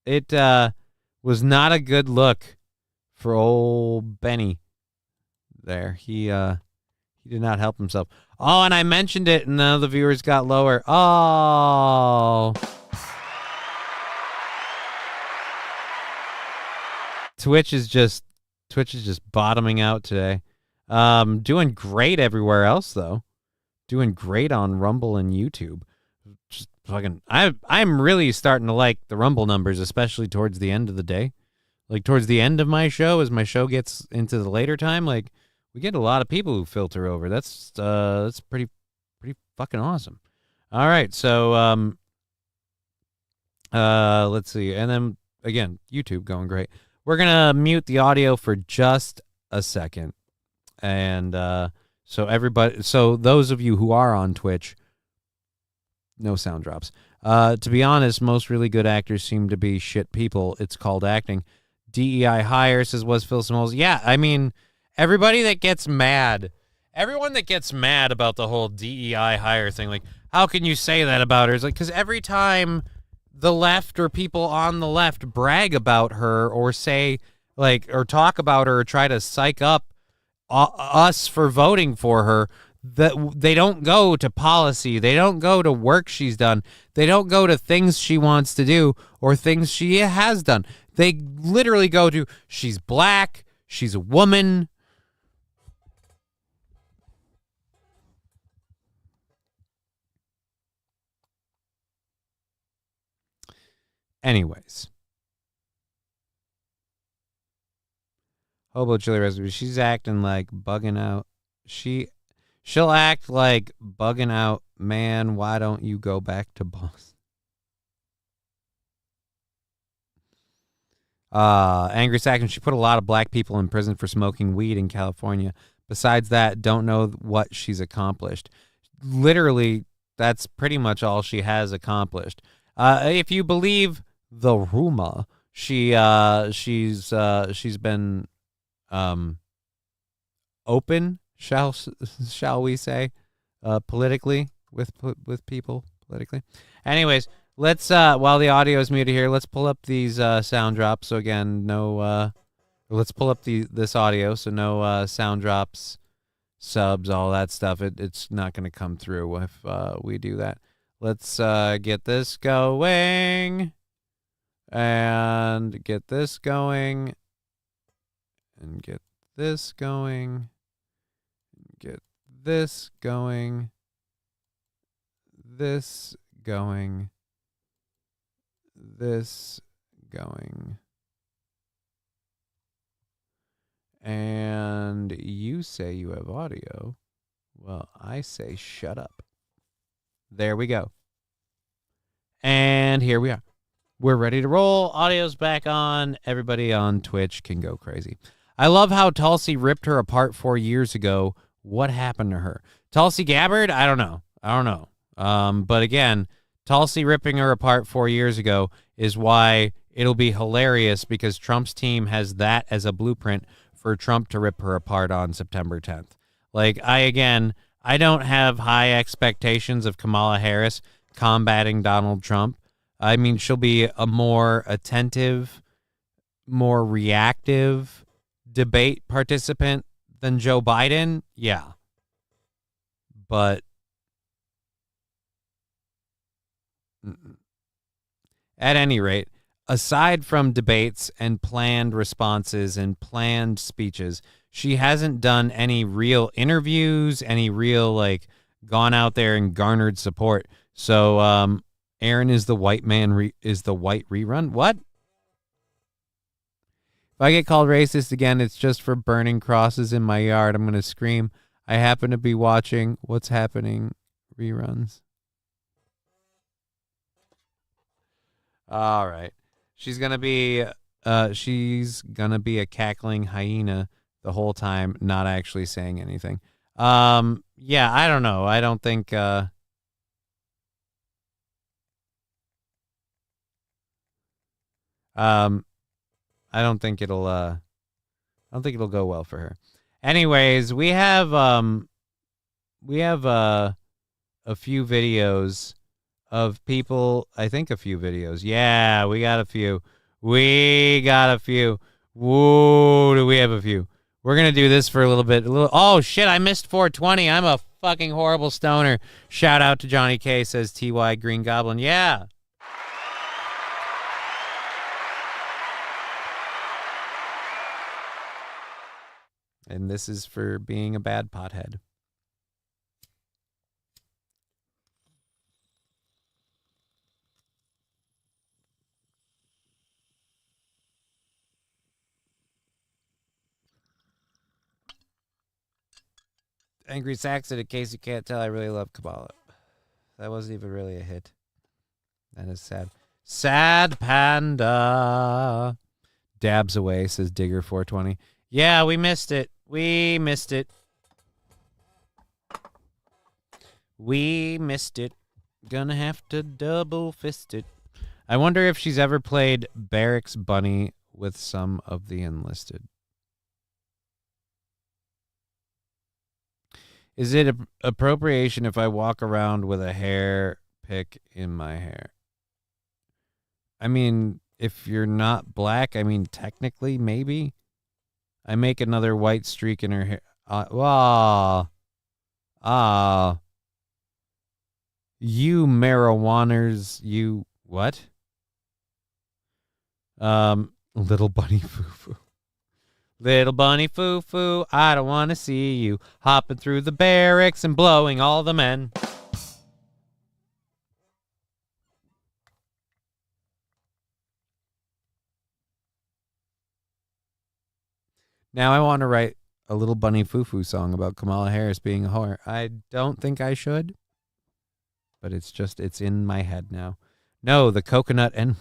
it was not a good look for old Benny there. He did not help himself. Oh, and I mentioned it, and none of the viewers got lower. Oh. Twitch is just bottoming out today. Doing great everywhere else, though. Doing great on Rumble and YouTube. Just fucking, I'm really starting to like the Rumble numbers, especially towards the end of the day. Like, towards the end of my show, as my show gets into the later time, like, we get a lot of people who filter over. That's pretty fucking awesome. All right, so let's see, and then again, YouTube going great. We're gonna mute the audio for just a second, and so those of you who are on Twitch, no sound drops. To be honest, most really good actors seem to be shit people. It's called acting. DEI hire, says was Phil Smalls. Yeah, I mean, everybody that gets mad, everyone that gets mad about the whole DEI hire thing, like, how can you say that about her? It's like, because every time the left or people on the left brag about her or say, like, or talk about her or try to psych up us for voting for her, that they don't go to policy, they don't go to work she's done, they don't go to things she wants to do or things she has done. They literally go to, she's black, she's a woman. Anyways. Hobo chili recipe. She's acting like bugging out. She'll act like bugging out. Man, why don't you go back to Boston? Angry Saxon, she put a lot of black people in prison for smoking weed in California. Besides that, don't know what she's accomplished. Literally, that's pretty much all she has accomplished. If you believe the rumor, she's been open, shall we say, politically with people politically. Anyways, let's while the audio is muted here, let's pull up these sound drops. So again, let's pull up this audio, so no sound drops subs, all that stuff. It's not going to come through if we do that. Let's get this going and get this going and get this going. Get this going. This going. This going. And you say you have audio. Well, I say shut up. There we go. And here we are. We're ready to roll. Audio's back on. Everybody on Twitch can go crazy. I love how Tulsi ripped her apart 4 years ago. What happened to her? Tulsi Gabbard? I don't know. But again, Tulsi ripping her apart 4 years ago is why it'll be hilarious, because Trump's team has that as a blueprint for Trump to rip her apart on September 10th. Like, I don't have high expectations of Kamala Harris combating Donald Trump. I mean, she'll be a more attentive, more reactive debate participant than Joe Biden. Yeah. But at any rate, aside from debates and planned responses and planned speeches, she hasn't done any real interviews, any real, like, gone out there and garnered support. So, Aaron is the white man, is the white rerun. What? If I get called racist again, it's just for burning crosses in my yard. I'm going to scream. I happen to be watching What's Happening reruns. All right. She's going to be a cackling hyena the whole time, not actually saying anything. Yeah, I don't know. I don't think I don't think it'll go well for her. Anyways, we have a few videos of people. I think a few videos. Yeah, we got a few. Whoa, do we have a few? We're going to do this for a little bit. Oh, shit, I missed 420. I'm a fucking horrible stoner. Shout out to Johnny K, says TY Green Goblin. Yeah. And this is for being a bad pothead. Angry Saxon, in case you can't tell, I really love Kabbalah. That wasn't even really a hit. That is sad. Sad Panda. Dabs away, says Digger420. Yeah, we missed it. We missed it. Gonna have to double fist it. I wonder if she's ever played Barracks Bunny with some of the enlisted. Is it appropriation if I walk around with a hair pick in my hair? I mean, if you're not black, I mean, technically, maybe. I make another white streak in her hair. You marijuaners, you what? Little bunny foo-foo. Little bunny foo-foo, I don't want to see you hopping through the barracks and blowing all the men. Now I want to write a Little Bunny Foo-Foo song about Kamala Harris being a whore. I don't think I should, but it's in my head now. No, the coconut and...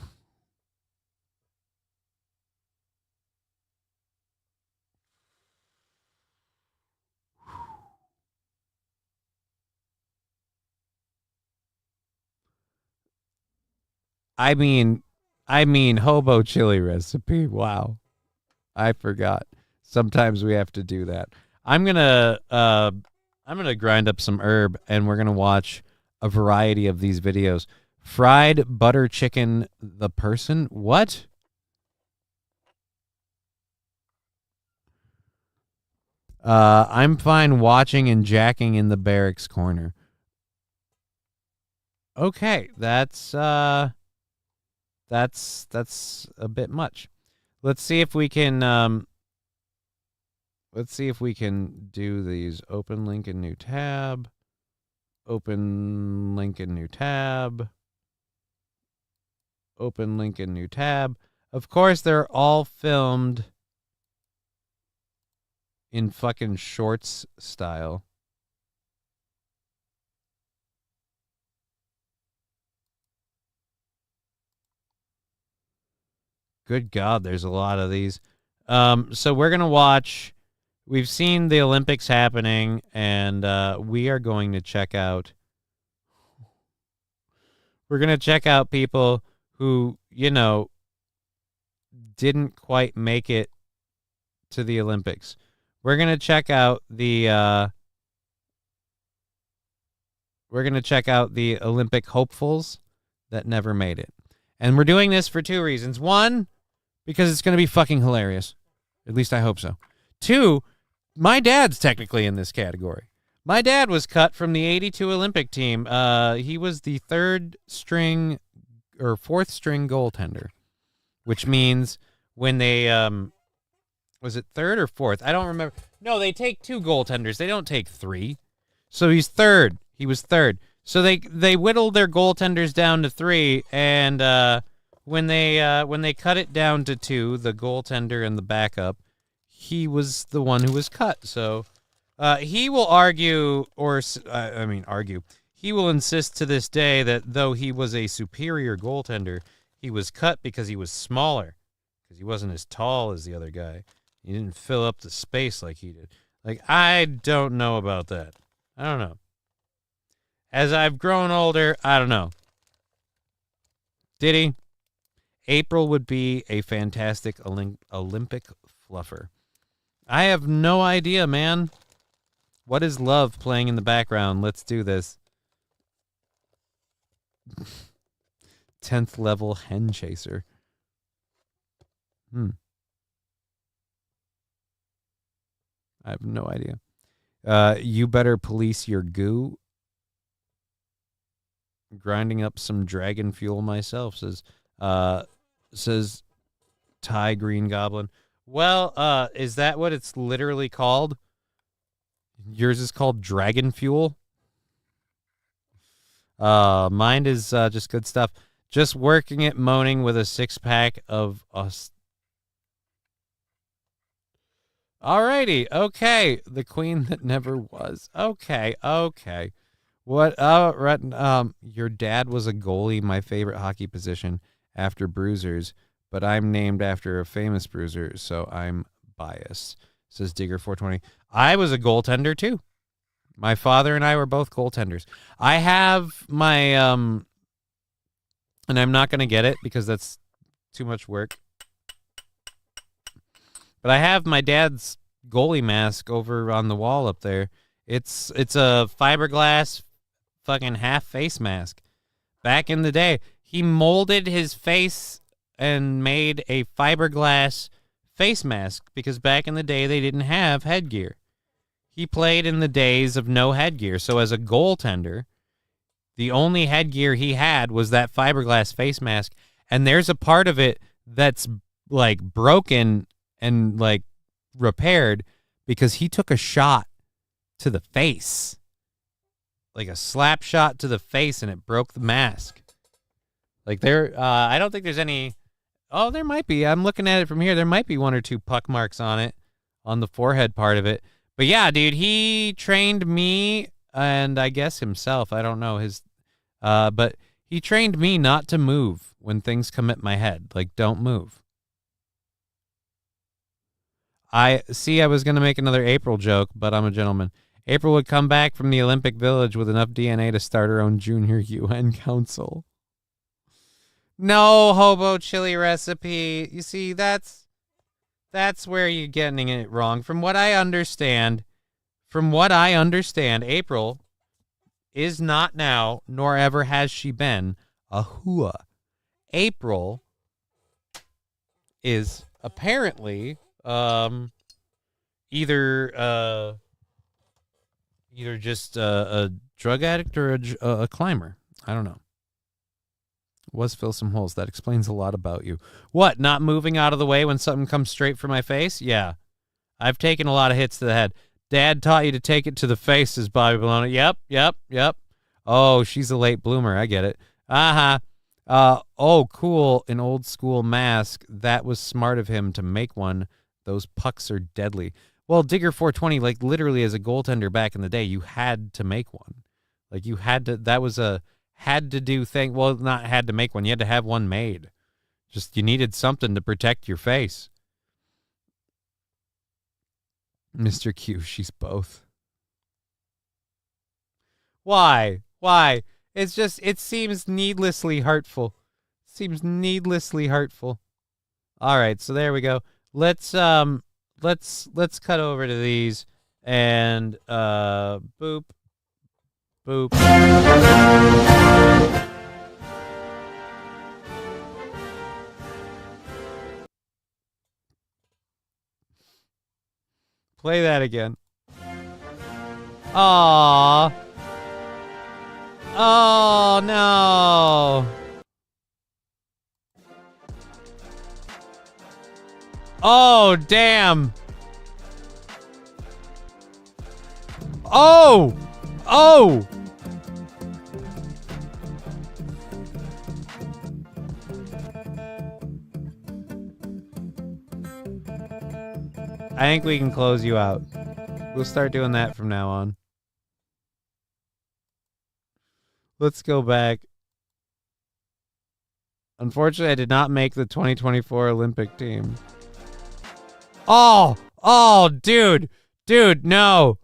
I mean, hobo chili recipe. Wow. I forgot. Sometimes we have to do that. I'm going to grind up some herb and we're going to watch a variety of these videos. Fried butter chicken the person? What? I'm fine watching and jacking in the barracks corner. Okay, that's a bit much. Let's see if we can do these. Open link in new tab. Open link in new tab. Open link in new tab. Of course, they're all filmed in fucking shorts style. Good God, there's a lot of these. So we're going to watch. We've seen the Olympics happening, and we are going to check out. We're going to check out people who, you know, didn't quite make it to the Olympics. We're going to check out the Olympic hopefuls that never made it. And we're doing this for two reasons. One, because it's going to be fucking hilarious. At least I hope so. Two, my dad's technically in this category. My dad was cut from the 82 Olympic team. He was the third string or fourth string goaltender, which means when they, was it third or fourth? I don't remember. No, they take two goaltenders. They don't take three. So he's third. He was third. So they whittled their goaltenders down to three, and when they cut it down to two, the goaltender and the backup, he was the one who was cut. So he will argue, he will insist to this day that though he was a superior goaltender, he was cut because he was smaller, because he wasn't as tall as the other guy. He didn't fill up the space like he did. Like, I don't know about that. I don't know. As I've grown older, I don't know. Did he? April would be a fantastic Olympic fluffer. I have no idea, man. What is Love playing in the background? Let's do this. 10th level hen chaser. I have no idea. You better police your goo. Grinding up some dragon fuel myself, says Ty Green Goblin. Well, is that what it's literally called? Yours is called dragon fuel? Mine is just good stuff. Just working it, moaning with a 6-pack of us. Alrighty, okay. The queen that never was. Okay. What? Your dad was a goalie, my favorite hockey position after bruisers, but I'm named after a famous bruiser, so I'm biased, says Digger420. I was a goaltender, too. My father and I were both goaltenders. I have my, and I'm not going to get it because that's too much work, but I have my dad's goalie mask over on the wall up there. It's a fiberglass fucking half face mask. Back in the day, he molded his face and made a fiberglass face mask because back in the day they didn't have headgear. He played in the days of no headgear. So as a goaltender, the only headgear he had was that fiberglass face mask. And there's a part of it that's like broken and like repaired because he took a shot to the face. Like a slap shot to the face, and it broke the mask. Like I don't think there's any. Oh, there might be. I'm looking at it from here. There might be one or two puck marks on it, on the forehead part of it. But yeah, dude, he trained me, and I guess himself. I don't know his. But he trained me not to move when things come at my head. Like, don't move. I was gonna make another April joke, but I'm a gentleman. April would come back from the Olympic Village with enough DNA to start her own junior UN council. No hobo chili recipe. You see, that's where you're getting it wrong. From what I understand, April is not now, nor ever has she been, a hua. April is apparently, either just a drug addict or a climber. I don't know. Was fill some holes. That explains a lot about you. What, not moving out of the way when something comes straight for my face? Yeah. I've taken a lot of hits to the head. Dad taught you to take it to the face, says Bobby Bologna. Yep. Oh, she's a late bloomer. I get it. Oh, cool. An old school mask. That was smart of him to make one. Those pucks are deadly. Well, Digger 420, like literally as a goaltender back in the day, you had to make one. Like you had to, that was a had to do thing. Well, not had to make one. You had to have one made. Just you needed something to protect your face. Mr. Q, she's both. Why? It's just, it seems needlessly hurtful. All right, so there we go. Let's cut over to these and boop. Play that again. Aww. Oh, no. Oh, damn. Oh. I think we can close you out. We'll start doing that from now on. Let's go back. Unfortunately, I did not make the 2024 Olympic team. Oh, dude, no.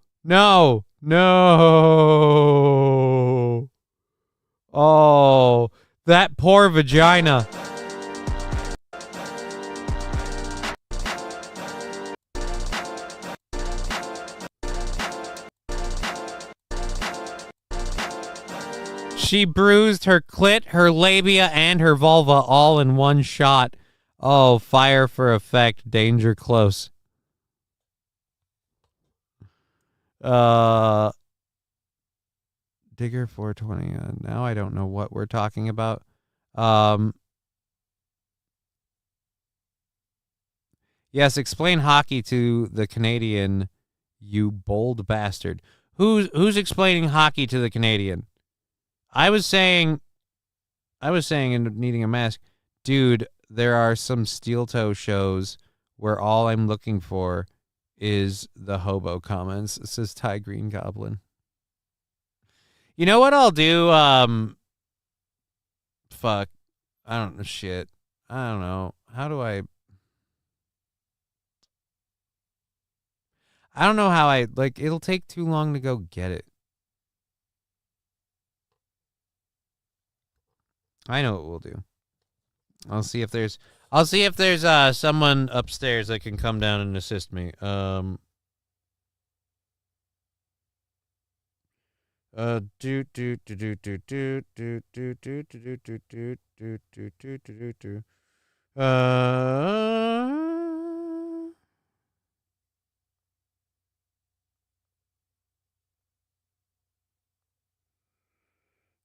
Oh, that poor vagina. She bruised her clit, her labia, and her vulva all in one shot. Oh, fire for effect, danger close. Digger 420. Now I don't know what we're talking about. Yes, explain hockey to the Canadian, you bold bastard. Who's explaining hockey to the Canadian? I was saying in needing a mask, dude, there are some steel toe shows where all I'm looking for is the hobo comments. It says Ty Green Goblin. You know what I'll do? Fuck. I don't know shit. I don't know. How do I don't know how it'll take too long to go get it. I know what we'll do. I'll see if there's someone upstairs that can come down and assist me.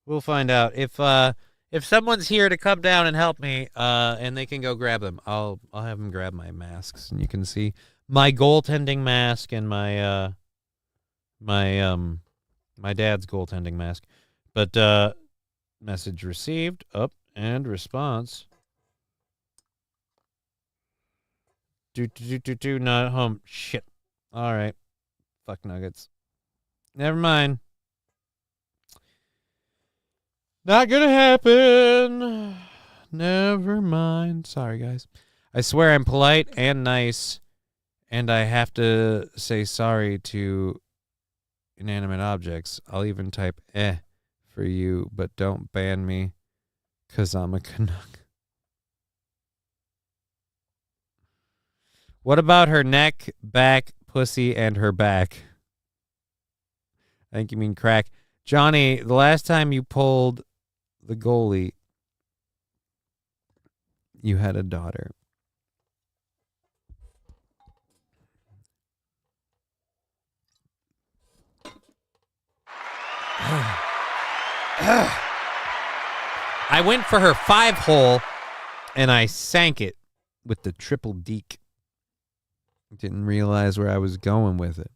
We'll find out if someone's here to come down and help me, and they can go grab them. I'll have them grab my masks, and you can see my goaltending mask and my my dad's goaltending mask. But message received, up and response. Not home. Shit. All right. Fuck nuggets. Never mind. Not gonna happen. Never mind. Sorry, guys. I swear I'm polite and nice, and I have to say sorry to inanimate objects. I'll even type for you, but don't ban me, 'cause I'm a Canuck. What about her neck, back, pussy, and her back? I think you mean crack. Johnny, the last time you pulled the goalie, you had a daughter. I went for her 5-hole, and I sank it with the triple deke. Didn't realize where I was going with it.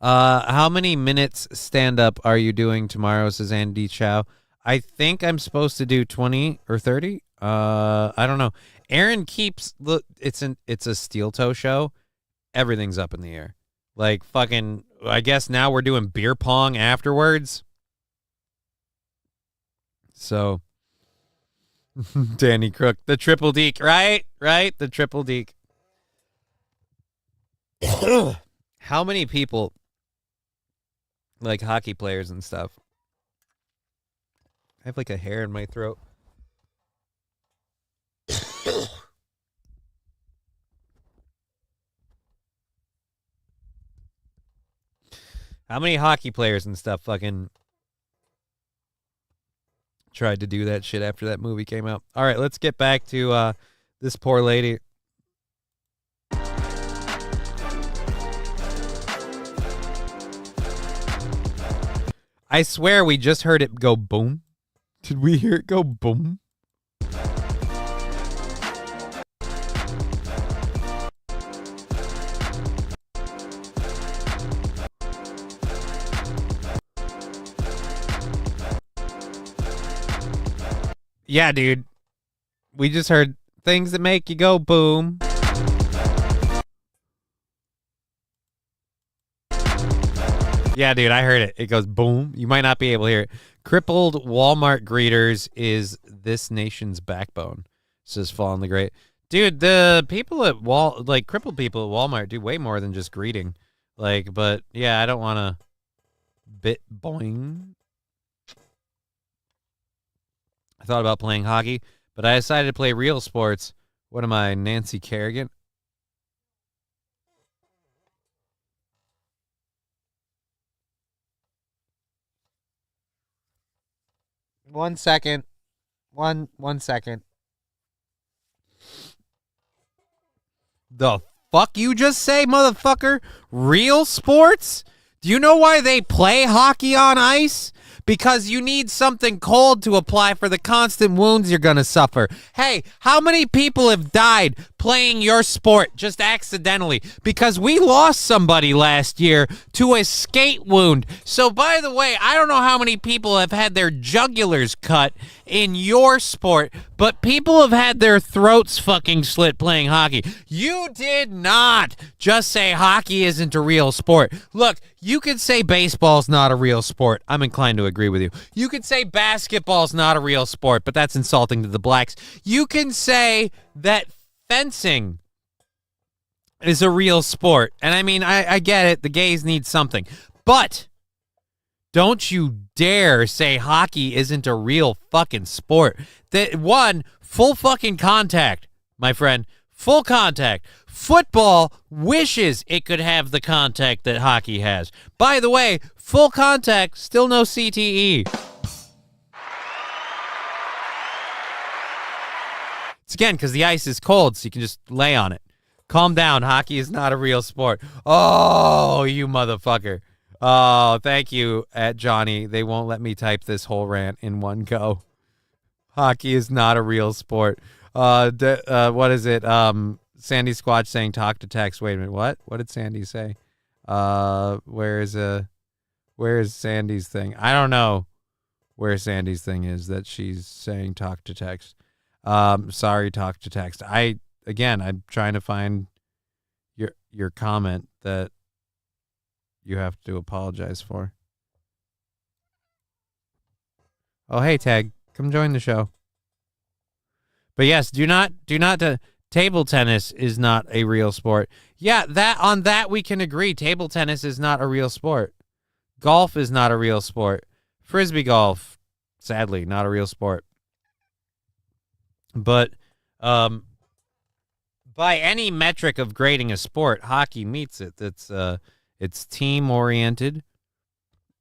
How many minutes stand-up are you doing tomorrow, says Andy Chow. I think I'm supposed to do 20 or 30. I don't know. Aaron keeps... Look, it's a steel toe show. Everything's up in the air. Like, fucking... I guess now we're doing beer pong afterwards. So... Danny Crook, the triple deke, right? Right? The triple deke. How many people, like hockey players and stuff, I have like a hair in my throat. How many hockey players and stuff fucking tried to do that shit after that movie came out? All right, let's get back to this poor lady. I swear we just heard it go boom. Did we hear it go boom? Yeah, dude. We just heard things that make you go boom. Yeah, dude, I heard it. It goes boom. You might not be able to hear it. Crippled Walmart greeters is this nation's backbone, says Fallen the Great. Dude, the people at crippled people at Walmart do way more than just greeting. But yeah, I don't want to bit boing. I thought about playing hockey, but I decided to play real sports. What am I, Nancy Kerrigan? One second. One second. The fuck you just say, motherfucker? Real sports? Do you know why they play hockey on ice? Because you need something cold to apply for the constant wounds you're going to suffer. Hey, how many people have died playing your sport just accidentally? Because we lost somebody last year to a skate wound. So, by the way, I don't know how many people have had their jugulars cut in your sport, but people have had their throats fucking slit playing hockey. You did not just say hockey isn't a real sport. Look, you could say baseball's not a real sport. I'm inclined to agree with you. You could say basketball's not a real sport, but that's insulting to the blacks. You can say that fencing is a real sport. And I mean, I get it. The gays need something. But don't you dare say hockey isn't a real fucking sport. That one, full fucking contact, my friend. Full contact. Football wishes it could have the contact that hockey has. By the way, full contact, still no CTE. It's again because the ice is cold, so you can just lay on it. Calm down. Hockey is not a real sport. Oh, you motherfucker. Oh, thank you, at Johnny. They won't let me type this whole rant in one go. Hockey is not a real sport. What is it? Sandy Squatch saying talk to text. Wait a minute. What? What did Sandy say? Where is Sandy's thing? I don't know where Sandy's thing is that she's saying talk to text. Sorry, talk to text. I'm trying to find your comment that you have to apologize for. Oh, hey, Tag, come join the show. But yes, do not table tennis is not a real sport. Yeah, that we can agree. Table tennis is not a real sport. Golf is not a real sport. Frisbee golf, sadly, not a real sport. But by any metric of grading a sport, hockey meets it. It's team oriented.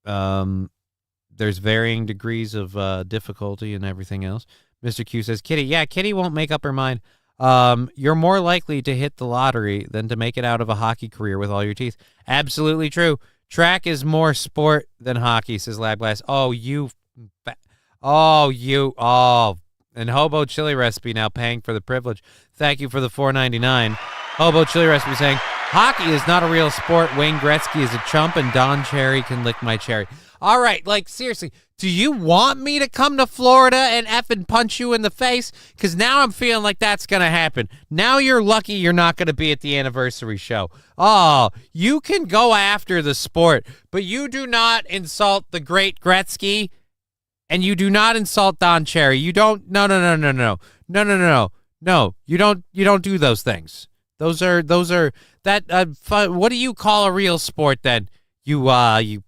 There's varying degrees of difficulty and everything else. Mr. Q says, Kitty, yeah, Kitty won't make up her mind. You're more likely to hit the lottery than to make it out of a hockey career with all your teeth. Absolutely true. Track is more sport than hockey, says Labglass. And Hobo Chili Recipe now paying for the privilege. Thank you for the $4.99. Hobo Chili Recipe saying, hockey is not a real sport. Wayne Gretzky is a chump, and Don Cherry can lick my cherry. All right, like, seriously, do you want me to come to Florida and effing punch you in the face? Because now I'm feeling like that's going to happen. Now you're lucky you're not going to be at the anniversary show. Oh, you can go after the sport, but you do not insult the great Gretzky, and you do not insult Don Cherry. You don't, no, you don't do those things. Those are, what do you call a real sport then? I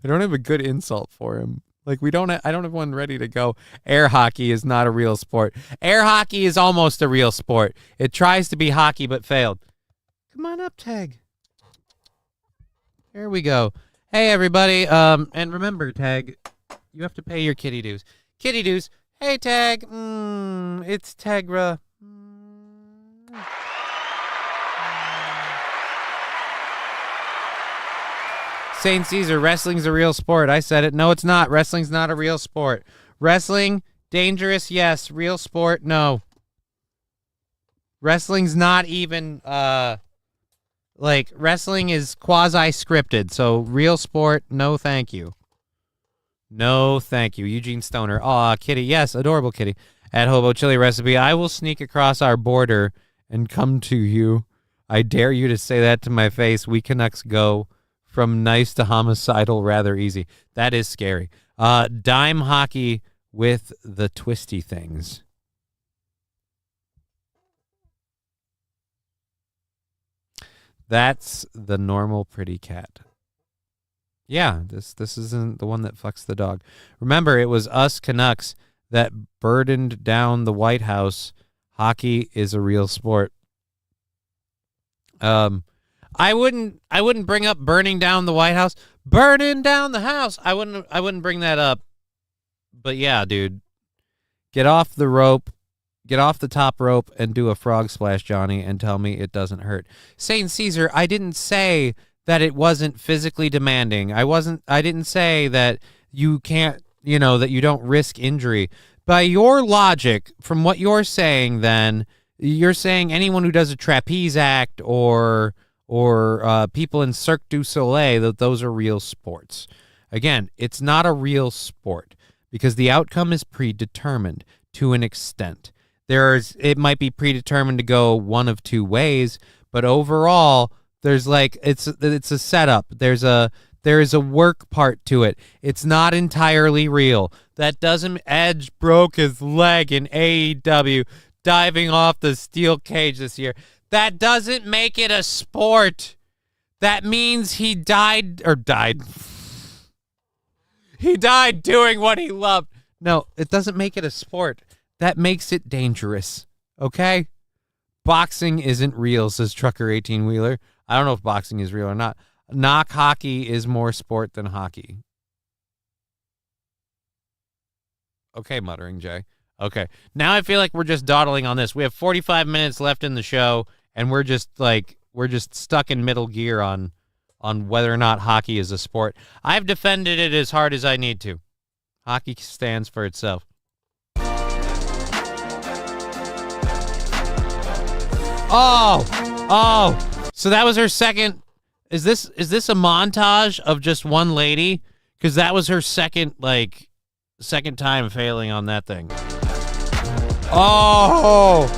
don't have a good insult for him. Like, I don't have one ready to go. Air hockey is not a real sport. Air hockey is almost a real sport. It tries to be hockey, but failed. Come on up, Tag. There we go. Hey, everybody. And remember, Tag, you have to pay your kitty dues. Kitty dues. Hey, Tag. It's Tegra. St. Caesar, wrestling's a real sport. I said it. No, it's not. Wrestling's not a real sport. Wrestling, dangerous, yes. Real sport, no. Wrestling's not even, wrestling is quasi-scripted. So, real sport, no thank you. No thank you. Eugene Stoner. Aw, kitty. Yes, adorable kitty. At Hobo Chili Recipe, I will sneak across our border and come to you. I dare you to say that to my face. We Canucks go from nice to homicidal rather easy. That is scary. Dime hockey with the twisty things. That's the normal pretty cat. Yeah, this isn't the one that fucks the dog. Remember, it was us Canucks that burdened down the White House. Hockey is a real sport. I wouldn't bring up burning down the White House. Burning down the house. I wouldn't bring that up. But yeah, dude. Get off the rope. Get off the top rope and do a frog splash, Johnny, and tell me it doesn't hurt. St. Caesar, I didn't say that it wasn't physically demanding. I didn't say that you can't, that you don't risk injury. By your logic, from what you're saying then, you're saying anyone who does a trapeze act or people in Cirque du Soleil, that those are real sports. Again, it's not a real sport because the outcome is predetermined to an extent. It might be predetermined to go one of two ways, but overall, there's it's a setup. There is a work part to it. It's not entirely real. That doesn't. Edge broke his leg in AEW diving off the steel cage this year. That doesn't make it a sport. That means he died. He died doing what he loved. No, it doesn't make it a sport. That makes it dangerous. Okay? Boxing isn't real, says Trucker 18-Wheeler. I don't know if boxing is real or not. Knock hockey is more sport than hockey. Okay, Muttering Jay. Okay. Now I feel like we're just dawdling on this. We have 45 minutes left in the show, and we're just stuck in middle gear on whether or not hockey is a sport. I've defended it as hard as I need to. Hockey stands for itself. Oh. So that was her second. Is this a montage of just one lady? Because that was her second time failing on that thing. Oh.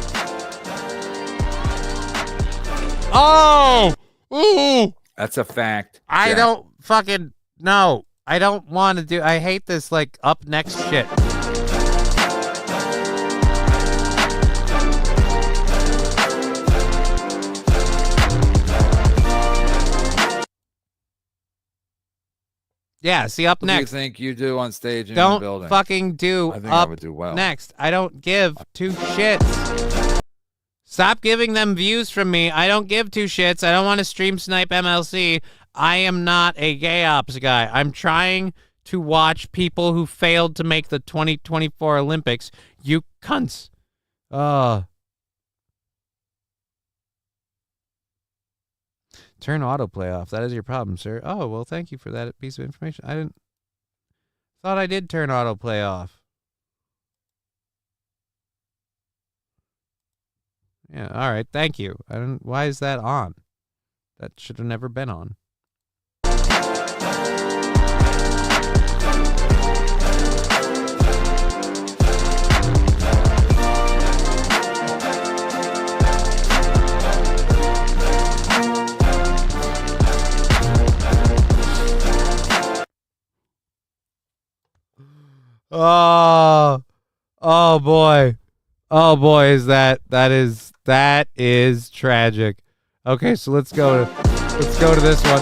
Ooh. That's a fact. I don't fucking no. I don't want to do. I hate this up next shit. Yeah, see, up next. What do you think you do on stage in don't the building? Fucking do I think up I would do well. Next. I don't give two shits. Stop giving them views from me. I don't give two shits. I don't want to stream snipe MLC. I am not a gay ops guy. I'm trying to watch people who failed to make the 2024 Olympics. You cunts. Turn autoplay off. That is your problem, sir. Oh, well, thank you for that piece of information. I thought I did turn autoplay off. Yeah, all right. Thank you. Why is that on? That should have never been on. Oh boy. Oh boy, is that is tragic. Okay, so let's go to this one.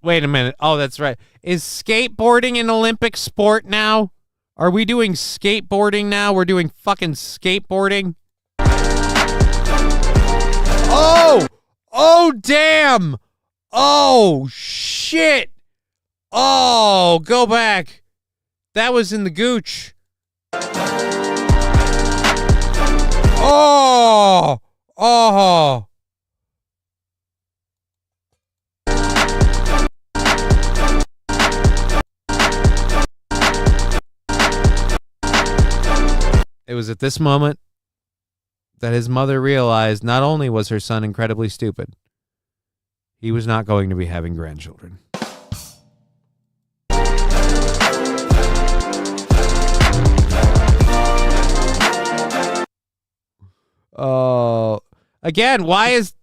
Wait a minute. Oh, that's right. Is skateboarding an Olympic sport now? Are we doing skateboarding now? We're doing fucking skateboarding? Oh! Oh, damn! Oh, shit! Oh, go back. That was in the gooch. Oh! Oh! It was at this moment that his mother realized not only was her son incredibly stupid, he was not going to be having grandchildren. Oh, again, why is...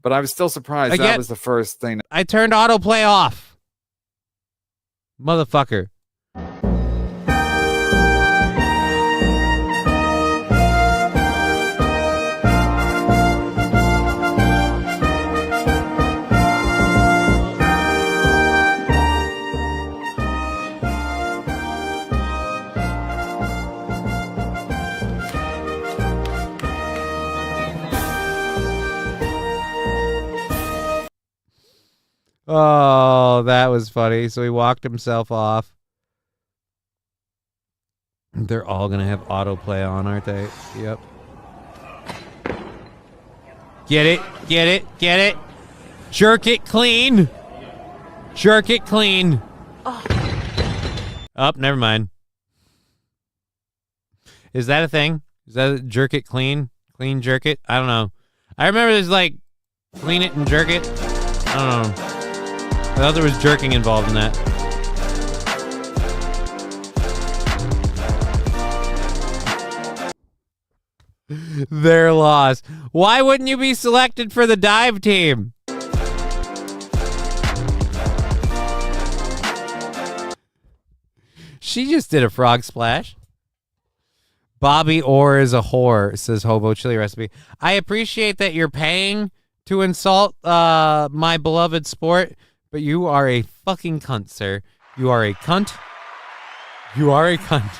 But I was still surprised again, that was the first thing. I turned autoplay off. Motherfucker. Oh, that was funny. So he walked himself off. They're all going to have autoplay on, aren't they? Yep. Get it, get it, get it. Jerk it clean. Jerk it clean. Oh, never mind. Is that a thing? Is that a jerk it clean? Clean jerk it? I don't know. I remember there's like clean it and jerk it. I don't know. I thought there was jerking involved in that. They're lost. Why wouldn't you be selected for the dive team? She just did a frog splash. Bobby Orr is a whore, says Hobo Chili Recipe. I appreciate that you're paying to insult my beloved sport, but you are a fucking cunt, sir. You are a cunt. You are a cunt.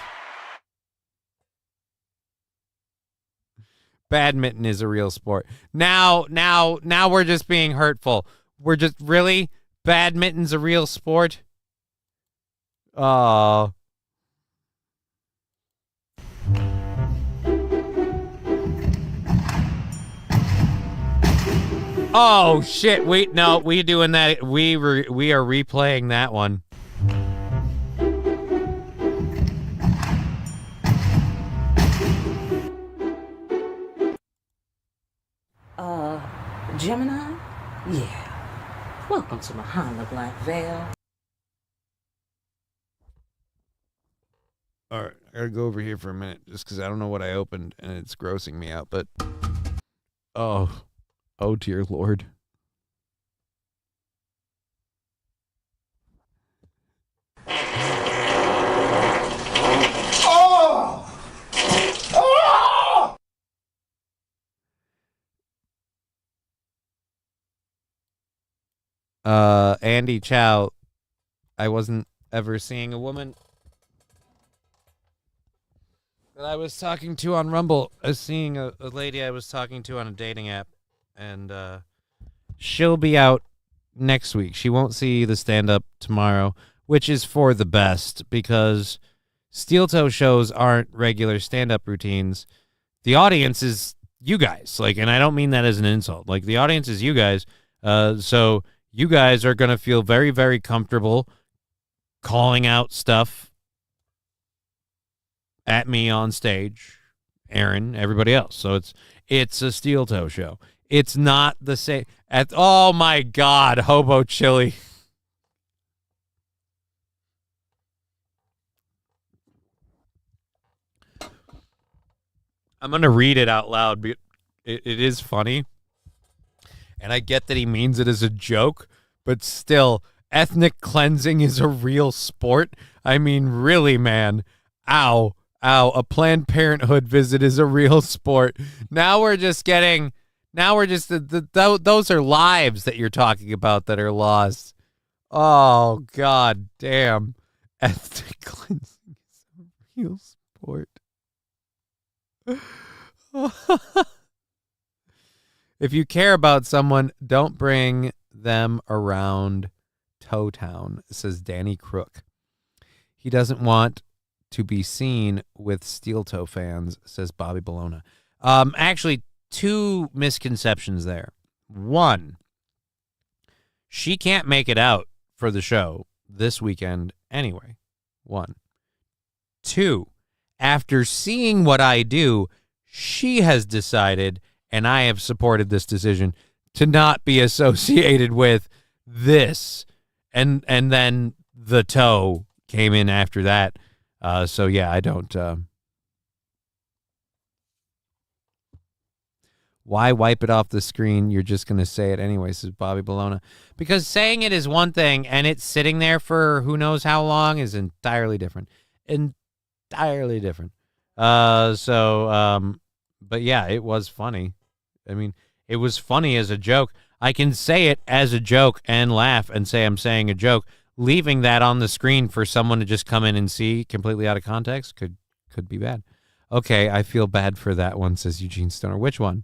Badminton is a real sport. Now we're just being hurtful. We're just, really? Badminton's a real sport? Oh. Oh shit! We doing that. We are replaying that one. Gemini? Yeah. Welcome to Mahana Black Veil. All right, I gotta go over here for a minute, just because I don't know what I opened and it's grossing me out. But oh dear Lord. Andy Chow, I wasn't ever seeing a woman that I was talking to on Rumble. I was seeing a lady I was talking to on a dating app, and she'll be out next week. She won't see the stand-up tomorrow, which is for the best, because steel toe shows aren't regular stand-up routines. The audience is you guys. Like, and I don't mean that as an insult. Like, the audience is you guys. So you guys are going to feel very, very comfortable calling out stuff at me on stage, Aaron, everybody else. So it's a steel toe show. It's not the same. Oh my God, Hobo Chili. I'm going to read it out loud. It is funny. And I get that he means it as a joke, but still, ethnic cleansing is a real sport. I mean, really, man. Ow. A Planned Parenthood visit is a real sport. Now we're just those are lives that you're talking about that are lost. Oh, God damn. Ethnic cleansing is a real sport. If you care about someone, don't bring them around Toe Town, says Danny Crook. He doesn't want to be seen with steel toe fans, says Bobby Bologna. Actually, two misconceptions there. One, she can't make it out for the show this weekend anyway. One. Two, after seeing what I do, she has decided, and I have supported this decision, to not be associated with this. And then the toe came in after that. So, yeah, I don't... Why wipe it off the screen? You're just going to say it anyway, says Bobby Bologna. Because saying it is one thing, and it's sitting there for who knows how long is entirely different. Entirely different. But yeah, it was funny. I mean, it was funny as a joke. I can say it as a joke and laugh and say I'm saying a joke. Leaving that on the screen for someone to just come in and see completely out of context could be bad. Okay, I feel bad for that one, says Eugene Stoner. Which one?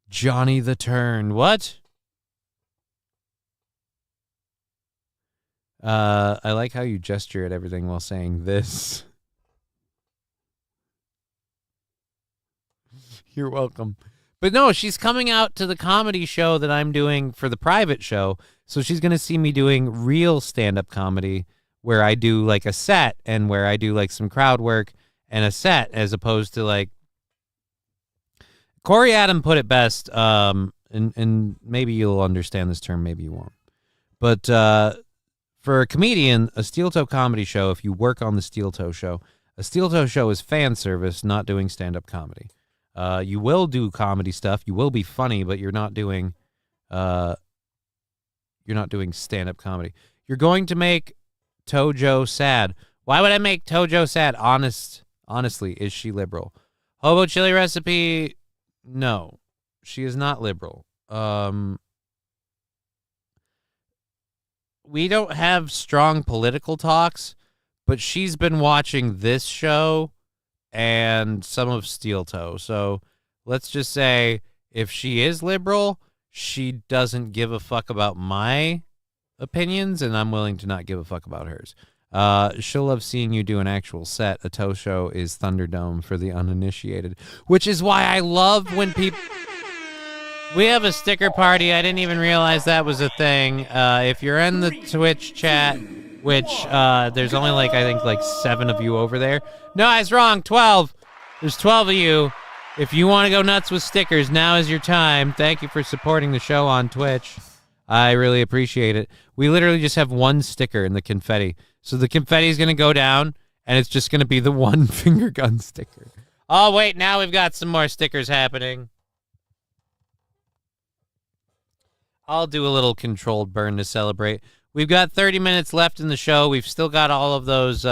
Johnny the Turn. What? I like how you gesture at everything while saying this. You're welcome. But no, she's coming out to the comedy show that I'm doing for the private show. So she's going to see me doing real stand-up comedy where I do like a set and where I do like some crowd work and a set, as opposed to like Corey Adam put it best. And maybe you'll understand this term, maybe you won't. But for a comedian, a steel toe comedy show, if you work on the steel toe show, a steel toe show is fan service, not doing stand-up comedy. You will do comedy stuff. You will be funny, but you're not doing stand-up comedy. You're going to make Tojo sad. Why would I make Tojo sad? Honestly, is she liberal? Hobo chili recipe? No, she is not liberal. We don't have strong political talks, but she's been watching this show and some of Steel Toe. So let's just say if she is liberal, she doesn't give a fuck about my opinions, and I'm willing to not give a fuck about hers. She'll love seeing you do an actual set. A toe show is Thunderdome for the uninitiated, which is why I love when people... We have a sticker party. I didn't even realize that was a thing. If you're in the Twitch chat, which there's only I think 7 of you over there. No, I was wrong. 12. There's 12 of you. If you want to go nuts with stickers, now is your time. Thank you for supporting the show on Twitch. I really appreciate it. We literally just have one sticker in the confetti. So the confetti is going to go down, and it's just going to be the one finger gun sticker. Oh, wait. Now we've got some more stickers happening. I'll do a little controlled burn to celebrate. We've got 30 minutes left in the show. We've still got all of those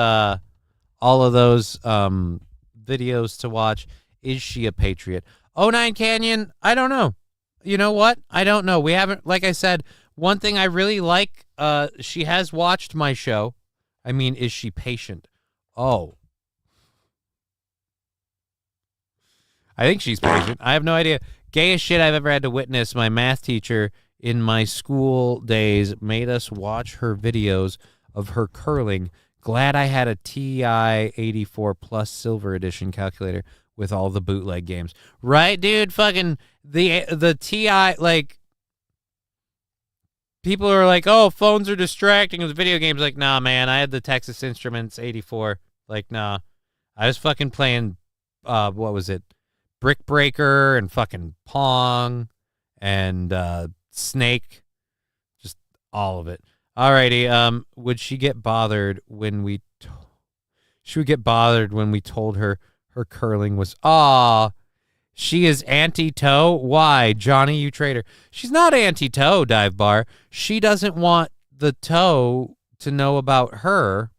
videos to watch. Is she a patriot? 09 Canyon, I don't know. You know what? I don't know. We haven't, like I said, one thing I really like, she has watched my show. I mean, is she patient? Oh. I think she's patient. I have no idea. Gayest shit I've ever had to witness. My math teacher in my school days made us watch her videos of her curling. Glad I had a TI 84 Plus Silver Edition calculator with all the bootleg games. Right, dude? Fucking the TI, like, people are like, oh, phones are distracting with video games. Like, nah, man, I had the Texas Instruments 84. Like, nah. I was fucking playing, what was it? Brick Breaker and fucking Pong and Snake. Just all of it. Alrighty, would she get bothered when we she would get bothered when we told her curling was she is anti-toe? Why? Johnny, you traitor. She's not anti-toe, Dive Bar. She doesn't want the toe to know about her.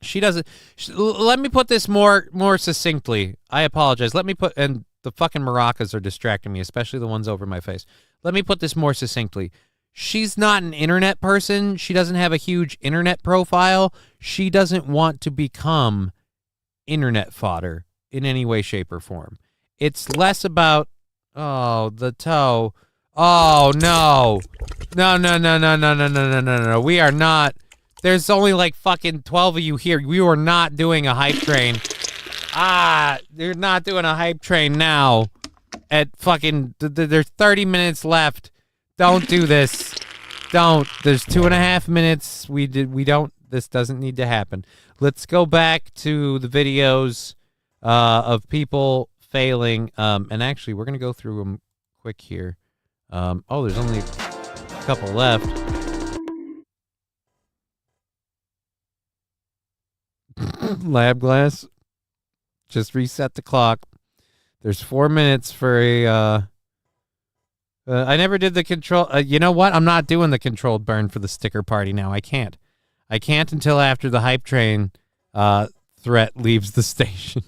She doesn't. Let me put this more succinctly. I apologize. And the fucking maracas are distracting me, especially the ones over my face. Let me put this more succinctly. She's not an internet person. She doesn't have a huge internet profile. She doesn't want to become internet fodder in any way, shape, or form. It's less about, the toe. Oh, no. No. We are not. There's only like fucking 12 of you here. We are not doing a hype train. You're not doing a hype train now. At fucking, there's 30 minutes left. Don't do this. Don't. There's 2.5 minutes. This doesn't need to happen. Let's go back to the videos of people failing. And actually, we're going to go through them quick here. There's only a couple left. Lab glass. Just reset the clock. There's 4 minutes for a... I never did the control. You know what? I'm not doing the controlled burn for the sticker party now. I can't until after the hype train threat leaves the station.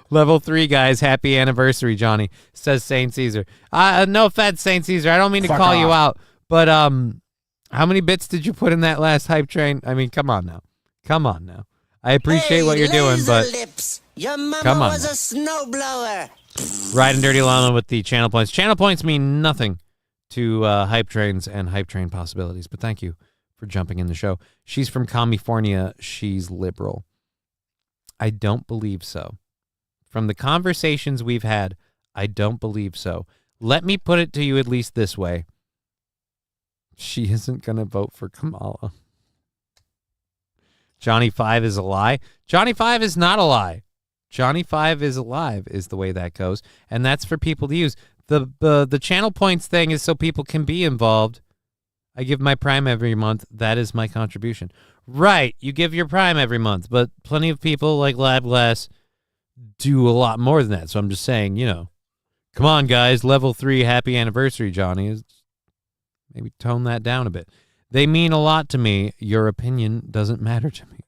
Level 3, guys. Happy anniversary, Johnny, says Saint Caesar. No offense, Saint Caesar. I don't mean to call you out, but how many bits did you put in that last hype train? I mean, come on now. I appreciate what you're doing, but Your mama come on. was a snowblower. Ride and Dirty Llama with the channel points. Channel points mean nothing to hype trains and hype train possibilities, but thank you for jumping in the show. She's from California. She's liberal. I don't believe so. From the conversations we've had, I don't believe so. Let me put it to you at least this way. She isn't going to vote for Kamala. Johnny 5 is a lie. Johnny 5 is not a lie. Johnny 5 is alive is the way that goes, and that's for people to use. The channel points thing is so people can be involved. I give my Prime every month. That is my contribution. Right, you give your Prime every month, but plenty of people like Lab Glass do a lot more than that. So I'm just saying, come on, guys, level 3, happy anniversary, Johnny. Maybe tone that down a bit. They mean a lot to me. Your opinion doesn't matter to me.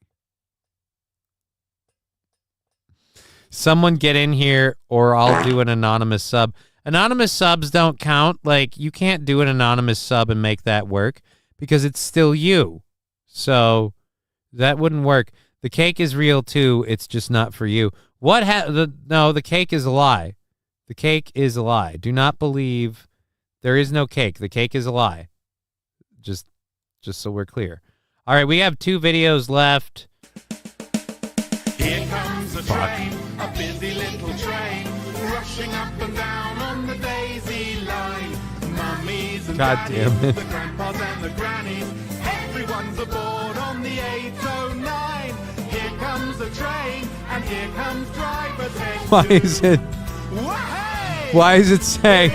Someone get in here or I'll do an anonymous sub. Anonymous subs don't count. Like, you can't do an anonymous sub and make that work because it's still you. So that wouldn't work. The cake is real too. It's just not for you. No, the cake is a lie. The cake is a lie. Do not believe there is no cake. The cake is a lie. Just so we're clear. All right, we have 2 videos left. Here comes a train, a busy little train, rushing up and down on the daisy line. Mummies and daddies, the grandpas and the grannies, everyone's aboard on the 809. Here comes the train, and here comes driver's head. Why is it say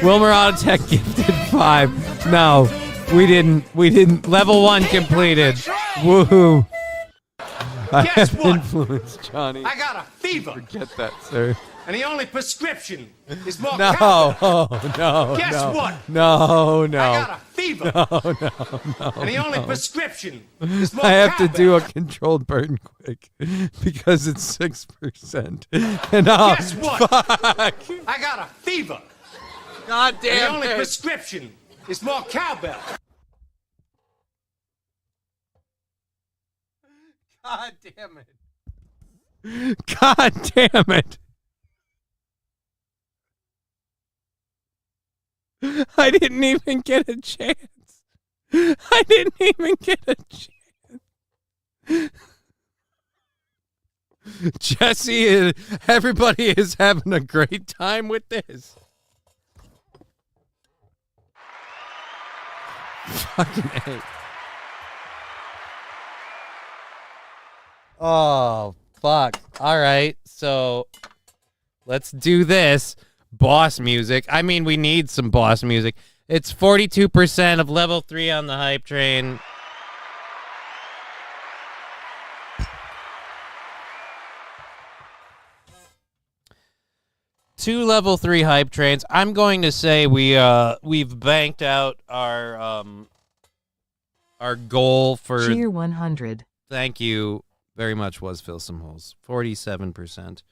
Wilmer Autotech gifted 5? No, we didn't. Level 1 completed. Woohoo. Guess what? Influence, Johnny. I got a fever. Forget that, sir. And the only prescription is more No, Cashapp. no. Guess no, what? No. I got a fever. No. And the only prescription is more I have to Cashapp. do a controlled burn quick because it's 6%. And Guess what? Fuck. I got a fever. God And the damn only it. prescription is more cowbell. God damn it. God damn it. I didn't even get a chance. I didn't even get a chance. Jesse, everybody is having a great time with this. Fucking A. Oh, fuck. All right, so let's do this. Boss music. I mean, we need some boss music. It's 42% of level 3 on the hype train. Two level 3 hype trains. I'm going to say we've banked out our goal for Cheer 100. Thank you very much. Was fill some holes. 47%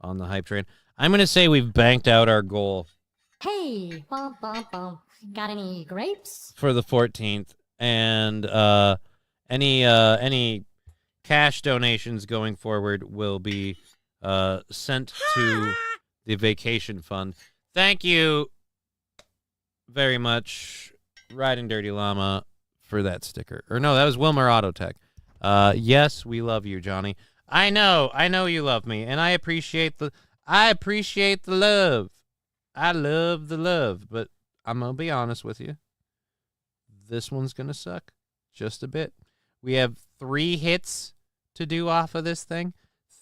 on the hype train. I'm going to say we've banked out our goal Hey, bum, bum, bum. Got any grapes? for the 14th, and any cash donations going forward will be sent to the vacation fund. Thank you very much, Riding Dirty Llama, for that sticker. Or no, that was Wilmer Autotech. Yes, we love you, Johnny. I know you love me, and I appreciate the love. I love the love, but I'm gonna be honest with you. This one's gonna suck just a bit. We have 3 hits to do off of this thing.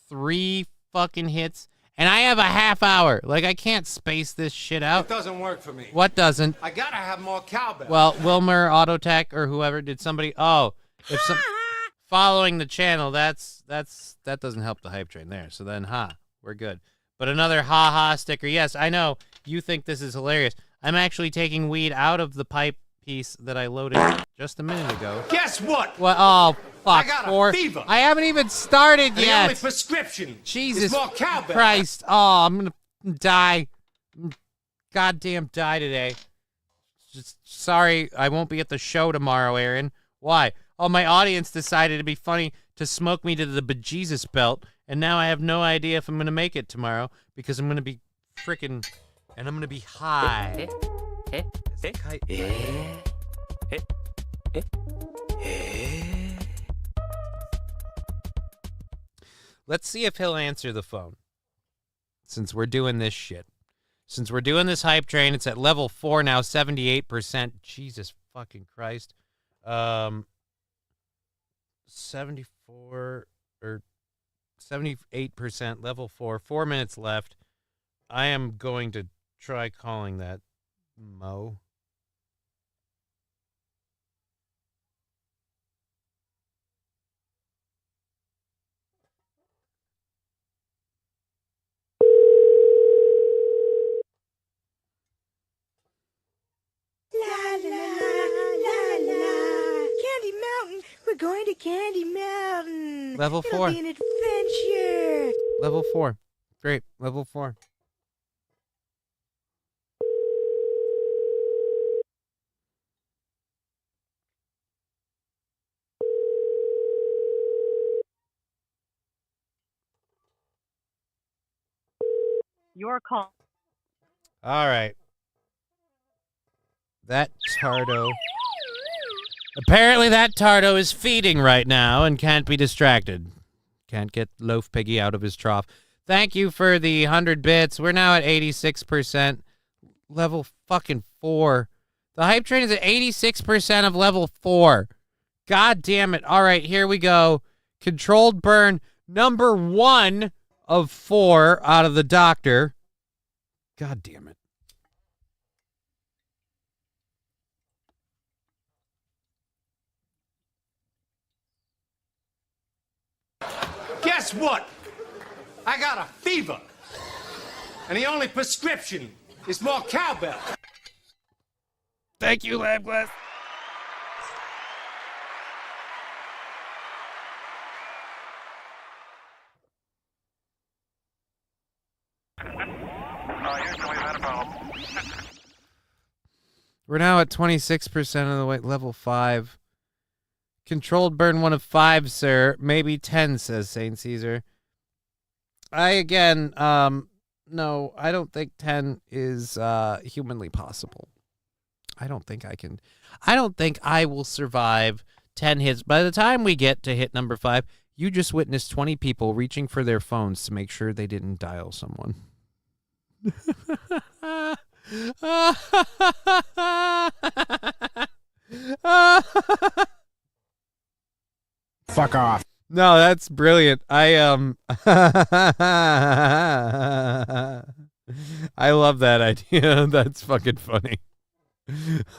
3 fucking hits. And I have a half hour. Like, I can't space this shit out. It doesn't work for me. What doesn't? I gotta have more cowbell. Well, Wilmer Autotech or whoever, did somebody... Oh, if some... Following the channel, that doesn't help the hype train there. So then, we're good. But another ha-ha sticker. Yes, I know. You think this is hilarious. I'm actually taking weed out of the pipe piece that I loaded just a minute ago. Guess what? What? Oh, fuck. I got a fever. I haven't even started The yet. only prescription Jesus is more cowbell. Christ. Oh, I'm going to die. Goddamn die today. Just sorry, I won't be at the show tomorrow, Aaron. Why? Oh, my audience decided it'd be funny to smoke me to the bejesus belt, and now I have no idea if I'm going to make it tomorrow because I'm going to be freaking... And I'm going to be high. Let's see if he'll answer the phone. Since we're doing this shit. Since we're doing this hype train, it's at level 4 now, 78%. Jesus fucking Christ. 74 or 78%, level 4, 4 minutes left. I am going to try calling that Mo. Candy Mountain. We're going to Candy Mountain. Level It'll 4. be an adventure. Level 4. Great. Level 4. Your call. All right. That Tardo. Apparently that Tardo is feeding right now and can't be distracted. Can't get Loaf Piggy out of his trough. Thank you for the 100 bits. We're now at 86%. Level fucking 4. The hype train is at 86% of level 4. God damn it. All right, here we go. Controlled burn number 1 of 4 out of the doctor. God damn it. Guess what? I got a fever. And the only prescription is more cowbell. Thank you, Labglass. We're now at 26% of the way, level 5. Controlled burn 1 of 5, sir. Maybe 10, says St. Caesar. No, I don't think 10 is humanly possible. I don't think I will survive 10 hits. By the time we get to hit number 5, you just witnessed 20 people reaching for their phones to make sure they didn't dial someone. Fuck off. No, that's brilliant. I love that idea. That's fucking funny.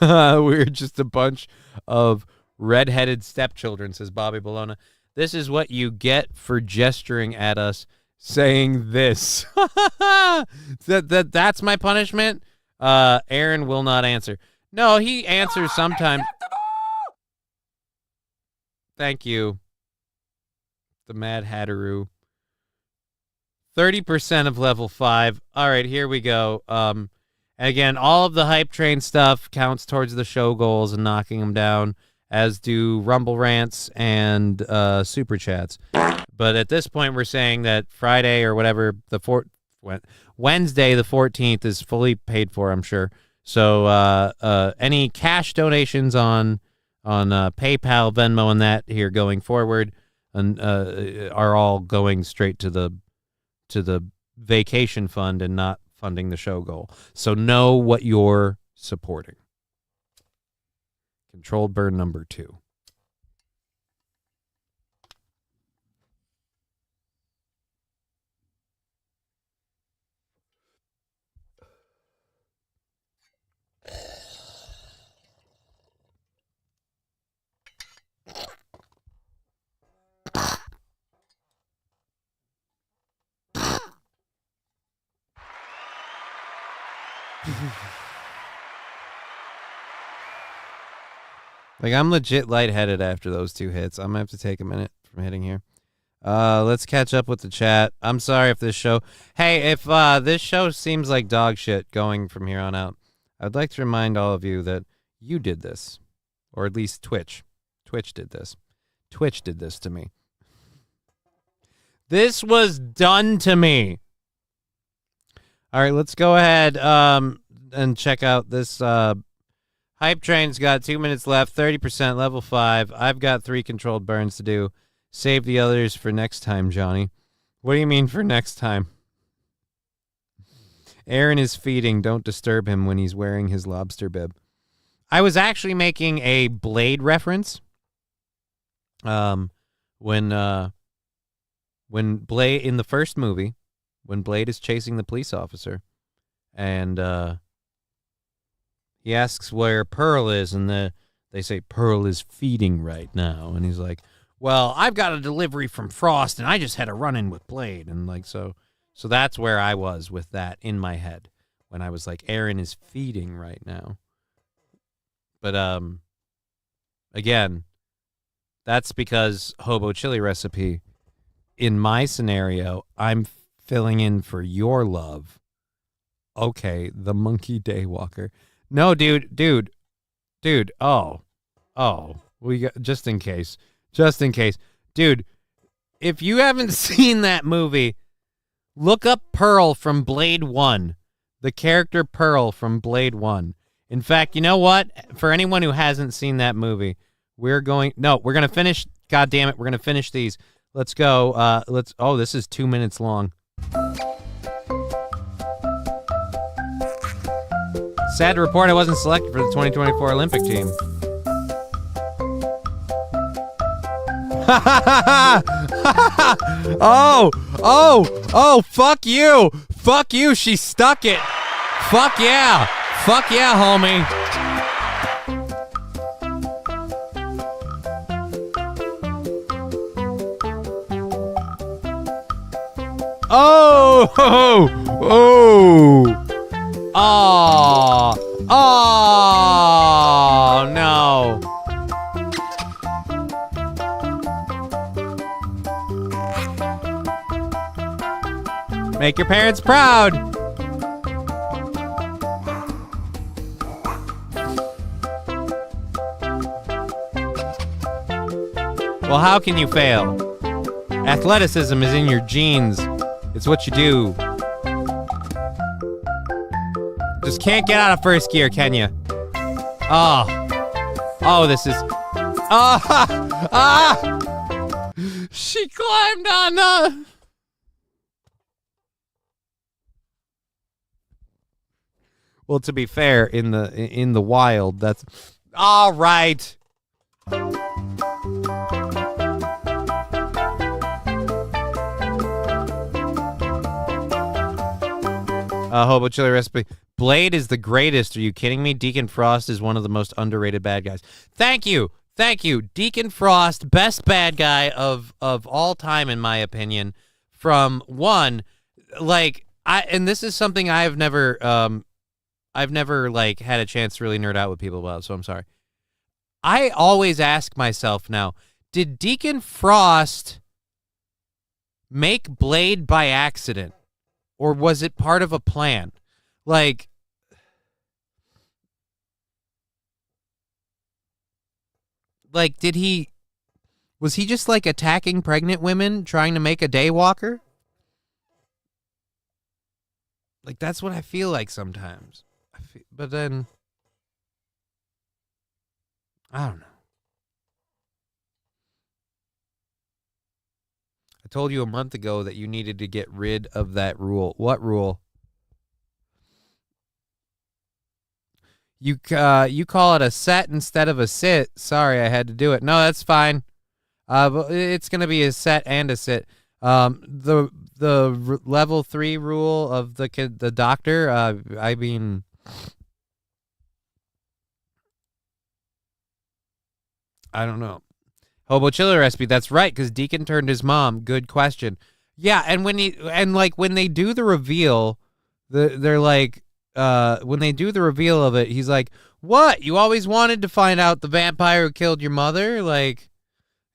We're just a bunch of red-headed stepchildren, says Bobby Bologna. This is what you get for gesturing at us, saying this. That's my punishment. Aaron will not answer. No, he answers sometimes. Thank you. The Mad Hatteroo. 30% of level 5. All right, here we go. Again, all of the hype train stuff counts towards the show goals and knocking them down, as do Rumble rants and super chats. But at this point, we're saying that Friday or whatever, Wednesday the 14th is fully paid for, I'm sure. So any cash donations on PayPal, Venmo, and that here going forward, and are all going straight to the vacation fund and not funding the show goal. So know what you're supporting. Controlled burn number 2. Like, I'm legit lightheaded after those 2 hits. I'm going to have to take a minute from hitting here. Let's catch up with the chat. I'm sorry if this show... Hey, if this show seems like dog shit going from here on out, I'd like to remind all of you that you did this. Or at least Twitch. Twitch did this. Twitch did this to me. This was done to me. All right, let's go ahead and check out this... Hype Train's got 2 minutes left, 30%, level 5. I've got 3 controlled burns to do. Save the others for next time, Johnny. What do you mean for next time? Aaron is feeding. Don't disturb him when he's wearing his lobster bib. I was actually making a Blade reference. When Blade, in the first movie, when Blade is chasing the police officer, and he asks where Pearl is, and they say Pearl is feeding right now. And he's like, well, I've got a delivery from Frost, and I just had a run-in with Blade. And like, so that's where I was with that in my head when I was like, Aaron is feeding right now. But again, that's because Hobo Chili Recipe, in my scenario, I'm filling in for your love. Okay, the Monkey Daywalker. No, dude. Oh, we got, just in case, dude. If you haven't seen that movie, look up Pearl from Blade 1, the character Pearl from Blade 1. In fact, you know what? For anyone who hasn't seen that movie, we're going to finish. God damn it, we're going to finish these. Let's go. This is 2 minutes long. Sad to report I wasn't selected for the 2024 Olympic team. Oh, fuck you. Fuck you, she stuck it. Fuck yeah, homie. Oh, no. Make your parents proud. Well, how can you fail? Athleticism is in your genes. It's what you do. Just can't get out of first gear, can you? Oh, this is... She climbed on Well, to be fair, in the wild, that's all right. Hobo chili recipe. Blade is the greatest. Are you kidding me? Deacon Frost is one of the most underrated bad guys. Thank you. Deacon Frost, best bad guy of all time, in my opinion. From one, and this is something I've never like had a chance to really nerd out with people about, so I'm sorry. I always ask myself now, did Deacon Frost make Blade by accident? Or was it part of a plan? Like, was he just like attacking pregnant women trying to make a daywalker? Like, that's what I feel like sometimes. But then, I don't know. I told you a month ago that you needed to get rid of that rule. What rule? You call it a set instead of a sit. Sorry, I had to do it. No, that's fine. But it's gonna be a set and a sit. The level 3 rule of the doctor. I mean, I don't know. Hobo chili recipe. That's right, because Deacon turned his mom. Good question. Yeah, and when they do the reveal, they're like. When they do the reveal of it, he's like, "What? You always wanted to find out the vampire who killed your mother?" Like,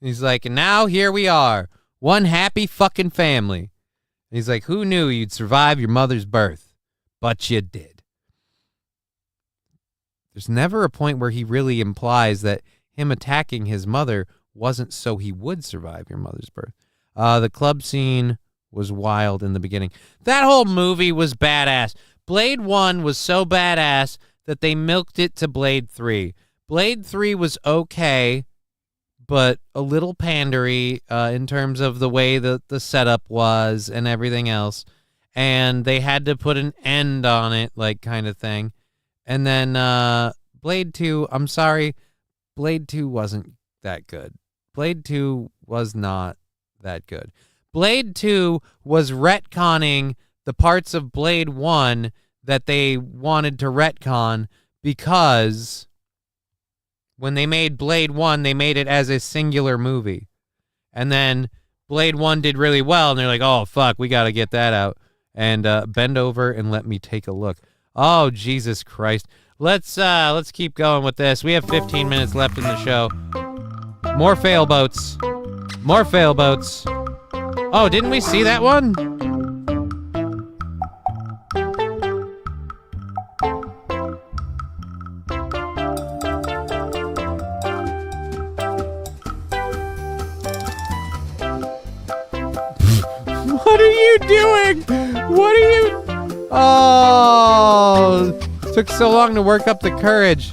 he's like, "And now here we are, one happy fucking family." And he's like, "Who knew you'd survive your mother's birth? But you did." There's never a point where he really implies that him attacking his mother wasn't so he would survive your mother's birth. The club scene was wild in the beginning. That whole movie was badass. Blade 1 was so badass that they milked it to Blade 3. Blade 3 was okay, but a little pandery in terms of the way the setup was and everything else. And they had to put an end on it, like, kind of thing. And then Blade 2, I'm sorry, Blade 2 wasn't that good. Blade 2 was not that good. Blade 2 was retconning the parts of Blade 1 that they wanted to retcon, because when they made Blade 1, they made it as a singular movie. And then Blade 1 did really well, and they're like, "Oh, fuck, we got to get that out." And bend over and let me take a look. Oh, Jesus Christ. Let's keep going with this. We have 15 minutes left in the show. More fail boats. More fail boats. Oh, didn't we see that one? What are you doing? What are you... Oh, took so long to work up the courage.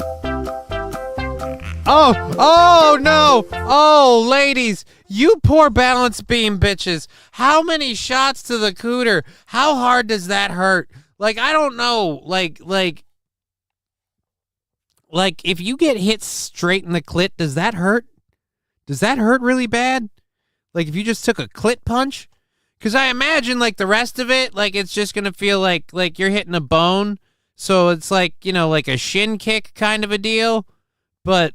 Oh no. Oh, ladies, you poor balance beam bitches. How many shots to the cooter? How hard does that hurt? Like, I don't know. Like if you get hit straight in the clit, does that hurt? Does that hurt really bad? Like, if you just took a clit punch? Because I imagine, like, the rest of it, like, it's just going to feel like you're hitting a bone. So it's like, you know, like a shin kick kind of a deal. But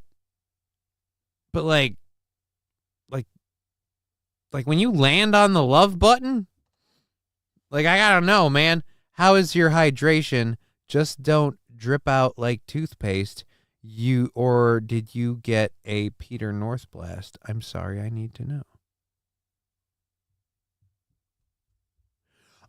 like when you land on the love button, like, I gotta know, man. How is your hydration? Just don't drip out like toothpaste. Or did you get a Peter North blast? I'm sorry, I need to know.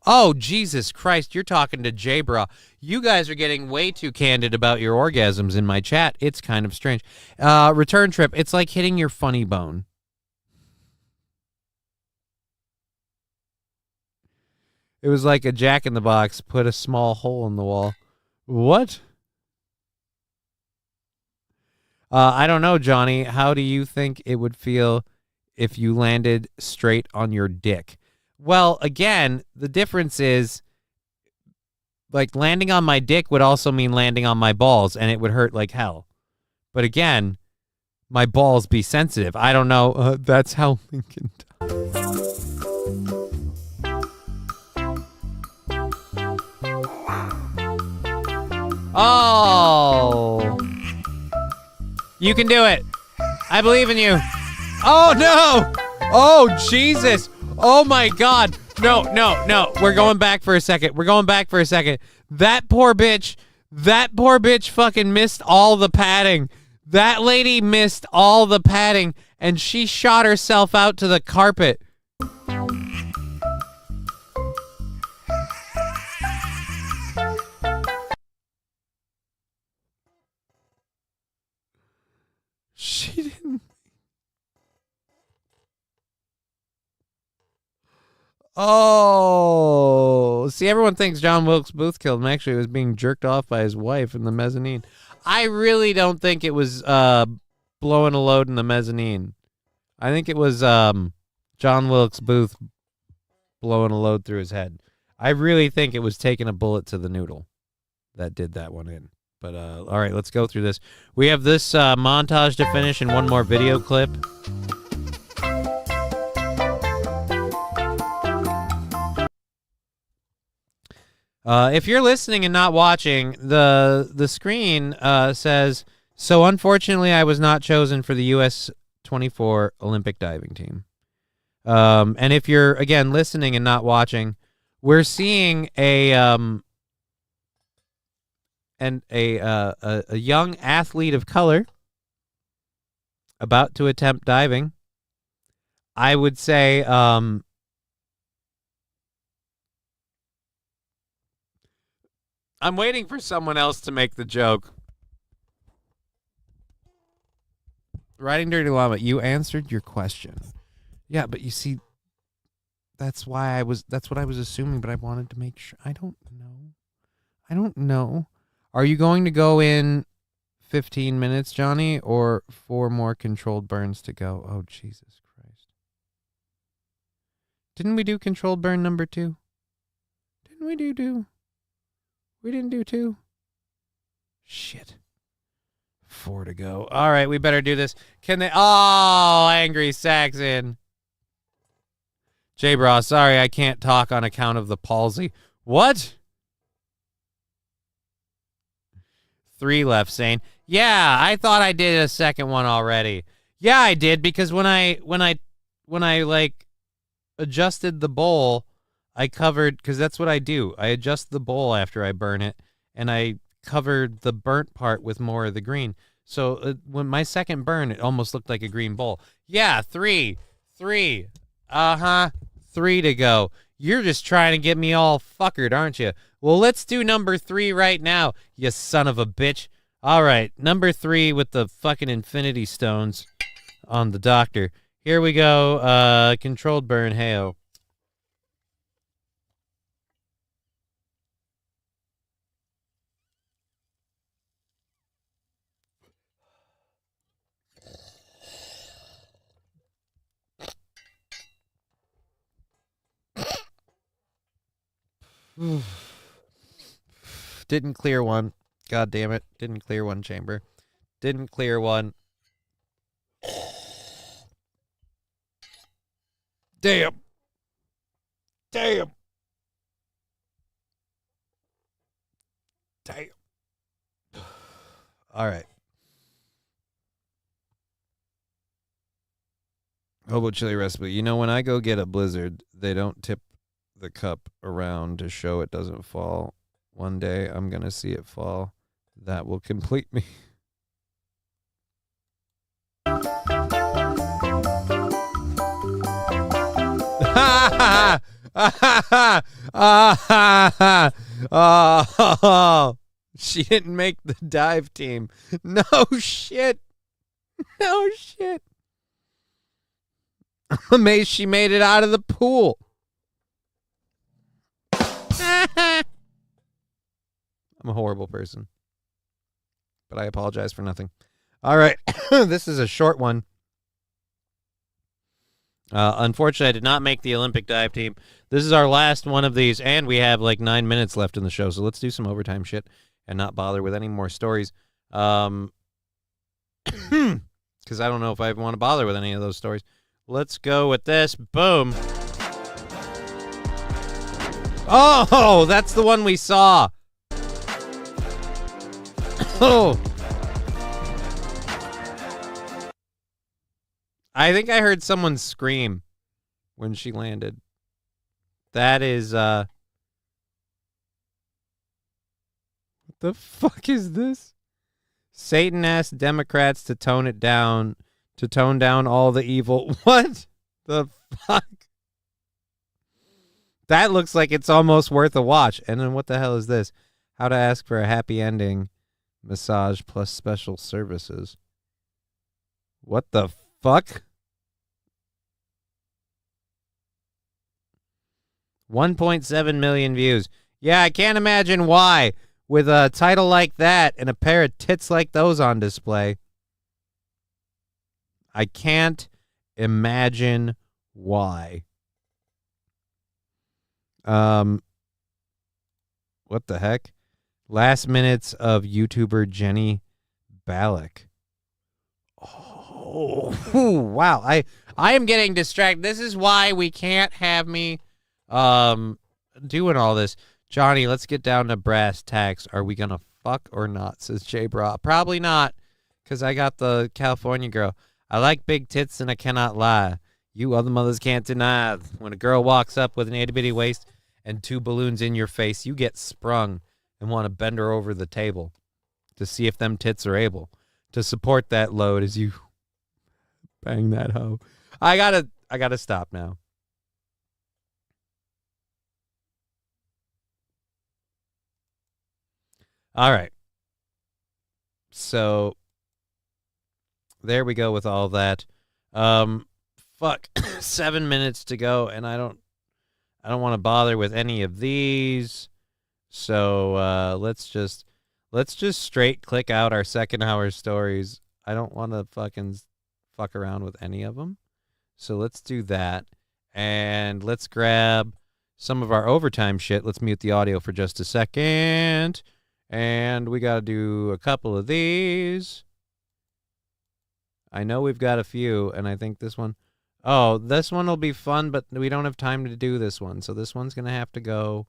Oh, Jesus Christ, you're talking to J-Bra. You guys are getting way too candid about your orgasms in my chat. It's kind of strange. Return trip, it's like hitting your funny bone. It was like a Jack-in-the-Box put a small hole in the wall. What? I don't know, Johnny. How do you think it would feel if you landed straight on your dick? Well, again, the difference is, like, landing on my dick would also mean landing on my balls, and it would hurt like hell. But again, my balls be sensitive. I don't know. That's how Lincoln Oh! You can do it. I believe in you. Oh, no! Oh, Jesus! Oh, my God! No. We're going back for a second. That poor bitch fucking missed all the padding. That lady missed all the padding, and she shot herself out to the carpet. She didn't. Oh, see, everyone thinks John Wilkes Booth killed him. Actually, he was being jerked off by his wife in the mezzanine. I really don't think it was blowing a load in the mezzanine. I think it was John Wilkes Booth blowing a load through his head. I really think it was taking a bullet to the noodle that did that one in. But all right, let's go through this. We have this montage to finish and one more video clip. If you're listening and not watching, the screen says, so unfortunately I was not chosen for the U.S. 24 Olympic diving team. And if you're, again, listening and not watching, we're seeing a young athlete of color about to attempt diving. I would say I'm waiting for someone else to make the joke. Riding Dirty Llama, you answered your question. Yeah, but you see, that's what I was assuming, but I wanted to make sure. I don't know. Are you going to go in 15 minutes, Johnny, or 4 more controlled burns to go? Oh, Jesus Christ. Didn't we do controlled burn number 2? Didn't we do 2? We didn't do 2? Shit. 4 to go. All right, we better do this. Can they? Oh, Angry Saxon. J-Bra, sorry I can't talk on account of the palsy. What? 3 left, Sane. Yeah, I thought I did a second one already. Yeah, I did, because when I like adjusted the bowl, I covered, because that's what I do. I adjust the bowl after I burn it, and I covered the burnt part with more of the green. So when my second burn, it almost looked like a green bowl. Yeah, 3. 3 to go. You're just trying to get me all fuckered, aren't you? Well, let's do number 3 right now, you son of a bitch. All right, number 3 with the fucking infinity stones on the doctor. Here we go. Controlled burn, hey-o. Didn't clear one. God damn it. Didn't clear one chamber. Didn't clear one. Damn. Damn. Damn. All right. Hobo chili recipe. You know, when I go get a blizzard, they don't tip the cup around to show it doesn't fall. One day I'm going to see it fall. That will complete me. Oh, she didn't make the dive team. No shit. No shit. I'm amazed she made it out of the pool. I'm a horrible person, but I apologize for nothing. All right. This is a short one. Unfortunately, I did not make the Olympic dive team. This is our last one of these, and we have like 9 minutes left in the show, so let's do some overtime shit and not bother with any more stories. Because I don't know if I want to bother with any of those stories. Let's go with this. Boom. Oh, that's the one we saw. Oh. I think I heard someone scream when she landed. That is, what the fuck is this? Satan asked Democrats to tone down all the evil. What the fuck? That looks like it's almost worth a watch. And then what the hell is this? How to ask for a happy ending massage plus special services. What the fuck? 1.7 million views. Yeah, I can't imagine why. With a title like that and a pair of tits like those on display. I can't imagine why. What the heck? Last minutes of YouTuber Jenny Ballack. Oh, wow. I am getting distracted. This is why we can't have me doing all this. Johnny, let's get down to brass tacks. Are we gonna fuck or not? Says Jay Bra. Probably not, because I got the California girl. I like big tits and I cannot lie. You other mothers can't deny. When a girl walks up with an itty-bitty waist and 2 balloons in your face, you get sprung and want to bend her over the table to see if them tits are able to support that load as you bang that hoe. I gotta stop now. All right. So there we go with all that. Fuck. 7 minutes to go, and I don't want to bother with any of these. So let's just straight click out our second hour stories. I don't want to fucking fuck around with any of them. So let's do that. And let's grab some of our overtime shit. Let's mute the audio for just a second. And we got to do a couple of these. I know we've got a few, and I think this one... Oh, this one will be fun, but we don't have time to do this one. So this one's going to have to go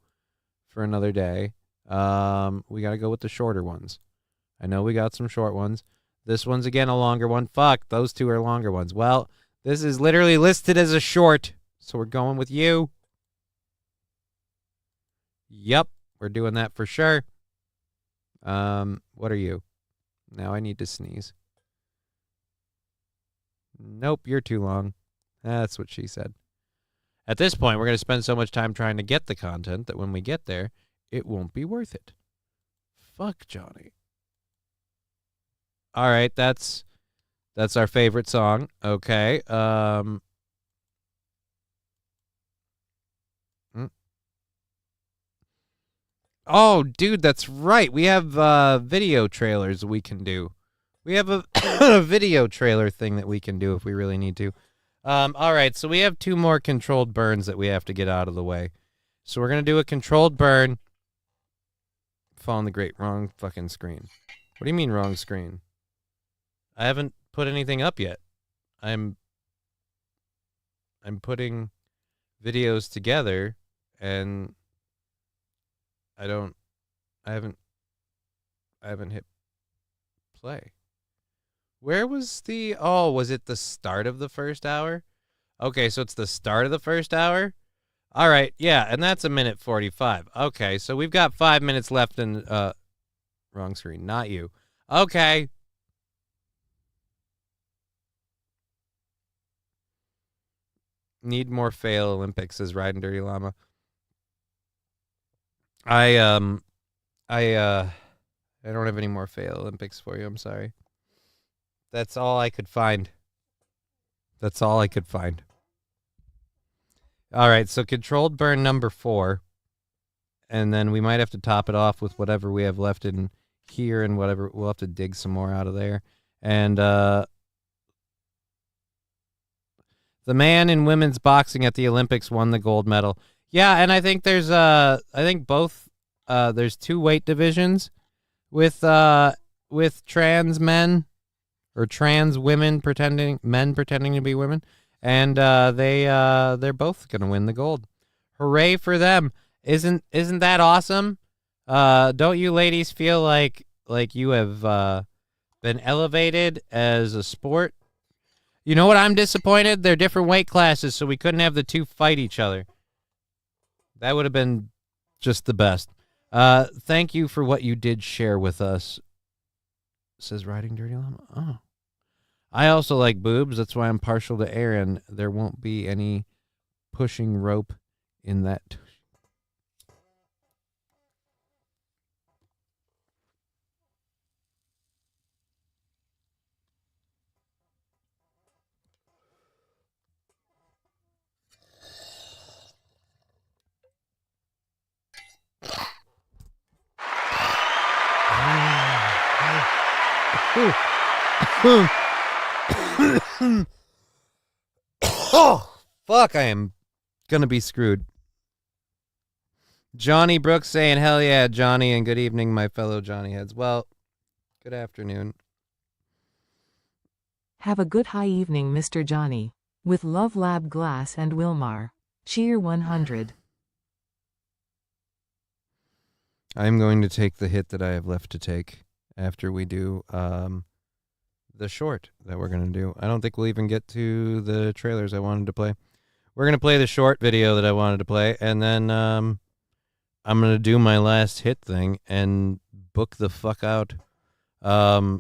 for another day. We got to go with the shorter ones. I know we got some short ones. This one's, again, a longer one. Fuck, those two are longer ones. Well, this is literally listed as a short, so we're going with you. Yep, we're doing that for sure. What are you? Now I need to sneeze. Nope, you're too long. That's what she said. At this point, we're going to spend so much time trying to get the content that when we get there, it won't be worth it. Fuck Johnny. All right, that's our favorite song. Okay. Oh, dude, that's right. We have video trailers we can do. We have a, a video trailer thing that we can do if we really need to. All right, so we have 2 more controlled burns that we have to get out of the way. So we're going to do a controlled burn. Falling the great wrong fucking screen. What do you mean wrong screen? I haven't put anything up yet. I'm putting videos together and I haven't hit play. Where was the, was it the start of the first hour? Okay, so it's the start of the first hour? All right, yeah, and that's 1:45. Okay, so we've got 5 minutes left in, wrong screen, not you. Okay. Need more fail Olympics, says Riding Dirty Llama. I don't have any more fail Olympics for you. I'm sorry. That's all I could find. All right, so controlled burn number 4. And then we might have to top it off with whatever we have left in here and whatever. We'll have to dig some more out of there. And the man in women's boxing at the Olympics won the gold medal. Yeah, and I think there's there's 2 weight divisions with trans men or trans women men pretending to be women, and they're both gonna win the gold. Hooray for them! Isn't that awesome? Don't you ladies feel like you have been elevated as a sport? You know what? I'm disappointed. They're different weight classes, so we couldn't have the 2 fight each other. That would have been just the best. Thank you for what you did share with us. Says Riding Dirty Llama. Oh. I also like boobs. That's why I'm partial to Aaron. There won't be any pushing rope in that. Oh, fuck, I am gonna be screwed. Johnny Brooks saying, hell yeah, Johnny, and good evening, my fellow Johnny heads. Well, good afternoon. Have a good high evening, Mr. Johnny. With Love Lab Glass and Wilmar. Cheer 100. I'm going to take the hit that I have left to take after we do the short that we're going to do. I don't think we'll even get to the trailers I wanted to play. We're going to play the short video that I wanted to play, and then I'm going to do my last hit thing and book the fuck out. Yeah,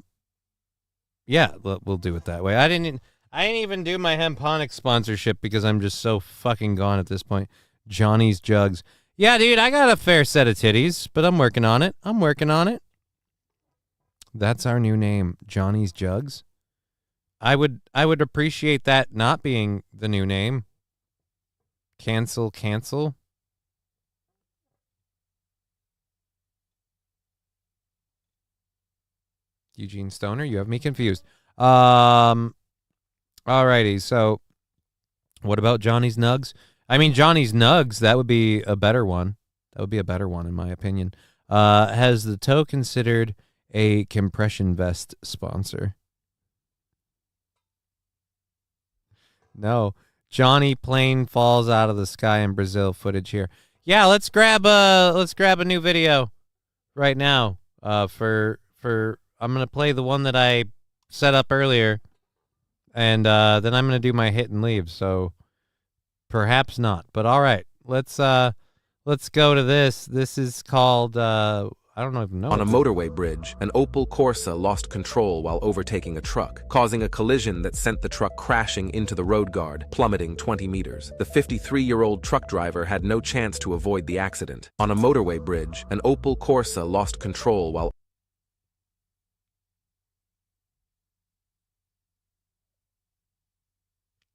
we'll do it that way. I didn't even do my Hemponic sponsorship because I'm just so fucking gone at this point. Johnny's Jugs. Yeah, dude, I got a fair set of titties, but I'm working on it. That's our new name, Johnny's Jugs. I would appreciate that not being the new name. Cancel. Eugene Stoner, you have me confused. Alrighty, so what about Johnny's Nugs? I mean, Johnny's Nugs, that would be a better one. That would be a better one, in my opinion. Has the toe considered a compression vest sponsor? No. Johnny plane falls out of the sky in Brazil footage here. Yeah, let's grab a new video right now. For I'm gonna play the one that I set up earlier, and then I'm gonna do my hit and leave. So perhaps not, but all right. Let's go to this. This is called I don't even know. On a motorway bridge, an Opel Corsa lost control while overtaking a truck, causing a collision that sent the truck crashing into the road guard, plummeting 20 meters. The 53-year-old truck driver had no chance to avoid the accident. On a motorway bridge, an Opel Corsa lost control while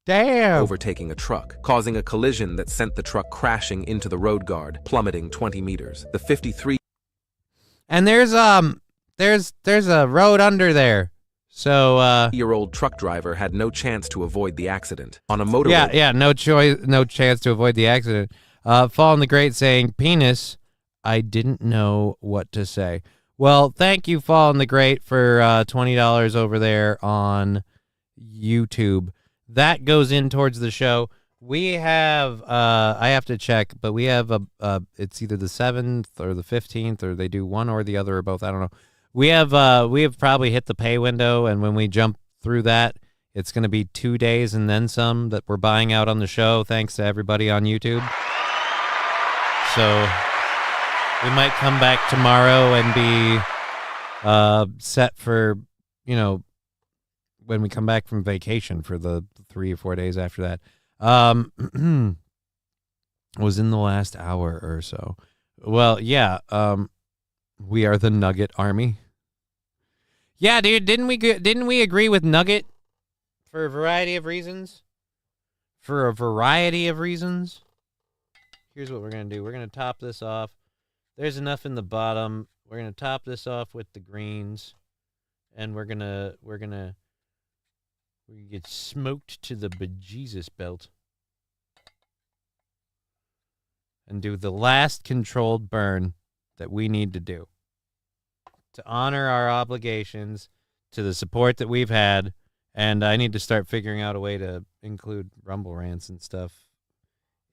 overtaking a truck, causing a collision that sent the truck crashing into the road guard, plummeting 20 meters. The 53 And there's a road under there. So year-old truck driver had no chance to avoid the accident. On a motorway no chance to avoid the accident. Fall in the Great saying, penis, I didn't know what to say. Well, thank you, Fall in the Great, for $20 over there on YouTube. That goes in towards the show. We have, I have to check, but we have it's either the 7th or the 15th, or they do one or the other or both. I don't know. We have probably hit the pay window, and when we jump through that, it's going to be 2 days and then some that we're buying out on the show, thanks to everybody on YouTube. So we might come back tomorrow and be set for, when we come back from vacation for the 3 or 4 days after that. Was in the last hour or so. Well, yeah, we are the Nugget Army. Yeah, dude, didn't we agree with Nugget for a variety of reasons? Here's what we're going to do. We're going to top this off. There's enough in the bottom. We're going to top this off with the greens. and we're gonna get smoked to the bejesus belt and do the last controlled burn that we need to do to honor our obligations to the support that we've had. And I need to start figuring out a way to include Rumble rants and stuff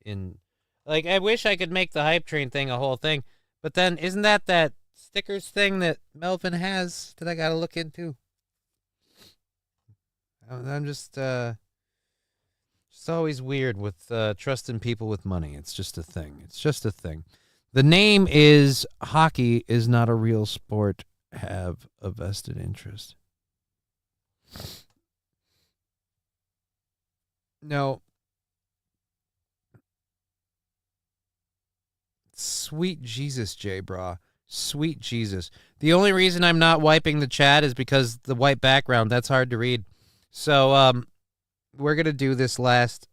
in. Like, I wish I could make the hype train thing a whole thing, but then isn't that stickers thing that Melvin has that I got to look into? I'm just always weird with trusting people with money. It's just a thing. It's just a thing. The name is Hockey is Not a Real Sport. Have a vested interest. No. Sweet Jesus, J-Bra. Sweet Jesus. The only reason I'm not wiping the chat is because the white background, that's hard to read. So, we're going to do this last.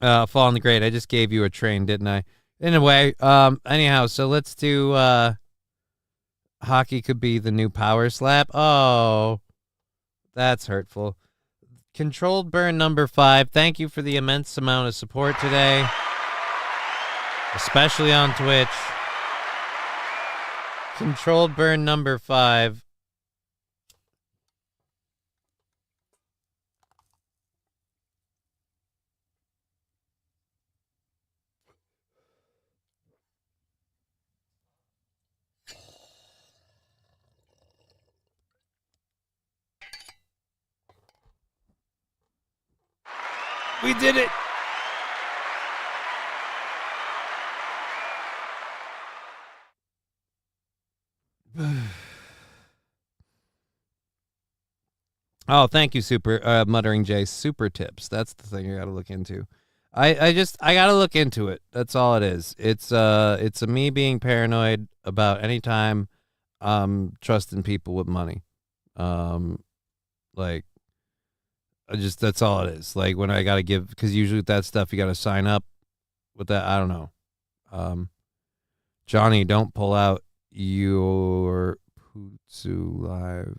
Fall in the grade. I just gave you a train, didn't I? Anyway, anyhow, so let's do, hockey could be the new power slap. Oh, that's hurtful. Controlled burn number 5. Thank you for the immense amount of support today, especially on Twitch. Controlled burn number 5. We did it. Oh, thank you, Super Muttering Jay. Super tips. That's the thing I got to look into. I got to look into it. That's all it is. It's a me being paranoid about any time trusting people with money. Like, that's all it is. Like, when I got to give, because usually with that stuff, you got to sign up with that. I don't know. Johnny, don't pull out your Putsu Live.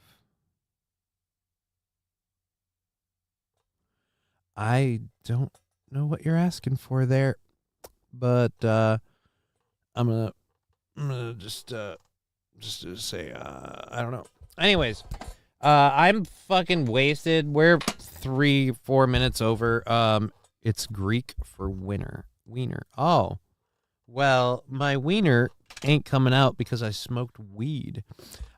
I don't know what you're asking for there, but I'm gonna just say I don't know. Anyways, I'm fucking wasted. We're 3-4 minutes over. It's Greek for wiener. Oh, well, my wiener ain't coming out because I smoked weed.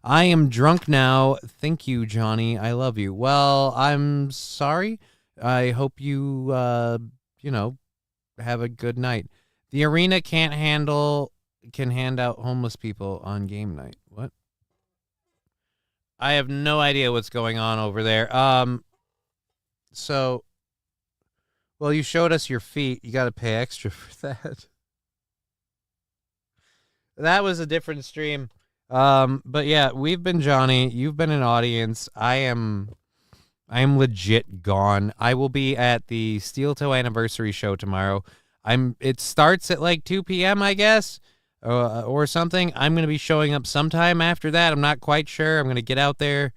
I am drunk now. Thank you, Johnny. I love you. Well, I'm sorry. I hope you, have a good night. The arena can hand out homeless people on game night. What? I have no idea what's going on over there. So, well, you showed us your feet. You got to pay extra for that. That was a different stream. But yeah, we've been Johnny. You've been an audience. I am legit gone. I will be at the Steel Toe anniversary show tomorrow. It starts at like 2 p.m., I guess, or something. I'm going to be showing up sometime after that. I'm not quite sure. I'm going to get out there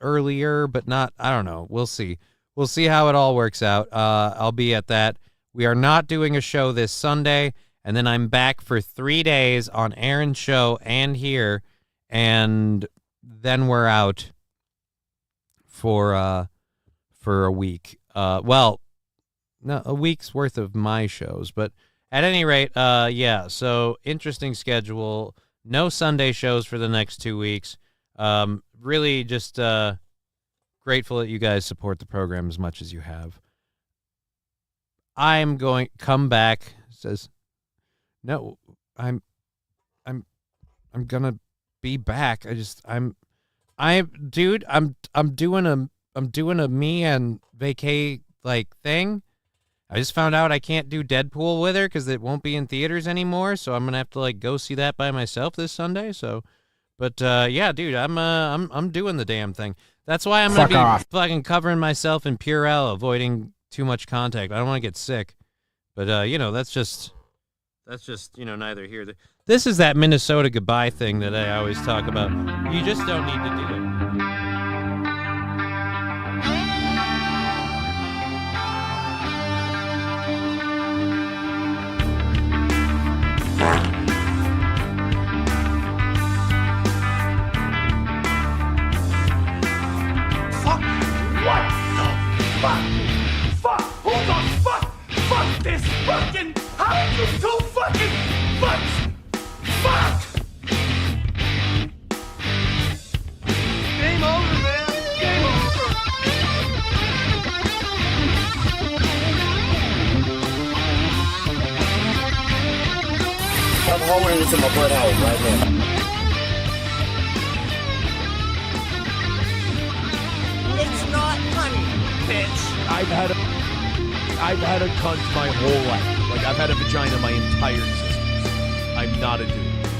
earlier, but not, I don't know. We'll see. We'll see how it all works out. I'll be at that. We are not doing a show this Sunday, and then I'm back for 3 days on Aaron's show and here, and then we're out for a week. Well, no, a week's worth of my shows, but at any rate, yeah, so interesting schedule. No Sunday shows for the next 2 weeks. Really just grateful that you guys support the program as much as you have. I'm going come back, says no, I'm gonna be back. I'm doing a me and vacay like thing. I just found out I can't do Deadpool with her because it won't be in theaters anymore. So I'm gonna have to like go see that by myself this Sunday. So, but yeah, dude, I'm doing the damn thing. That's why I'm gonna be fucking covering myself in Purell, avoiding too much contact. I don't want to get sick, but that's That's just, neither here. This is that Minnesota goodbye thing that I always talk about. You just don't need to do it. Fuck! What the fuck? Fuck! Who the fuck? Fuck this fucking! How did you two fucking fucks? Fuck! Game over, man. Game over. I'm holding into my butt hole right now. It's not funny, bitch. I've had a cunt my whole life. Like, I've had a vagina my entire existence. I'm not a dude.